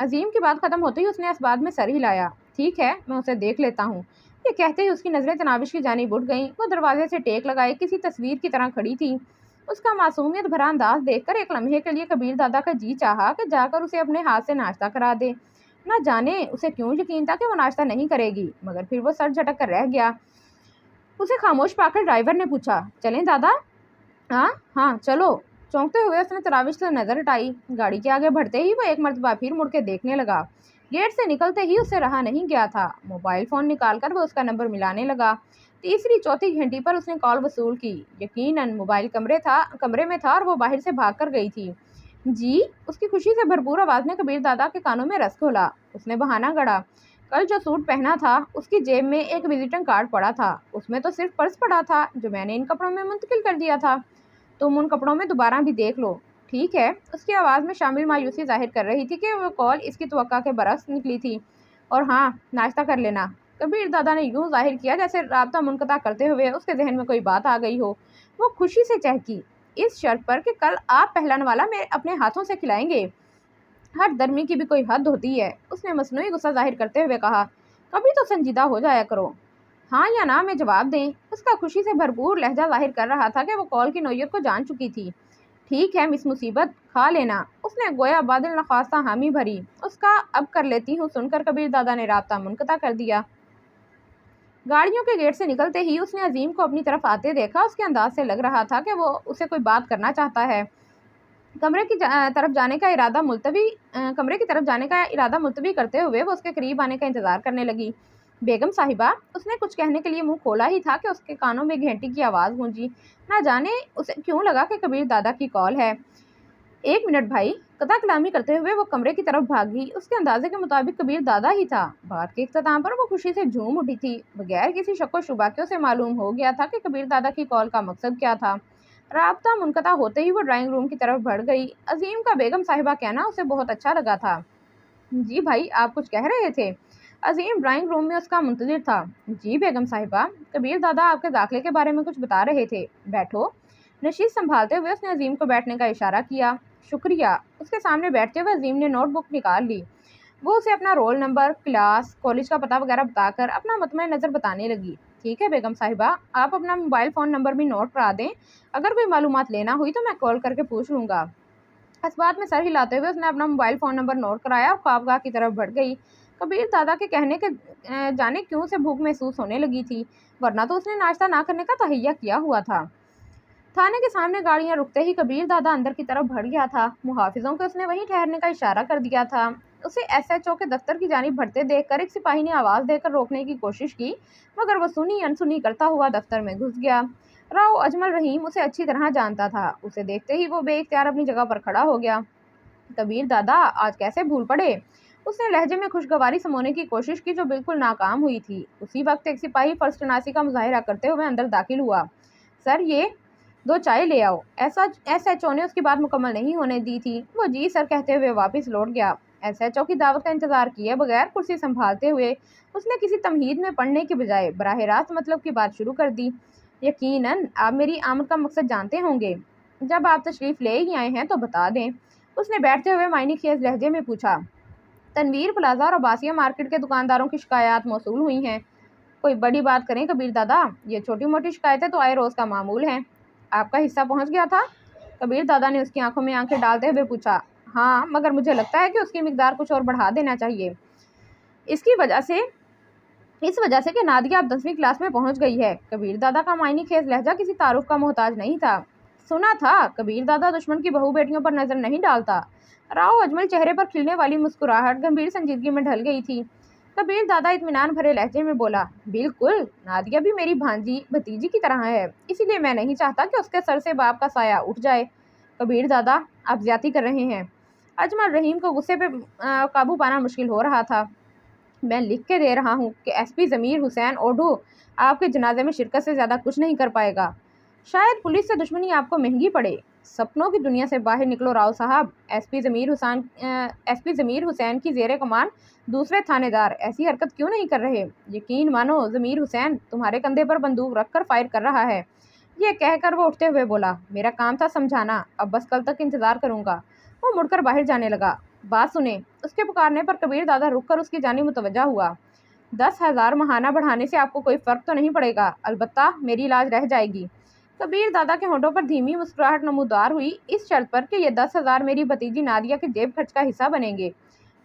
अजीम की बात ख़त्म होते ही उसने इस बात में सर हिलाया। ठीक है, मैं उसे देख लेता हूँ। ये कहते ही उसकी नज़रें तनाविश की जानिब उठ गईं। वो दरवाजे से टेक लगाए किसी तस्वीर की तरह खड़ी थी। उसका मासूमियत भरा अंदाज देखकर एक लम्हे के लिए कबीर दादा का जी चाहा कि जाकर उसे अपने हाथ से नाश्ता करा दे। ना जाने उसे क्यों यकीन था कि वो नाश्ता नहीं करेगी, मगर फिर वो सर झटक कर रह गया। उसे खामोश पाकर ड्राइवर ने पूछा, चलें दादा? हाँ हाँ चलो। चौंकते हुए उसने तराविश से नजर हटाई। गाड़ी के आगे बढ़ते ही वो एक मर्तबा फिर मुड़ के देखने लगा। गेट से निकलते ही उससे रहा नहीं गया था। मोबाइल फोन निकालकर वो उसका नंबर मिलाने लगा। तीसरी चौथी घंटी पर उसने कॉल वसूल की। यकीनन मोबाइल कमरे में था और वो बाहर से भाग कर गई थी। जी। उसकी खुशी से भरपूर आवाज ने कबीर दादा के कानों में रस घोला। उसने बहाना गढ़ा, कल जो सूट पहना था उसकी जेब में एक विजिटिंग कार्ड पड़ा था। उसमें तो सिर्फ पर्स पड़ा था जो मैंने इन कपड़ों में मुंतकिल कर दिया था। तुम उन कपड़ों में दोबारा भी देख लो। ठीक है। उसकी आवाज़ में शामिल मायूसी जाहिर कर रही थी कि वो कॉल इसकी तवक्का के बरस निकली थी। और हाँ, नाश्ता कर लेना। कबीर दादा ने यूं जाहिर किया जैसे राब्ता मुनक़ता करते हुए उसके जहन में कोई बात आ गई हो। वो खुशी से चहकी, इस शर्त पर कि कल आप पहलन वाला मेरे अपने हाथों से खिलाएंगे। हर दर्मी की भी कोई हद होती है। उसने मसनूई गुस्सा जाहिर करते हुए कहा, कभी तो संजीदा हो जाया करो। हाँ या ना में जवाब दें। उसका खुशी से भरपूर लहजा जाहिर कर रहा था कि वो कॉल की नौयत को जान चुकी थी। ठीक है मिस मुसीबत, खा लेना। उसने गोया बादल नख्वास्ता हामी भरी। उसका अब कर लेती हूँ सुनकर कबीर दादा ने राब्ता मुनक़ता कर दिया। गाड़ियों के गेट से निकलते ही उसने अजीम को अपनी तरफ आते देखा। उसके अंदाज से लग रहा था कि वो उसे कोई बात करना चाहता है। तरफ जाने का कमरे की तरफ जाने का इरादा मुलतवी करते हुए वो उसके करीब आने का इंतजार करने लगी। बेगम साहिबा। उसने कुछ कहने के लिए मुंह खोला ही था कि उसके कानों में घंटी की आवाज़ गूंजी। ना जाने उसे क्यों लगा कि कबीर दादा की कॉल है। एक मिनट भाई। कथा कलामी करते हुए वो कमरे की तरफ भागी। उसके अंदाजे के मुताबिक कबीर दादा ही था। बात के इख्तिताम पर वो खुशी से झूम उठी थी। बगैर किसी शक व शुबा के उसे मालूम हो गया था कि कबीर दादा की कॉल का मकसद क्या था। राब्ता मुनक़ता होते ही वो ड्राइंग रूम की तरफ बढ़ गई। अजीम का बेगम साहिबा कहना उसे बहुत अच्छा लगा था। जी भाई, आप कुछ कह रहे थे। अजीम ड्राइंग रूम में उसका मुंतजिर था। जी बेगम साहिबा, कबीर दादा आपके दाखिले के बारे में कुछ बता रहे थे। बैठो। नशीस संभालते हुए उसने अजीम को बैठने का इशारा किया। शुक्रिया। उसके सामने बैठते हुए अजीम ने नोटबुक निकाल ली। वो उसे अपना रोल नंबर, क्लास, कॉलेज का पता वगैरह बताकर अपना मतमे नज़र बताने लगी। ठीक है बेगम साहिबा, आप अपना मोबाइल फ़ोन नंबर भी नोट करा दें। अगर कोई मालूमात लेना हुई तो मैं कॉल करके पूछ लूँगा। इस बात में सर हिलाते हुए उसने अपना मोबाइल फ़ोन नंबर नोट कराया और ख्वाबगाह की तरफ बढ़ गई। कबीर दादा के कहने के जाने क्यों से भूख महसूस होने लगी थी, वरना तो उसने नाश्ता ना करने का तहैया किया हुआ था। थाने के सामने गाड़ियां रुकते ही कबीर दादा अंदर की तरफ बढ़ गया था। मुहाफिजों को उसने वहीं ठहरने का इशारा कर दिया था। उसे एसएचओ के दफ्तर की जानिब बढ़ते देखकर एक सिपाही ने आवाज़ देकर रोकने की कोशिश की, मगर वो सुनी अनसुनी करता हुआ दफ्तर में घुस गया। राव अजमल रहीम उसे अच्छी तरह जानता था। उसे देखते ही वो बेइख्तियार अपनी जगह पर खड़ा हो गया। कबीर दादा, आज कैसे भूल पड़े। उसने लहजे में खुशगवारी समोने की कोशिश की जो बिल्कुल नाकाम हुई थी। उसी वक्त एक सिपाही फर्स्ट का मुजाहिरा करते हुए अंदर दाखिल हुआ। सर, ये 2 चाय ले आओ। एसएचओ ने उसकी बात मुकम्मल नहीं होने दी थी। वो जी सर कहते हुए वापस लौट गया। एसएचओ की दावत का इंतजार किए बगैर कुर्सी संभालते हुए उसने किसी तमहीद में पढ़ने के बजाय बराह रास्त मतलब की बात शुरू कर दी। यकीनन आप मेरी आमद का मकसद जानते होंगे। जब आप तशरीफ़ ले ही आए हैं तो बता दें। उसने बैठते हुए मायने खेज लहजे में पूछा। तनवीर प्लाजा और अब्बासिया मार्केट के दुकानदारों की शिकायत मौसूल हुई हैं। कोई बड़ी बात करें कबीर दादा, ये छोटी मोटी शिकायतें तो आए रोज़ का मामूल हैं। आपका हिस्सा पहुंच गया था? कबीर दादा ने उसकी आंखों में आंखें डालते हुए पूछा। हाँ, मगर मुझे लगता है कि उसकी मिकदार कुछ और बढ़ा देना चाहिए। इसकी वजह से इस वजह से कि नादिया अब 10वीं क्लास में पहुंच गई है। कबीर दादा का मायनी खेज लहजा किसी तारुफ का मोहताज नहीं था। सुना था कबीर दादा दुश्मन की बहू बेटियों पर नजर नहीं डालता। राव अजमल चेहरे पर खिलने वाली मुस्कुराहट गंभीर संजीदगी में ढल गई थी। कबीर दादा इत्मीनान भरे लहजे में बोला, बिल्कुल, नादिया भी मेरी भांजी भतीजी की तरह है, इसीलिए मैं नहीं चाहता कि उसके सर से बाप का साया उठ जाए। कबीर दादा, आप ज्यादती कर रहे हैं। अजमल रहीम को गुस्से पे काबू पाना मुश्किल हो रहा था। मैं लिख के दे रहा हूँ कि एसपी ज़मीर हुसैन ओढू आपके जनाजे में शिरकत से ज़्यादा कुछ नहीं कर पाएगा। शायद पुलिस से दुश्मनी आपको महंगी पड़े। सपनों की दुनिया से बाहर निकलो राव साहब। एसपी ज़मीर हुसैन की ज़ेरे कमान दूसरे थानेदार ऐसी हरकत क्यों नहीं कर रहे। यकीन मानो ज़मीर हुसैन तुम्हारे कंधे पर बंदूक रखकर फायर कर रहा है। ये कहकर वो उठते हुए बोला, मेरा काम था समझाना, अब बस कल तक इंतज़ार करूँगा। वो मुड़कर बाहर जाने लगा। बात सुने। उसके पुकारने पर कबीर दादा रुककर उसकी जानिब मुतवज्जा हुआ। 10,000 महाना बढ़ाने से आपको कोई फ़र्क तो नहीं पड़ेगा, अलबत्ता मेरी लाज रह जाएगी। कबीर दादा के होंठों पर धीमी मुस्कुराहट नमूदार हुई, इस शर्त पर कि ये 10,000 मेरी भतीजी नादिया के जेब खर्च का हिस्सा बनेंगे।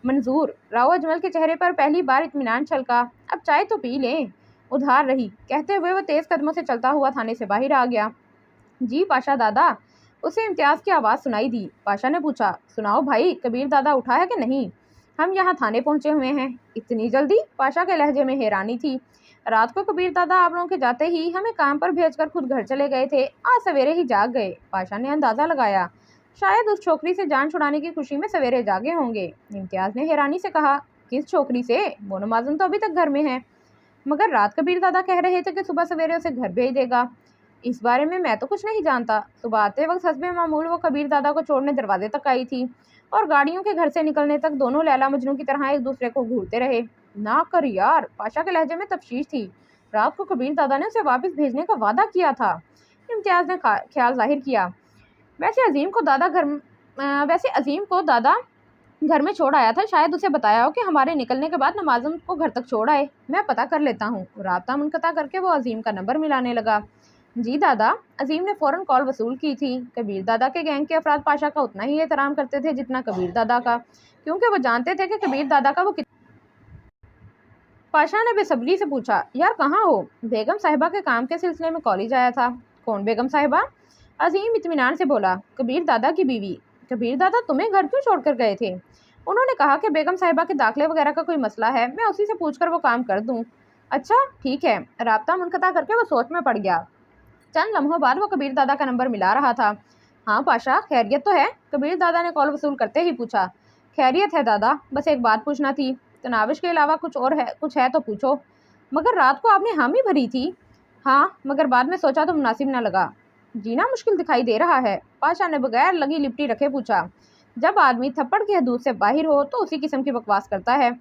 मंजूर। राव अजमल के चेहरे पर पहली बार इत्मीनान छलका। अब चाय तो पी लें, उधार रही। कहते हुए वो तेज़ कदमों से चलता हुआ थाने से बाहर आ गया। जी पाशा दादा। उसे इम्तियाज़ की आवाज़ सुनाई दी। पाशा ने पूछा, सुनाओ भाई, कबीर दादा उठा है कि नहीं? हम यहाँ थाने पहुँचे हुए हैं। इतनी जल्दी? पाशा के लहजे में हैरानी थी। रात को कबीर दादा आप लोगों के जाते ही हमें काम पर भेजकर खुद घर चले गए थे। आज सवेरे ही जाग गए। पाशा ने अंदाज़ा लगाया। शायद उस छोकरी से जान छुड़ाने की खुशी में सवेरे जागे होंगे। इम्तियाज़ ने हैरानी से कहा, किस छोकरी से? वो नमाज़ुन तो अभी तक घर में है। मगर रात कबीर दादा कह रहे थे कि सुबह सवेरे उसे घर भेज देगा। इस बारे में मैं तो कुछ नहीं जानता। सुबह आते वक्त हस्बे मामूल वो कबीर दादा को छोड़ने दरवाजे तक आई थी और गाड़ियों के घर से निकलने तक दोनों लैला मजनू की तरह एक दूसरे को घूरते रहे। ना कर यार, पाशा के लहजे में तफ्शीश थी। रात को कबीर दादा ने उसे वापस भेजने का वादा किया था। इम्तियाज़ ने ख्याल जाहिर किया। वैसे अजीम को दादा घर में छोड़ आया था। शायद उसे बताया हो कि हमारे निकलने के बाद नमाज़ुन को घर तक छोड़ आए। मैं पता कर लेता हूँ। राब्ता मुनक़ता करके वो अजीम का नंबर मिलाने लगा। जी दादा। अजीम ने फ़ौरन कॉल वसूल की थी। कबीर दादा के गैंग के अफराद पाशा का उतना ही एहतराम करते थे जितना कबीर दादा का, क्योंकि वो जानते थे कि कबीर दादा का वो। पाशा ने बेसब्री से पूछा, यार कहाँ हो? बेगम साहिबा के काम के सिलसिले में कॉलेज आया था। कौन बेगम साहिबा? अजीम इत्मीनान से बोला, कबीर दादा की बीवी। कबीर दादा तुम्हें घर क्यों छोड़कर गए थे? उन्होंने कहा कि बेगम साहिबा के दाखिले वगैरह का कोई मसला है, मैं उसी से पूछकर वो काम कर दूं। अच्छा ठीक है। राब्ता मुनक़ता करके वो सोच में पड़ गया। चंद लम्हों बाद वो कबीर दादा का नंबर मिला रहा था। हाँ पाशा, खैरियत तो है? कबीर दादा ने कॉल वसूल करते ही पूछा। खैरियत है दादा, बस एक बात पूछना थी। तनाविश के अलावा कुछ है तो पूछो। मगर रात को आपने हामी भरी थी। हाँ, मगर बाद में सोचा तो मुनासिब न लगा। जीना मुश्किल दिखाई दे रहा है। पाशा ने बगैर लगी लिपटी रखे पूछा। जब आदमी थप्पड़ की हदूद से बाहर हो तो उसी किस्म की बकवास करता है।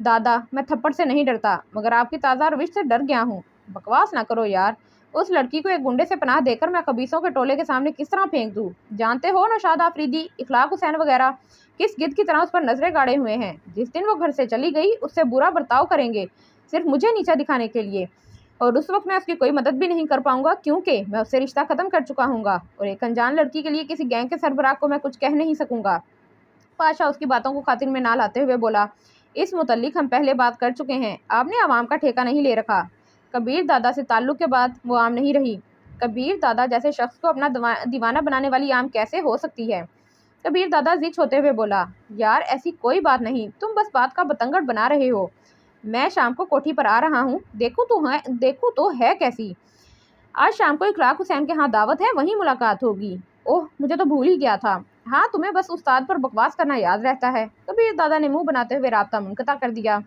दादा, मैं थप्पड़ से नहीं डरता, मगर आपकी ताज़ा रविश से डर गया हूँ। बकवास ना करो यार। उस लड़की को एक गुंडे से पनाह देकर मैं खबीसों के टोले के सामने किस तरह फेंक दूँ? जानते हो नौशाद आफरीदी, इखलाक हुसैन वगैरह किस गिद्ध की तरह उस पर नजरें गाड़े हुए हैं। जिस दिन वो घर से चली गई उससे बुरा बर्ताव करेंगे, सिर्फ मुझे नीचा दिखाने के लिए। और उस वक्त मैं उसकी कोई मदद भी नहीं कर पाऊंगा, क्योंकि मैं उससे रिश्ता ख़त्म कर चुका हूँगा और एक अनजान लड़की के लिए किसी गैंग के सरबराह को मैं कुछ कह नहीं सकूँगा। पाशा उसकी बातों को खातिर में ना लाते हुए बोला, इस मुतल्लिक हम पहले बात कर चुके हैं। आपने आवाम का ठेका नहीं ले रखा। कबीर दादा से ताल्लुक़ के बाद वो आम नहीं रही। कबीर दादा जैसे शख्स को अपना दीवाना बनाने वाली आम कैसे हो सकती है? कबीर दादा जिद होते हुए बोला, यार ऐसी कोई बात नहीं, तुम बस बात का बतंगड़ बना रहे हो। मैं शाम को कोठी पर आ रहा हूँ, देखूँ तो है कैसी। आज शाम को इखलाक हुसैन के यहाँ दावत है, वहीं मुलाकात होगी। ओह, मुझे तो भूल ही गया था। हाँ, तुम्हें बस उस्ताद पर बकवास करना याद रहता है। कबीर दादा ने मुंह बनाते हुए राब्ता मुनक़ता कर दिया।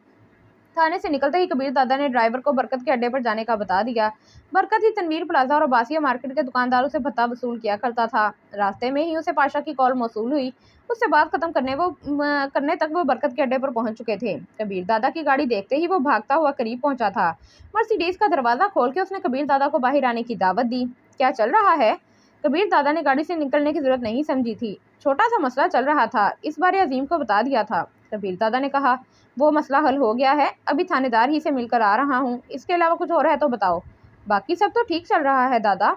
थाने से निकलते ही कबीर दादा ने ड्राइवर को बरकत के अड्डे पर जाने का बता दिया। बरकत ही तनवीर प्लाजा और अब्बासिया मार्केट के दुकानदारों से भत्ता वसूल किया करता था। रास्ते में ही उसे पाशा की कॉल मौसूल हुई। उससे बात खत्म करने तक वो बरकत के अड्डे पर पहुंच चुके थे। कबीर दादा की गाड़ी देखते ही वो भागता हुआ करीब पहुंचा था। मर्सिडीज का दरवाज़ा खोल के उसने कबीर दादा को बाहर आने की दावत दी। क्या चल रहा है? कबीर दादा ने गाड़ी से निकलने की जरूरत नहीं समझी थी। छोटा सा मसला चल रहा था, इस बारे अजीम को बता दिया था। कबीर दादा ने कहा, वो मसला हल हो गया है, अभी थानेदार ही से मिलकर आ रहा हूँ। इसके अलावा कुछ और है तो बताओ। बाकी सब तो ठीक चल रहा है दादा।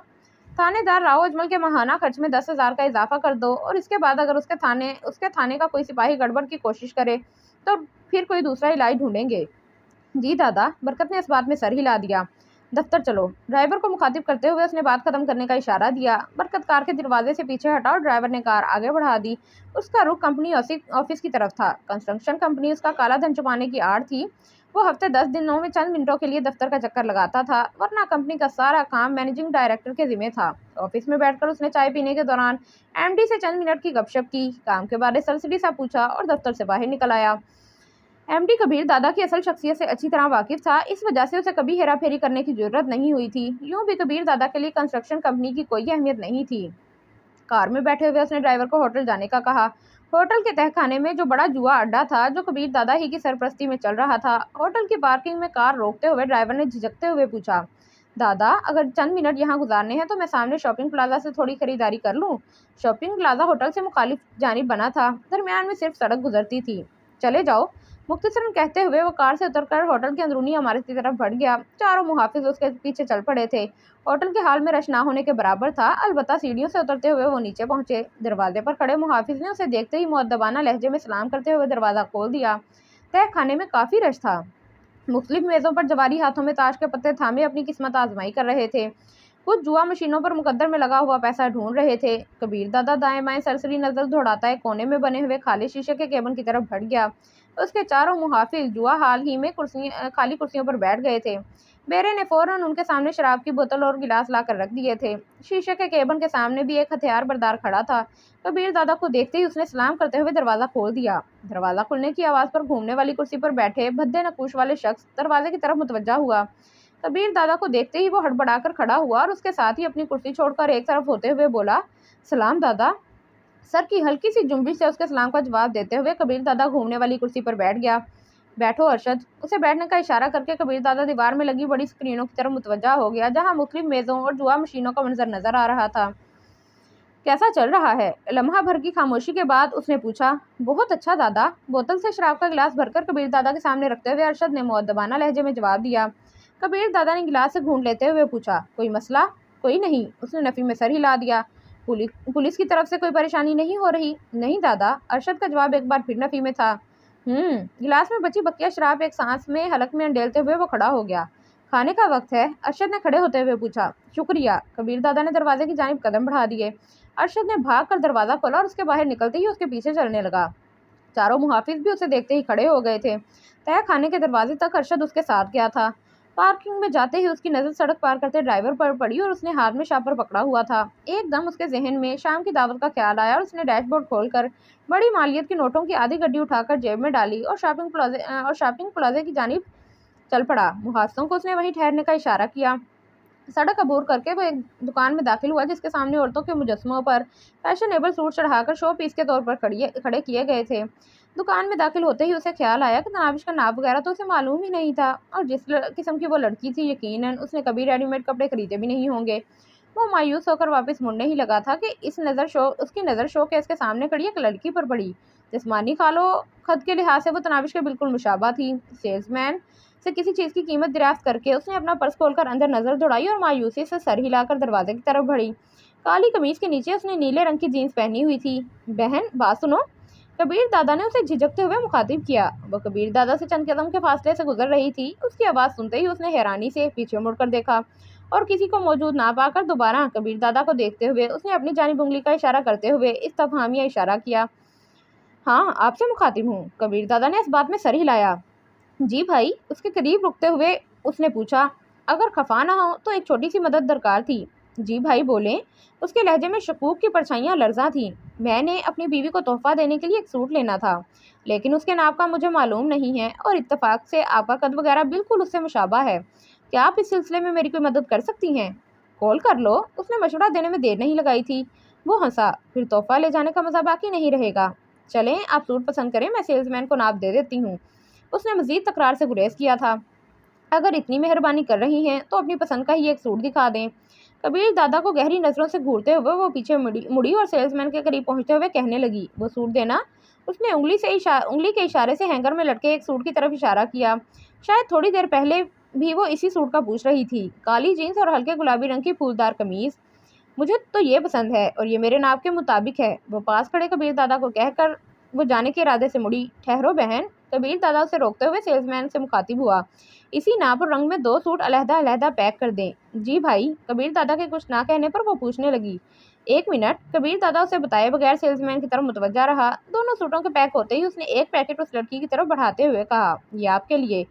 थानेदार राव अजमल के माहाना खर्च में 10,000 का इजाफा कर दो और इसके बाद अगर उसके थाने का कोई सिपाही गड़बड़ की कोशिश करे तो फिर कोई दूसरा इलाज ढूंढेंगे। जी दादा। बरकत ने इस बात में सर हिला दिया। दफ्तर चलो। ड्राइवर को मुखातिब करते हुए उसने बात खत्म करने का इशारा दिया। बरकत कार के दरवाजे से पीछे हटा और ड्राइवर ने कार आगे बढ़ा दी। उसका रुख कंपनी ऑफिस की तरफ था। कंस्ट्रक्शन कंपनी उसका काला धन छुपाने की आड़ थी। वो हफ्ते 10 दिनों में चंद मिनटों के लिए दफ्तर का चक्कर लगाता था, वरना कंपनी का सारा काम मैनेजिंग डायरेक्टर के जिम्मे था। ऑफिस में बैठकर उसने चाय पीने के दौरान एमडी से चंद मिनट की गपशप की, काम के बारे सरसरी सा पूछा और दफ्तर से बाहर निकल आया। एमडी कबीर दादा की असल शख्सियत से अच्छी तरह वाकिफ था, इस वजह से उसे कभी हेरा फेरी करने की जरूरत नहीं हुई थी। यूं भी कबीर दादा के लिए कंस्ट्रक्शन कंपनी की कोई अहमियत नहीं थी। कार में बैठे हुए उसने ड्राइवर को होटल जाने का कहा। होटल के तहखाने में जो बड़ा जुआ अड्डा था, जो कबीर दादा ही की सरपरस्ती में चल रहा था, होटल की पार्किंग में कार रोकते हुए ड्राइवर ने झिझकते हुए पूछा, दादा अगर चंद मिनट यहाँ गुजारने हैं तो मैं सामने शॉपिंग प्लाजा से थोड़ी खरीदारी कर लूँ। शॉपिंग प्लाजा होटल से मुखालिफ जानिब बना था, दरमियान में सिर्फ सड़क गुजरती थी। चले जाओ। मुख्तसरन कहते हुए वो कार से उतरकर होटल की अंदरूनी इमारत की तरफ बढ़ गया। चारों मुहाफिज उसके पीछे चल पड़े थे। होटल के हाल में रश ना होने के बराबर था, अलबत्ता सीढ़ियों से उतरते हुए वो नीचे पहुंचे। दरवाजे पर खड़े मुहाफिज ने उसे देखते ही मुअद्दबाना लहजे में सलाम करते हुए दरवाज़ा खोल दिया। तह खाने में काफ़ी रश था। मुख्तलिफ मेज़ों पर जवारी हाथों में ताश के पत्ते थामे अपनी किस्मत आजमाई कर रहे थे। कुछ जुआ मशीनों पर मुकद्दर में लगा हुआ पैसा ढूंढ रहे थे। कबीर दादा दाएं बाएं सरसरी नजर दौड़ाता है कोने में बने हुए खाली शीशे के केबिन की तरफ बढ़ गया। उसके चारों मुहाफिज जुआ हाल ही में खाली कुर्सियों पर बैठ गए थे। बेरे ने फौरन उनके सामने शराब की बोतल और गिलास लाकर रख दिए थे। शीशे के केबिन के सामने भी एक हथियार बरदार खड़ा था। कबीर दादा को देखते ही उसने सलाम करते हुए दरवाजा खोल दिया। दरवाजा खुलने की आवाज पर घूमने वाली कुर्सी पर बैठे भद्दे नकूश वाले शख्स दरवाजे की तरफ मुतवज्जा हुआ। कबीर दादा को देखते ही वो हड़बड़ाकर खड़ा हुआ और उसके साथ ही अपनी कुर्सी छोड़कर एक तरफ होते हुए बोला, सलाम दादा। सर की हल्की सी जुम्बिश से उसके सलाम का जवाब देते हुए कबीर दादा घूमने वाली कुर्सी पर बैठ गया। बैठो अरशद। उसे बैठने का इशारा करके कबीर दादा दीवार में लगी बड़ी स्क्रीनों की तरफ मुतवज्जा हो गया, जहां मुख्तलिफ मेज़ों और जुआ मशीनों का मंजर नजर आ रहा था। कैसा चल रहा है? लम्हा भर की खामोशी के बाद उसने पूछा। बहुत अच्छा दादा। बोतल से शराब का गिलास भरकर कबीर दादा के सामने रखते हुए अरशद ने मुअद्दबाना लहजे में जवाब दिया। कबीर दादा ने गिलास से घूंट लेते हुए पूछा, कोई मसला? कोई नहीं। उसने नफी में सर हिला दिया। पुलिस की तरफ से कोई परेशानी नहीं हो रही? नहीं दादा। अरशद का जवाब एक बार फिर नफी में था। गिलास में बची बकिया शराब एक सांस में हलक में अंडेलते हुए वो खड़ा हो गया। खाने का वक्त है? अरशद ने खड़े होते हुए पूछा। शुक्रिया। कबीर दादा ने दरवाजे की जानिब कदम बढ़ा दिए। अरशद ने भाग कर दरवाज़ा खोला और उसके बाहर निकलते ही उसके पीछे चलने लगा। चारों मुहाफिज भी उसे देखते ही खड़े हो गए थे। तय खाने के दरवाजे तक अरशद उसके साथ गया था। पार्किंग में जाते ही उसकी नज़र सड़क पार करते ड्राइवर पर पड़ी और उसने हाथ में शापर पकड़ा हुआ था। एकदम उसके जहन में शाम की दावत का ख्याल आया और उसने डैशबोर्ड खोलकर बड़ी मालियत के नोटों की आधी गड्डी उठाकर जेब में डाली और शॉपिंग प्लाजे की जानिब चल पड़ा। मुहाफिजों को उसने वहीं ठहरने का इशारा किया। सड़क अबूर करके वो एक दुकान में दाखिल हुआ जिसके सामने औरतों के मुजस्समों पर फैशनेबल सूट चढ़ाकर शो पीस के तौर पर खड़े किए गए थे। दुकान में दाखिल होते ही उसे ख्याल आया कि तनाविश का नाप वगैरह तो उसे मालूम ही नहीं था, और जिस किस्म की वो लड़की थी यकीनन उसने कभी रेडीमेड कपड़े खरीदे भी नहीं होंगे। वो मायूस होकर वापस मुड़ने ही लगा था कि उसकी नज़र शो केस के सामने खड़ी एक लड़की पर पड़ी। जिस्मानी खालो खद के लिहाज से वो तनाविश के बिल्कुल मुशाबा थी। सेल्समैन से किसी चीज़ की कीमत दरियाफ्त करके उसने अपना पर्स खोलकर अंदर नज़र दौड़ाई और मायूसी से सर हिलाकर दरवाजे की तरफ बढ़ी। काली कमीज के नीचे उसने नीले रंग की जीन्स पहनी हुई थी। बहन बात सुनो। कबीर दादा ने उसे झिझकते हुए मुखातिब किया। वो कबीर दादा से चंद कदम के फासले से गुजर रही थी। उसकी आवाज़ सुनते ही उसने हैरानी से पीछे मुड़कर देखा और किसी को मौजूद ना पाकर दोबारा कबीर दादा को देखते हुए उसने अपनी जानिब उंगली का इशारा करते हुए इस्तफहामिया इशारा किया। हाँ, आपसे मुखातिब हूँ। कबीर दादा ने इस बात में सर हिलाया। जी भाई। उसके करीब रुकते हुए उसने पूछा। अगर खफा ना हो तो एक छोटी सी मदद दरकार थी। जी भाई बोलें। उसके लहजे में शकूक की परछाइयाँ लर्जा थीं। मैंने अपनी बीवी को तोहफा देने के लिए एक सूट लेना था, लेकिन उसके नाप का मुझे मालूम नहीं है और इत्तेफाक से आपका कद वगैरह बिल्कुल उससे मुशाबा है। क्या आप इस सिलसिले में मेरी कोई मदद कर सकती हैं? कॉल कर लो। उसने मशवरा देने में देर नहीं लगाई थी। वो हंसा। फिर तोहफा ले जाने का मज़ा बाकी नहीं रहेगा। चलें, आप सूट पसंद करें, मैं सेल्समैन को नाप दे देती हूँ। उसने मज़ीद तकरार से गुरेज किया था। अगर इतनी मेहरबानी कर रही हैं तो अपनी पसंद का ही एक सूट दिखा दें। कबीर दादा को गहरी नज़रों से घूरते हुए वो पीछे मुड़ी और सेल्समैन के करीब पहुंचते हुए कहने लगी, वो सूट देना। उसने उंगली के इशारे से हैंगर में लटके एक सूट की तरफ इशारा किया। शायद थोड़ी देर पहले भी वो इसी सूट का पूछ रही थी। काली जीन्स और हल्के गुलाबी रंग की फूलदार कमीज़। मुझे तो ये पसंद है और ये मेरे नाप के मुताबिक है। वो पास खड़े कबीर दादा को कहकर वो जाने के इरादे से मुड़ी। ठहरो बहन। कबीर दादा उसे रोकते हुए सेल्समैन से मुखातिब हुआ। इसी नाप और रंग में 2 सूट अलहदा अलहदा पैक कर दें। जी भाई। कबीर दादा के कुछ ना कहने पर वो पूछने लगी। 1 मिनट। कबीर दादा उसे बताए बगैर सेल्समैन की तरफ मुतवज्जा रहा। दोनों सूटों के पैक होते ही उसने एक पैकेट उस लड़की की तरफ बढ़ाते हुए कहा, ये आपके लिए।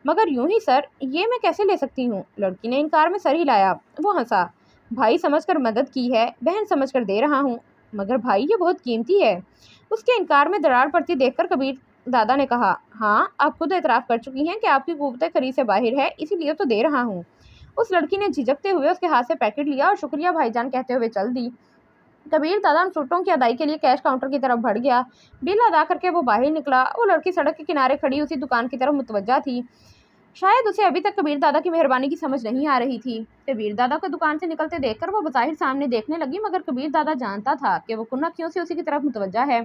मगर यूं ही सर, ये मैं कैसे ले सकती हूँ? लड़की ने इनकार में सर हिलाया। वो हंसा। भाई समझकर मदद की है, बहन समझकर दे रहा हूँ। मगर भाई ये बहुत कीमती है। उसके इनकार में दरार पड़ती देखकर कबीर दादा ने कहा, हाँ आप खुद एतराफ़ कर चुकी हैं कि आपकी कुव्वत खरीद से बाहर है, इसीलिए तो दे रहा हूँ। उस लड़की ने झिझकते हुए उसके हाथ से पैकेट लिया और शुक्रिया भाईजान कहते हुए चल दी। कबीर दादा उन सूटों की अदाई के लिए कैश काउंटर की तरफ बढ़ गया। बिल अदा करके वो बाहर निकला। वो लड़की सड़क के किनारे खड़ी उसी दुकान की तरफ मुतवज्जा थी। शायद उसे अभी तक कबीर दादा की मेहरबानी की समझ नहीं आ रही थी। कबीर दादा को दुकान से निकलते देखकर वो बज़ाहिर सामने देखने लगी, मगर कबीर दादा जानता था कि वो कुन्ना क्यों से उसी की तरफ मुतवज्जा है।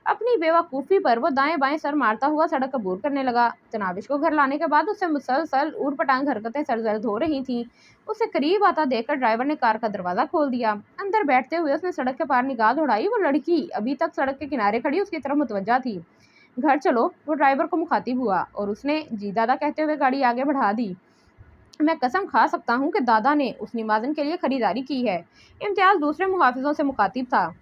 अपनी बेवकूफ़ी पर वो दाएं बाएं सर मारता हुआ सड़क अबूर करने लगा। तनाविश को घर लाने के बाद उससे मुसलसल ऊट पटांग हरकतें सरजर्द हो रही थीं। उसे करीब आता देखकर ड्राइवर ने कार का दरवाज़ा खोल दिया। अंदर बैठते हुए उसने सड़क के पार निगाह दौड़ाई। वो लड़की अभी तक सड़क के किनारे खड़ी उसकी तरफ मुतवज्जा थी। घर चलो। वो ड्राइवर को मुखातिब हुआ और उसने जी दादा कहते हुए गाड़ी आगे बढ़ा दी। मैं कसम खा सकता हूँ कि दादा ने उस निमाजन के लिए खरीदारी की है। इम्तियाज़ दूसरे मुहाफिजों से मुखातिब था।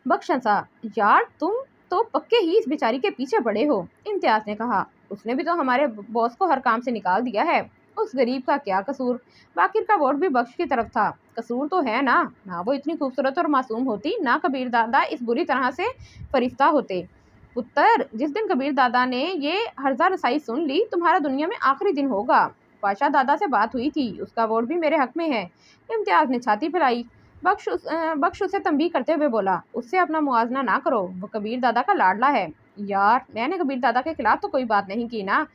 बख्श हंसा। यार तुम तो पक्के ही इस बेचारी के पीछे पड़े हो, इम्तियाज़ ने कहा। उसने भी तो हमारे बॉस को हर काम से निकाल दिया है। उस गरीब का क्या कसूर? बाकिर का वोट भी बख्श की तरफ था। कसूर तो है ना वो इतनी खूबसूरत और मासूम होती, ना कबीर दादा इस बुरी तरह से फरिश्ता होते। पुत्र, जिस दिन कबीर दादा ने ये हर्जा रसाई सुन ली, तुम्हारा दुनिया में आखिरी दिन होगा। पाशा दादा से बात हुई थी, उसका वोट भी मेरे हक में है। इम्तियाज़ ने छाती फैलाई। बख्श उसे तंबीह करते हुए बोला, उससे अपना मुआवजा ना करो, वो कबीर दादा का लाडला है। यार मैंने कबीर दादा के खिलाफ तो कोई बात नहीं की ना,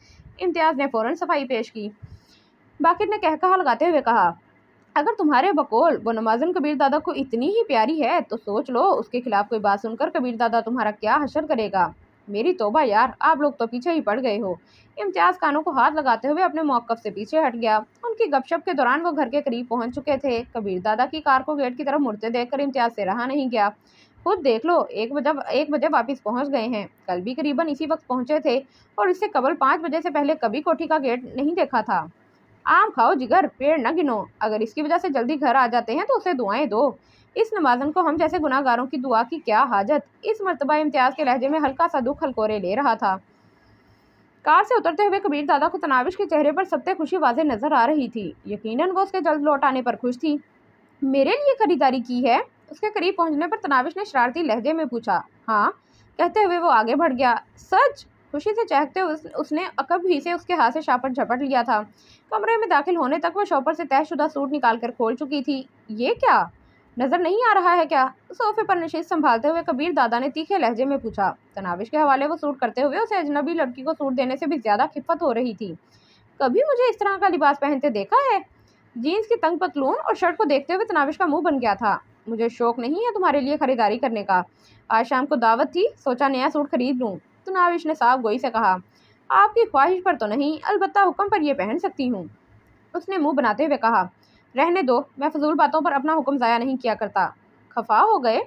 इम्तियाज़ ने फौरन सफाई पेश की। बाकिर ने कहकहा लगाते हुए कहा, अगर तुम्हारे बकौल वो नमाजन कबीर दादा को इतनी ही प्यारी है तो सोच लो उसके खिलाफ कोई बात सुनकर कबीर दादा तुम्हारा क्या हशर करेगा। मेरी तौबा यार, आप लोग तो पीछे ही पड़ गए हो। इम्तियाज़ कानों को हाथ लगाते हुए अपने मौक़िफ़ से पीछे हट गया। उनकी गपशप के दौरान वो घर के करीब पहुंच चुके थे। कबीर दादा की कार को गेट की तरफ मुड़ते देखकर इम्तियाज़ से रहा नहीं गया। खुद देख लो, 1 बजे वापस पहुंच गए हैं। कल भी करीबन इसी वक्त पहुंचे थे और इससे कबल 5 बजे से पहले कभी कोठी का गेट नहीं देखा था। आम खाओ जिगर, पेड़ न गिनो। अगर इसकी वजह से जल्दी घर आ जाते हैं तो उसे दुआएं दो। इस नमाजन को हम जैसे गुनाहगारों की दुआ की क्या हाजत। इस मर्तबा इम्तियाज़ के लहजे में हल्का सा दुख हलकोरे ले रहा था। कार से उतरते हुए कबीर दादा को तनाविश के चेहरे पर सबसे खुशी वाज़ेह नजर आ रही थी। यकीनन वो उसके जल्द लौट आने पर खुश थी। मेरे लिए खरीदारी की है? उसके करीब पहुंचने पर तनाविश ने शरारती लहजे में पूछा। हाँ, कहते हुए वो आगे बढ़ गया। सच? खुशी से चहकते उसने अकब ही से उसके हाथ से शापर झपट लिया था। कमरे में दाखिल होने तक वो शॉपर से तहशुदा सूट निकाल कर खोल चुकी थी। ये क्या, नजर नहीं आ रहा है क्या? सोफे पर नशीस संभालते हुए कबीर दादा ने तीखे लहजे में पूछा। तनाविश के हवाले वो सूट करते हुए उसे अजनबी लड़की को सूट देने से भी ज्यादा खिफत हो रही थी। कभी मुझे इस तरह का लिबास पहनते देखा है? जीन्स की तंग पतलून और शर्ट को देखते हुए तनाविश का मुंह बन गया था। मुझे शौक नहीं है तुम्हारे लिए खरीदारी करने का। आज शाम को दावत थी, सोचा नया सूट खरीद लूं। तनाविश ने साफ गोई से कहा। आपकी ख्वाहिश पर तो नहीं, अलबत्ता हुक्म पर यह पहन सकती हूँ, उसने मुंह बनाते हुए कहा। रहने दो, मैं फजूल बातों पर अपना हुक्म ज़ाया नहीं किया करता। खफा हो गए?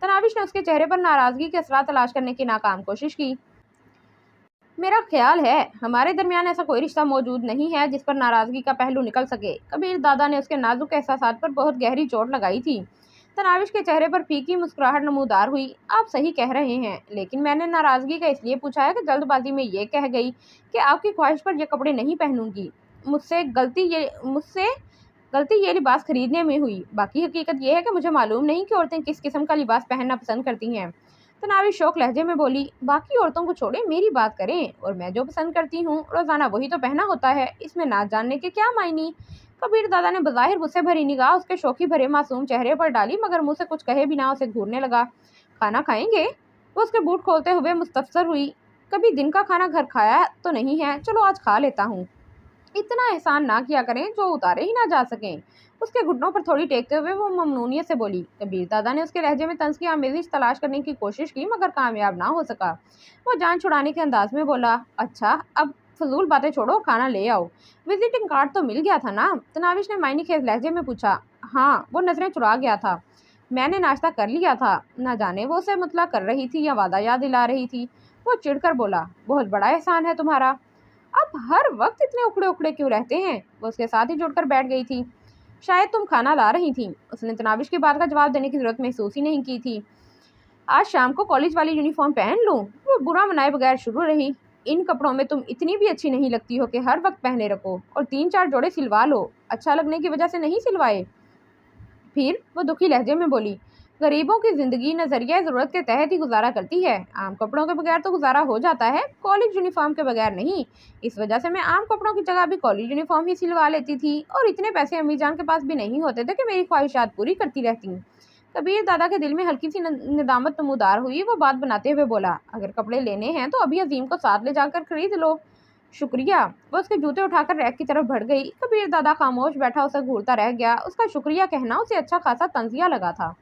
तनाविश ने उसके चेहरे पर नाराज़गी के असरात तलाश करने की नाकाम कोशिश की। मेरा ख्याल है हमारे दरमियान ऐसा कोई रिश्ता मौजूद नहीं है जिस पर नाराज़गी का पहलू निकल सके। कबीर दादा ने उसके नाजुक एहसासात पर बहुत गहरी चोट लगाई थी। तनाविश के चेहरे पर फीकी मुस्कुराहट नमूदार हुई। आप सही कह रहे हैं, लेकिन मैंने नाराज़गी का इसलिए पूछा है कि जल्दबाजी में ये कह गई कि आपकी ख्वाहिश पर ये कपड़े नहीं पहनूंगी। मुझसे गलती ये लिबास खरीदने में हुई। बाकी हकीकत यह है कि मुझे मालूम नहीं कि औरतें किस किस्म का लिबास पहनना पसंद करती हैं। तनावी शौक लहजे में बोली। बाकी औरतों को छोड़े, मेरी बात करें, और मैं जो पसंद करती हूँ रोजाना वही तो पहना होता है, इसमें ना जानने के क्या मायने। कबीर दादा ने बज़ाहिर गुस्से भरी निगाह उसके शौकी भरे मासूम चेहरे पर डाली, मगर मुँह से कुछ कहे बिना उसे घूरने लगा। खाना खाएंगे? वो उसके बूट खोलते हुए मुस्तफसर हुई। कभी दिन का खाना घर खाया तो नहीं है, चलो आज खा लेता हूँ। इतना एहसान ना किया करें जो उतारे ही ना जा सकें। उसके घुटनों पर थोड़ी टेकते हुए वो ममनूनियत से बोली। कबीर दादा ने उसके लहजे में तंज की आमेजिश तलाश करने की कोशिश की, मगर कामयाब ना हो सका। वो जान छुड़ाने के अंदाज में बोला, अच्छा अब फजूल बातें छोड़ो, खाना ले आओ। विजिटिंग कार्ड तो मिल गया था ना? तनाविश ने मायनी खेज लहजे में पूछा। हाँ, वो नजरें चुरा गया था। मैंने नाश्ता कर लिया था। न जाने वो उसे मुतला कर रही थी या वादा याद दिला रही थी। वो चिढ़कर बोला, बहुत बड़ा एहसान है तुम्हारा। अब हर वक्त इतने उखड़े उखड़े क्यों रहते हैं? वो उसके साथ ही जुड़कर बैठ गई थी। शायद तुम खाना ला रही थी। उसने तनाविश की बात का जवाब देने की जरूरत महसूस ही नहीं की थी। आज शाम को कॉलेज वाली यूनिफॉर्म पहन लूं? वो बुरा मनाए बगैर शुरू रही। इन कपड़ों में तुम इतनी भी अच्छी नहीं लगती हो कि हर वक्त पहने रखो, और 3-4 जोड़े सिलवा लो। अच्छा लगने की वजह से नहीं सिलवाए? फिर वो दुखी लहजे में बोली, गरीबों की जिंदगी नजरिया ज़रूरत के तहत ही गुजारा करती है। आम कपड़ों के बगैर तो गुजारा हो जाता है, कॉलेज यूनिफॉर्म के बगैर नहीं। इस वजह से मैं आम कपड़ों की जगह भी कॉलेज यूनिफॉर्म ही सिलवा लेती थी, और इतने पैसे अम्मी जान के पास भी नहीं होते थे कि मेरी ख्वाहिशात पूरी करती रहती। कबीर दादा के दिल में हल्की सी निदामत नमूदार हुई। वो बात बनाते हुए बोला, अगर कपड़े लेने हैं तो अभी अजीम को साथ ले जाकर खरीद लो। शुक्रिया। वो उसके जूते उठाकर रैक की तरफ बढ़ गई। कबीर दादा खामोश बैठा उसे घूरता रह गया। उसका शुक्रिया कहना उसे अच्छा खासा तंजिया लगा था।